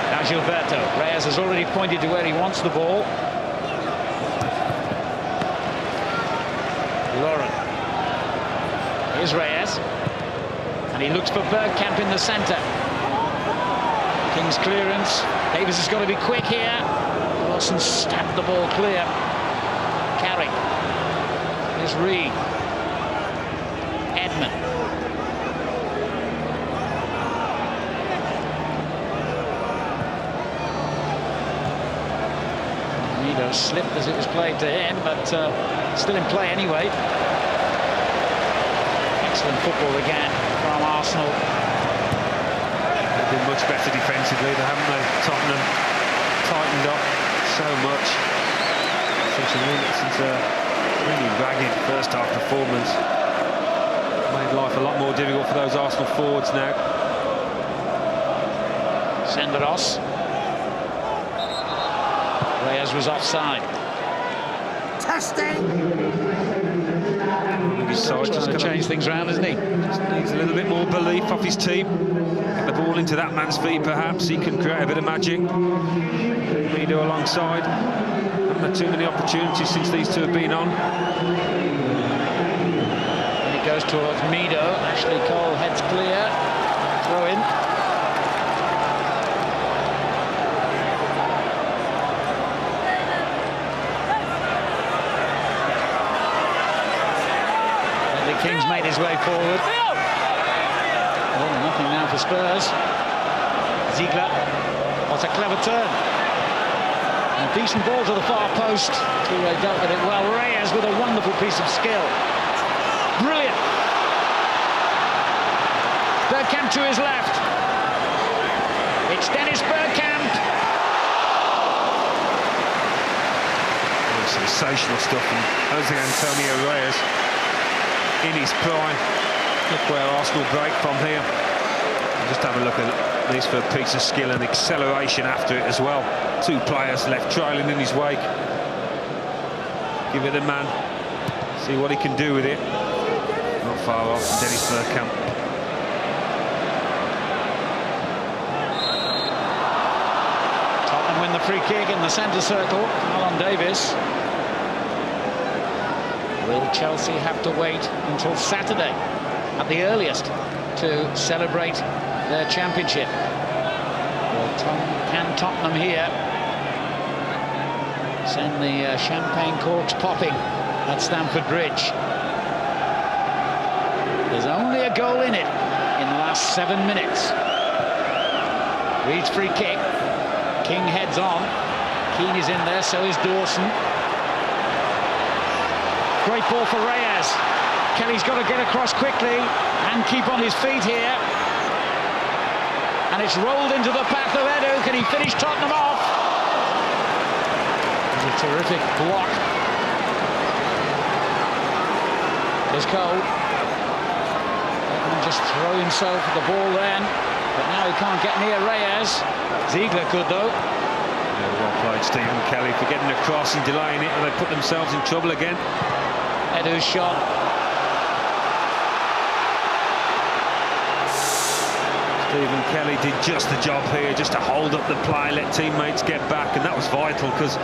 Now Gilberto. Reyes has already pointed to where he wants the ball. Lauren. Here's Reyes. And he looks for Bergkamp in the centre. King's clearance. Davis has got to be quick here. Wilson stabbed the ball clear. Carrick. Here's Reed. Edmund. Mido slipped as it was played to him, but still in play anyway. Excellent football again from Arsenal. They've been much better defensively, haven't they? Tottenham tightened up so much since really ragged first half performance. Made life a lot more difficult for those Arsenal forwards now. Senderos. Reyes was offside. Testing. His side just trying to change things around, isn't he? Just needs a little bit more belief off his team. Get the ball into that man's feet, perhaps. He can create a bit of magic. Mido alongside. Haven't had too many opportunities since these two have been on. And it goes towards Mido. Ashley Cole heads clear. Throw in. Bradley King's made his way forward. Oh, nothing now for Spurs. Ziegler. What a clever turn. A decent ball to the far post. Toure dealt with it well. Reyes with a wonderful piece of skill. Brilliant. Bergkamp to his left. It's Dennis Bergkamp. Sensational stuff from Jose Antonio Reyes in his prime. Look where Arsenal break from here. And just have a look at this for a piece of skill and acceleration after it as well. Two players left trailing in his wake. Give it the man. See what he can do with it. Not far off from Dennis Bergkamp. Tottenham win the free kick in the centre circle. Alan Davis. Will Chelsea have to wait until Saturday at the earliest to celebrate their championship? Well, can Tottenham here send the champagne corks popping at Stamford Bridge? There's only a goal in it in the last 7 minutes. Reed's free kick. King heads on. Keane is in there, so is Dawson. Great ball for Reyes. Kelly's got to get across quickly and keep on his feet here. And it's rolled into the path of Edu. Can he finish Tottenham off? It's a terrific block. There's Cole. And just throw himself at the ball then. But now he can't get near Reyes. Ziegler could though. Yeah, Well played, Stephen Kelly, for getting across and delaying it, and they put themselves in trouble again. Edu's shot. Stephen Kelly did just the job here, just to hold up the play, let teammates get back, and that was vital because it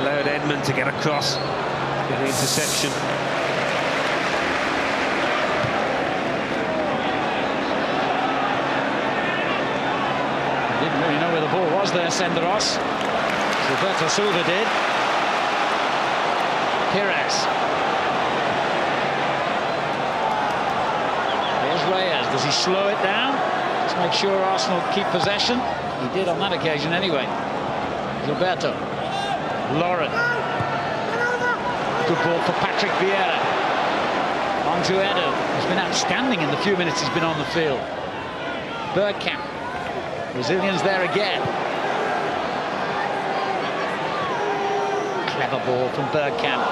allowed Edmund to get across, get the interception. Didn't really know where the ball was there, Senderos. Roberto Silva did. Perez. Here's Reyes. Does he slow it down? Let's make sure Arsenal keep possession. He did on that occasion anyway. Gilberto. Lauren. Good ball for Patrick Vieira. On to Edu. He's been outstanding in the few minutes he's been on the field. Bergkamp. Brazilians there again. Clever ball from Bergkamp.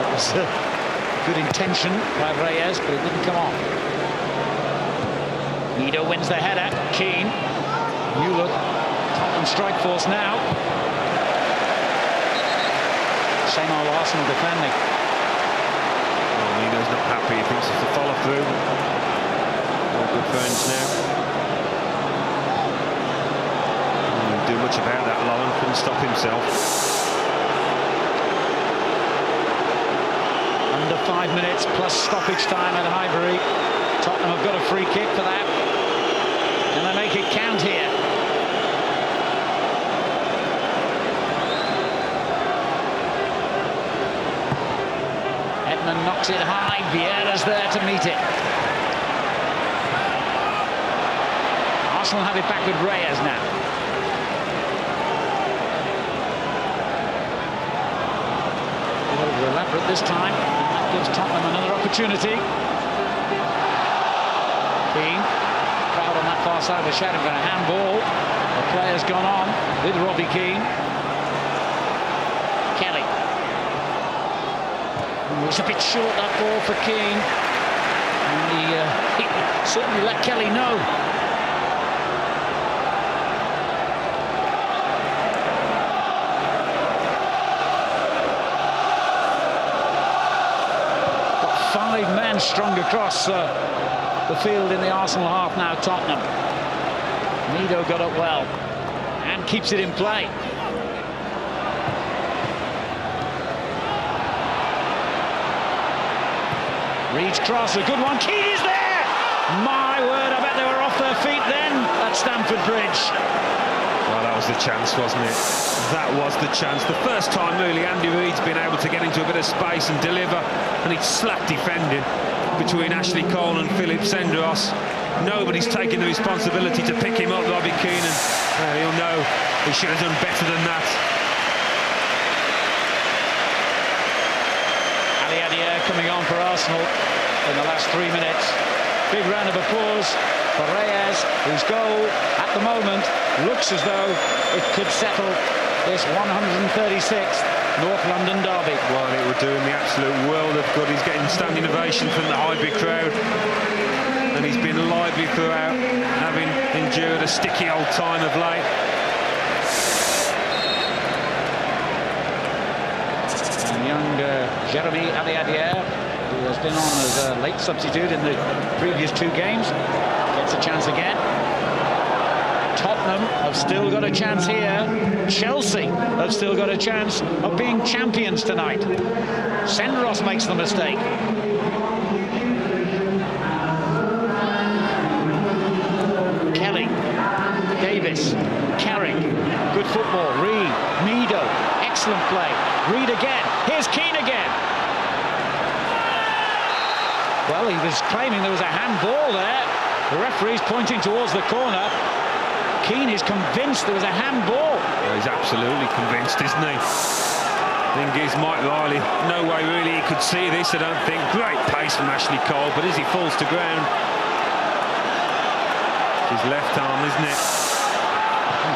It was a good intention by Reyes, but it didn't come off. Mido wins the header. Keane. New look. Tottenham strike force now. Same old Arsenal defending. Well, Mido's not happy. He thinks it's a follow through. They're good friends now. Do much about that, Lauren couldn't stop himself. Under 5 minutes plus stoppage time at Highbury. Tottenham have got a free kick for that. Can they make it count here? Edmund knocks it high. Vieira's there to meet it. Arsenal have it back with Reyes now. Elaborate this time, and that gives Tottenham another opportunity. Keane, crowd on that far side of the shadow, got a handball. The player's gone on with Robbie Keane. Kelly. It's a bit short, that ball for Keane. And he certainly let Kelly know. Strong across the field in the Arsenal half now, Tottenham. Mido got up well and keeps it in play. Reed's cross, a good one. Keane is there! My word, I bet they were off their feet then at Stamford Bridge. Well, that was the chance, wasn't it? That was the chance. The first time, really, Andy Reid's been able to get into a bit of space and deliver, and he's slack defending between Ashley Cole and Philip Senderos. Nobody's taking the responsibility to pick him up, Robbie Keane, and he'll know he should have done better than that. Ali Adier coming on for Arsenal in the last 3 minutes. Big round of applause for Reyes, whose goal at the moment looks as though it could settle this 136th North London derby. Well, it would do him the absolute world of good. He's getting standing ovation from the Highbury crowd, and he's been lively throughout, having endured a sticky old time of late. And young Jeremy Aliadier, who has been on as a late substitute in the previous 2 games, gets a chance again. Tottenham have still got a chance here. Chelsea have still got a chance of being champions tonight. Senderos makes the mistake. Kelly, Davis, Carrick, good football. Reed, Mido, excellent play. Reed again. Here's Keane again. Well, he was claiming there was a handball there. The referee's pointing towards the corner. Keane is convinced there was a handball. Well, he's absolutely convinced, isn't he? Thing is, Mike Riley, no way really he could see this, I don't think. Great pace from Ashley Cole, but as he falls to ground, it's his left arm, isn't it?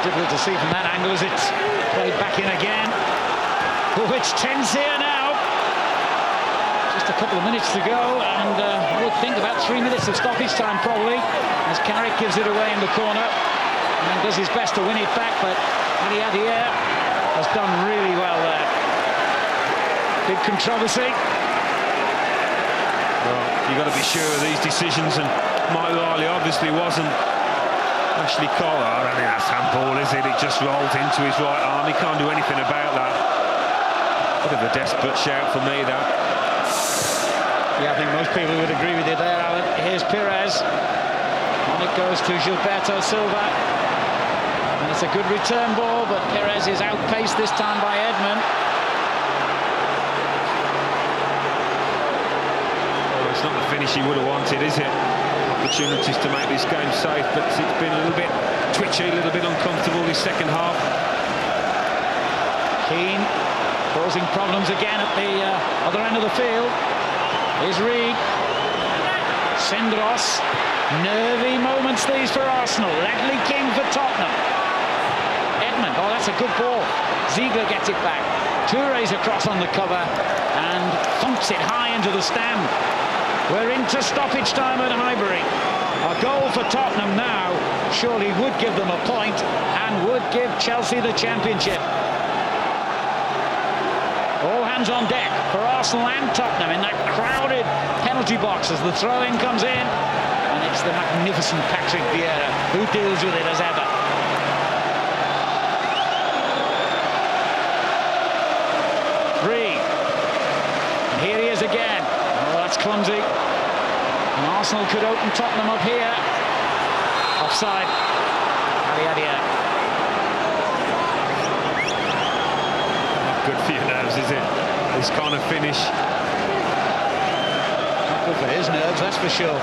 Difficult to see from that angle as it's played back in again. Oh, it's tense here now. Just a couple of minutes to go, and I would think about 3 minutes of stoppage time probably, as Carrick gives it away in the corner and does his best to win it back, but Adiadier has done really well there. Big controversy. Well, you've got to be sure of these decisions, and Mike Riley obviously wasn't. Ashley Cole, I don't think that's handball, is it? It just rolled into his right arm. He can't do anything about that. Bit of a desperate shout for me, that. Yeah, I think most people would agree with you there, Alan. Here's Pires. On it goes to Gilberto Silva. And it's a good return ball, but Pires is outpaced this time by Edmund. Well, it's not the finish he would have wanted, is it? Opportunities to make this game safe, but it's been a little bit twitchy, a little bit uncomfortable this second half. Keane causing problems again at the other end of the field. Here's Reed. Sindros. Nervy moments these for Arsenal. Ledley King for Tottenham. Edmund. Oh, that's a good ball. Ziegler gets it back. Touré's across on the cover and thumps it high into the stand. We're into stoppage time at Highbury. A goal for Tottenham now surely would give them a point and would give Chelsea the championship. All hands on deck for Arsenal and Tottenham in that crowded penalty box as the throw-in comes in. And it's the magnificent Patrick Vieira who deals with it as ever. Free. And here he is again. Oh, that's clumsy. And Arsenal could open Tottenham up here. Offside. Adiadier. Not good for your nerves, is it? This kind of finish. Not good for his nerves, that's for sure.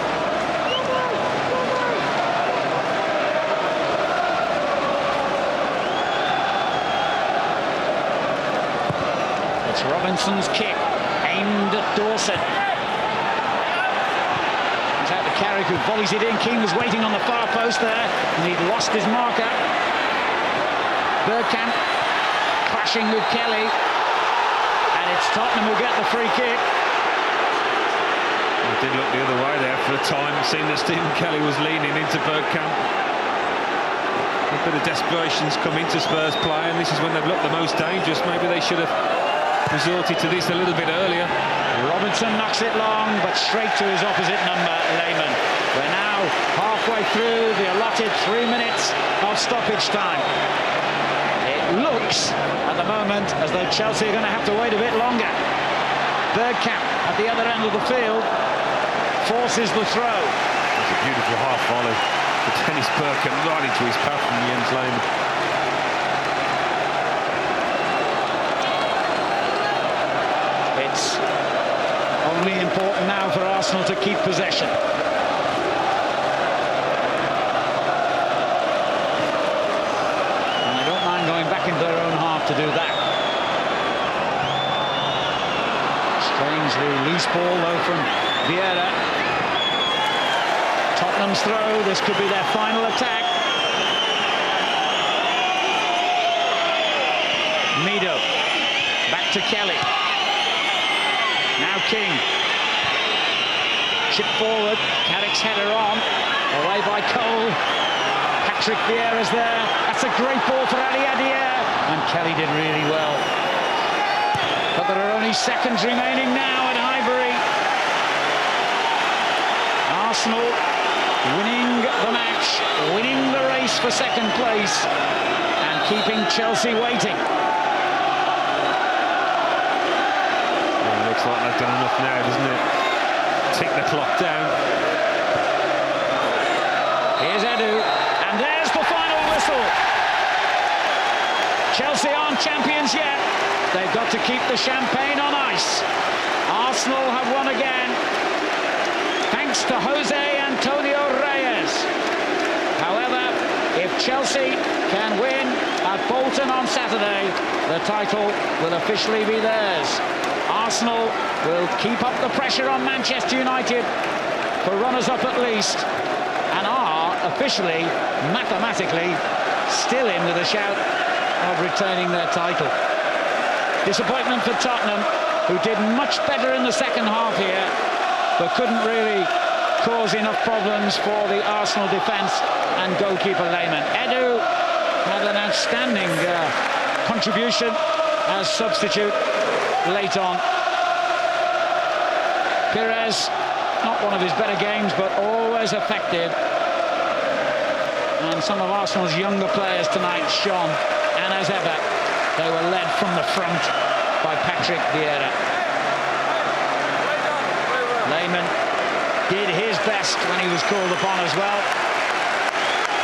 It's Robinson's kick, aimed at Dawson. He's out to Carrick, who volleys it in. Keane was waiting on the far post there, and he'd lost his marker. Bergkamp clashing with Kelly, and it's Tottenham who get the free kick. He did look the other way there for a time, seeing that Stephen Kelly was leaning into Bergkamp. A bit of desperation's come into Spurs play, and this is when they've looked the most dangerous. Maybe they should have resorted to this a little bit earlier. Robinson knocks it long, but straight to his opposite number, Lehmann. We're now halfway through the allotted 3 minutes of stoppage time. It looks, at the moment, as though Chelsea are going to have to wait a bit longer. Bergkamp, at the other end of the field, forces the throw. It's a beautiful half volley for Dennis Bergkamp, right into his path from Jens Lehmann. It's only important now for Arsenal to keep possession. And they don't mind going back into their own half to do that. Strangely loose ball though from Vieira. Tottenham's throw, this could be their final attack. Mido, back to Kelly. Now King. Chip forward, Carrick's header on. Away by Cole. Patrick Vieira's there. That's a great ball for Adiadier. And Kelly did really well. But there are only seconds remaining now at Highbury. Arsenal winning the match, winning the race for second place, and keeping Chelsea waiting. Looks like they've done enough now, doesn't it? Tick the clock down. Here's Edu, and there's the final whistle. Chelsea aren't champions yet. They've got to keep the champagne on ice. Arsenal have won again, thanks to Jose Antonio Reyes. However, if Chelsea can win at Bolton on Saturday, the title will officially be theirs. Arsenal will keep up the pressure on Manchester United for runners-up at least, and are officially, mathematically, still in with a shout of retaining their title. Disappointment for Tottenham, who did much better in the second half here, but couldn't really cause enough problems for the Arsenal defence and goalkeeper Lehmann. Edu had an outstanding contribution as substitute late on. Perez, not one of his better games, but always effective. And some of Arsenal's younger players tonight shone, and as ever, they were led from the front by Patrick Vieira. Lehmann did his best when he was called upon as well.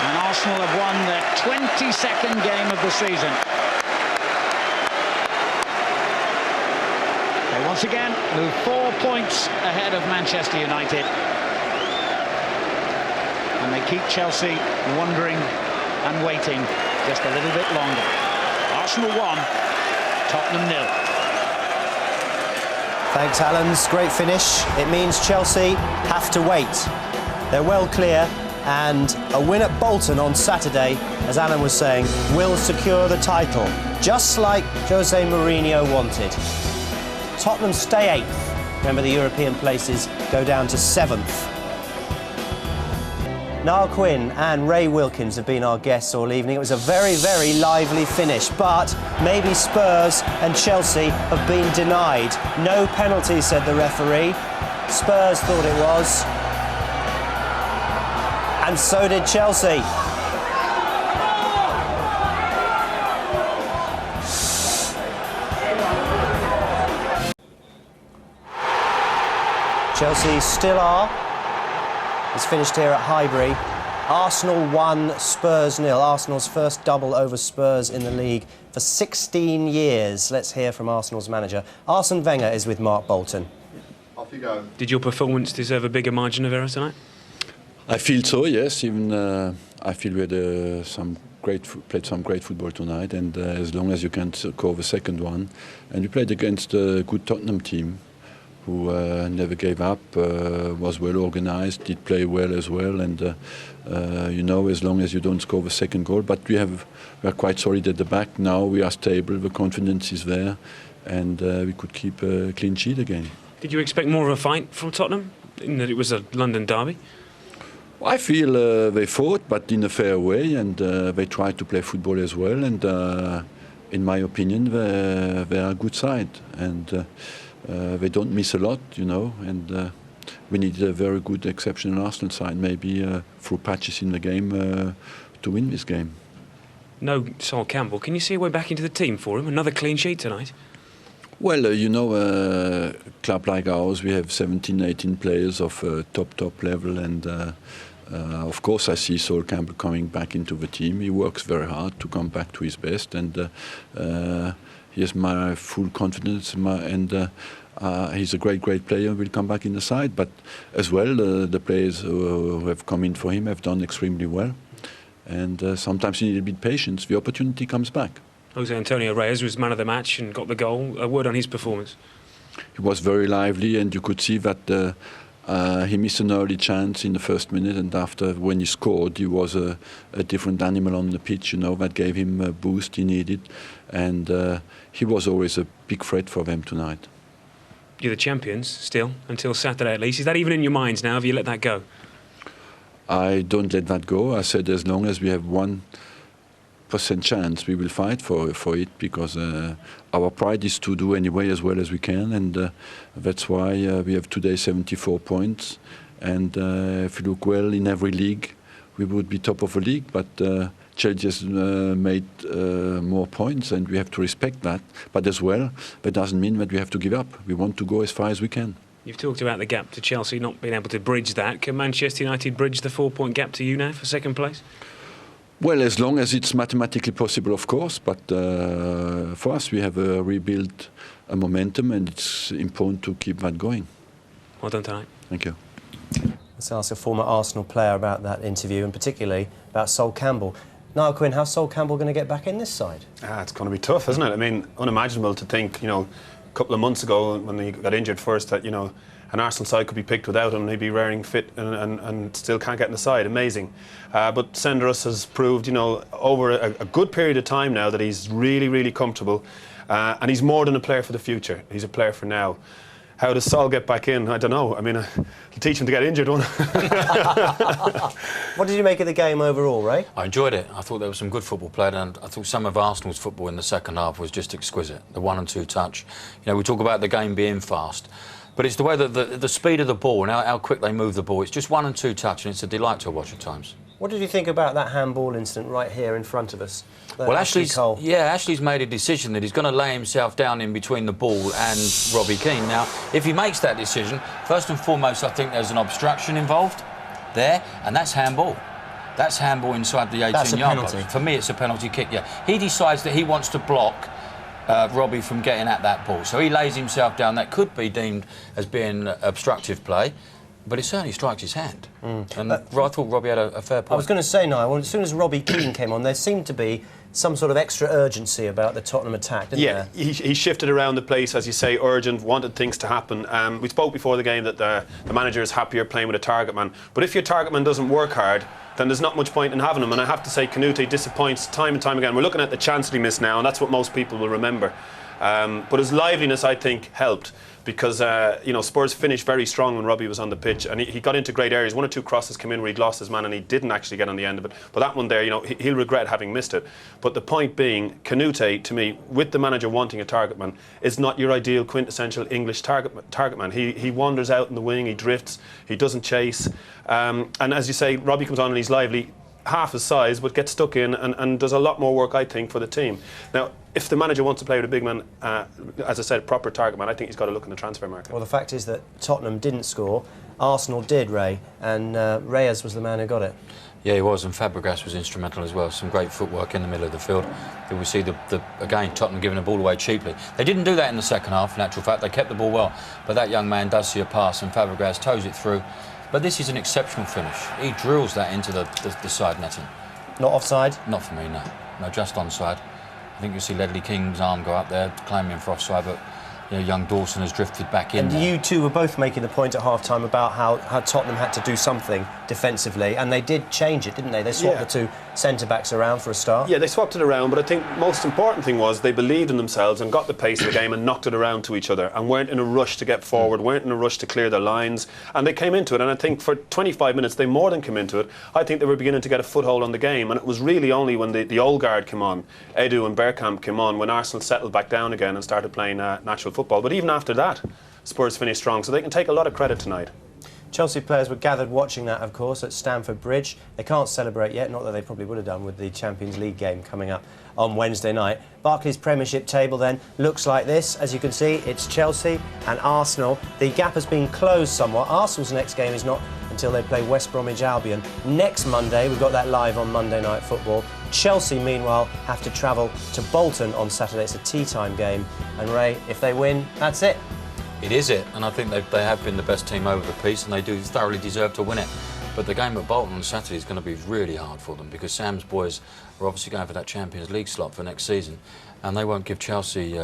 And Arsenal have won their 22nd game of the season. They once again move 4 points ahead of Manchester United. And they keep Chelsea wondering and waiting just a little bit longer. Arsenal 1, Tottenham 0. Thanks, Alan. Great finish. It means Chelsea have to wait. They're well clear, and a win at Bolton on Saturday, as Alan was saying, will secure the title, just like Jose Mourinho wanted. Tottenham stay 8th. Remember, the European places go down to 7th. Niall Quinn and Ray Wilkins have been our guests all evening. It was a very, very lively finish, but maybe Spurs and Chelsea have been denied. No penalty, said the referee. Spurs thought it was. And so did Chelsea. Chelsea still are. It's finished here at Highbury. Arsenal 1, Spurs 0. Arsenal's first double over Spurs in the league for 16 years. Let's hear from Arsenal's manager. Arsene Wenger is with Mark Bolton. Off you go. Did your performance deserve a bigger margin of error tonight? I feel so, yes. Even I feel we had played some great football tonight, and as long as you can score the second one, and we played against a good Tottenham team who never gave up, was well organised, did play well as well, and you know, as long as you don't score the second goal. But we are quite solid at the back now. We are stable. The confidence is there, and we could keep a clean sheet again. Did you expect more of a fight from Tottenham, in that it was a London derby? I feel they fought, but in a fair way, and they tried to play football as well. And in my opinion, they are a good side, and they don't miss a lot, you know. And we need a very good, exceptional Arsenal side, maybe through patches in the game to win this game. No Sol Campbell. Can you see a way back into the team for him? Another clean sheet tonight? Well, you know, a club like ours, we have 17, 18 players of top level, and of course I see Sol Campbell coming back into the team. He works very hard to come back to his best, and he has my full confidence, and he's a great player and will come back in the side. But as well, the players who have come in for him have done extremely well, and sometimes you need a bit of patience. The opportunity comes back. Jose Antonio Reyes was man of the match and got the goal. A word on his performance? He was very lively, and you could see that he missed an early chance in the first minute, and after, when he scored, he was a different animal on the pitch, you know. That gave him a boost he needed, and he was always a big threat for them tonight. You're the champions still, until Saturday at least. Is that even in your minds now? Have you let that go? I don't let that go. I said as long as we have 1% chance, we will fight for it, because our pride is to do anyway as well as we can, and that's why we have today 74 points, and if we look well in every league, we would be top of the league, but Chelsea has made more points, and we have to respect that. But as well, that doesn't mean that we have to give up. We want to go as far as we can. You've talked about the gap to Chelsea not being able to bridge that. Can Manchester United bridge the 4-point gap to you now for second place? Well, as long as it's mathematically possible, of course. But for us, we have rebuilt a momentum, and it's important to keep that going. Well done tonight. Thank you. Let's ask a former Arsenal player about that interview, and particularly about Sol Campbell. Niall Quinn, how's Sol Campbell going to get back in this side? It's going to be tough, isn't it? I mean, unimaginable to think, you know, a couple of months ago when he got injured first, that, you know, an Arsenal side could be picked without him, and he'd be raring fit and still can't get in the side. Amazing. But Senderos has proved, you know, over a good period of time now that he's really comfortable, and he's more than a player for the future. He's a player for now. How does Saul get back in? I don't know. I mean, it'll teach him to get injured, won't it? What did you make of the game overall, Ray? I enjoyed it. I thought there was some good football played, and I thought some of Arsenal's football in the second half was just exquisite. The 1 and 2 touch. You know, we talk about the game being fast, but it's the way that the speed of the ball and how quick they move the ball. It's just 1 and 2 touch, and it's a delight to watch at times. What did you think about that handball incident right here in front of us? Well, Ashley's made a decision that he's going to lay himself down in between the ball and Robbie Keane. Now, if he makes that decision, first and foremost, I think there's an obstruction involved there, and that's handball. That's handball inside the 18-yard box. For me, it's a penalty kick, yeah. He decides that he wants to block Robbie from getting at that ball. So he lays himself down. That could be deemed as being obstructive play. But it certainly strikes his hand. And I thought Robbie had a fair point. I was going to say, Niall, as soon as Robbie Keane came on, there seemed to be some sort of extra urgency about the Tottenham attack, didn't there? Yeah, he shifted around the place, as you say, urgent, wanted things to happen. We spoke before the game that the manager is happier playing with a target man. But if your target man doesn't work hard, then there's not much point in having him. And I have to say, Canute disappoints time and time again. We're looking at the chance that he missed now, and that's what most people will remember. But his liveliness, I think, helped. Because, you know, Spurs finished very strong when Robbie was on the pitch, and he got into great areas. 1 or 2 crosses came in where he'd lost his man and he didn't actually get on the end of it. But that one there, you know, he'll regret having missed it. But the point being, Canute, to me, with the manager wanting a target man, is not your ideal quintessential English target man. He wanders out in the wing, he drifts, he doesn't chase. And as you say, Robbie comes on and he's lively, half his size, but gets stuck in and does a lot more work, I think, for the team. Now, if the manager wants to play with a big man, as I said, proper target man, I think he's got to look in the transfer market. Well, the fact is that Tottenham didn't score, Arsenal did, Ray, and Reyes was the man who got it. Yeah, he was, and Fabregas was instrumental as well. Some great footwork in the middle of the field. We see again Tottenham giving the ball away cheaply. They didn't do that in the second half. In actual fact, they kept the ball well, but that young man does see a pass, and Fabregas toes it through. But this is an exceptional finish. He drills that into the side netting. Not offside? Not for me, no. No, just onside. I think you'll see Ledley King's arm go up there, claiming for offside, but you know, young Dawson has drifted back in. And you two were both making the point at half-time about how Tottenham had to do something defensively, and they did change it, didn't they? They swapped the two centre-backs around for a start. Yeah, they swapped it around, but I think most important thing was they believed in themselves and got the pace of the game and knocked it around to each other and weren't in a rush to get forward, weren't in a rush to clear their lines, and they came into it, and I think for 25 minutes they more than came into it. I think they were beginning to get a foothold on the game, and it was really only when the old guard came on, Edu and Bergkamp came on, when Arsenal settled back down again and started playing natural football. But even after that, Spurs finished strong, so they can take a lot of credit tonight. Chelsea players were gathered watching that, of course, at Stamford Bridge. They can't celebrate yet, not that they probably would have done with the Champions League game coming up on Wednesday night. Barclays Premiership table then looks like this. As you can see, it's Chelsea and Arsenal. The gap has been closed somewhat. Arsenal's next game is not until they play West Bromwich Albion next Monday. We've got that live on Monday Night Football. Chelsea, meanwhile, have to travel to Bolton on Saturday. It's a tea-time game. And Ray, if they win, that's it. It is it, and I think they have been the best team over the piece, and they do thoroughly deserve to win it. But the game at Bolton on Saturday is going to be really hard for them, because Sam's boys are obviously going for that Champions League slot for next season, and they won't give Chelsea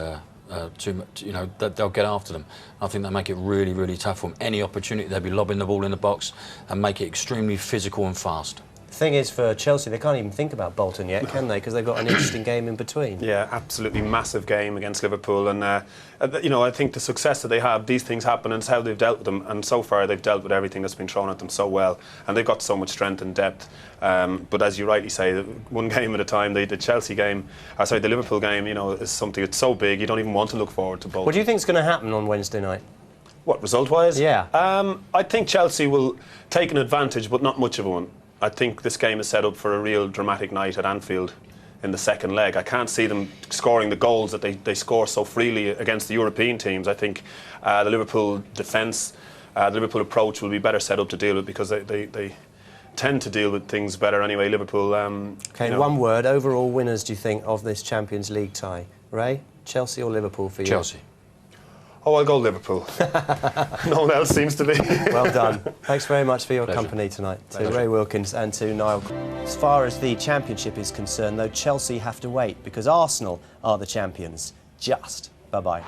too much. You know, they'll get after them. I think they'll make it really, really tough for them. Any opportunity, they'll be lobbing the ball in the box and make it extremely physical and fast. The thing is, for Chelsea, they can't even think about Bolton yet, can they? Because they've got an interesting game in between. Yeah, absolutely massive game against Liverpool, and you know, I think the success that they have, these things happen, and it's how they've dealt with them. And so far, they've dealt with everything that's been thrown at them so well, and they've got so much strength and depth. But as you rightly say, one game at a time. The Chelsea game, the Liverpool game, you know, is something that's so big you don't even want to look forward to Bolton. What do you think is going to happen on Wednesday night? What, result-wise? Yeah. I think Chelsea will take an advantage, but not much of one. I think this game is set up for a real dramatic night at Anfield in the second leg. I can't see them scoring the goals that they score so freely against the European teams. I think the Liverpool defence, the Liverpool approach will be better set up to deal with, because they tend to deal with things better anyway, Liverpool. OK, you know. One word, overall winners, do you think, of this Champions League tie? Ray, Chelsea or Liverpool for you? Chelsea. Oh, I'll go Liverpool. No one else seems to be. Well done. Thanks very much for your company tonight. To Ray Wilkins and to Niall. As far as the Championship is concerned, though, Chelsea have to wait, because Arsenal are the champions. Just. Bye-bye.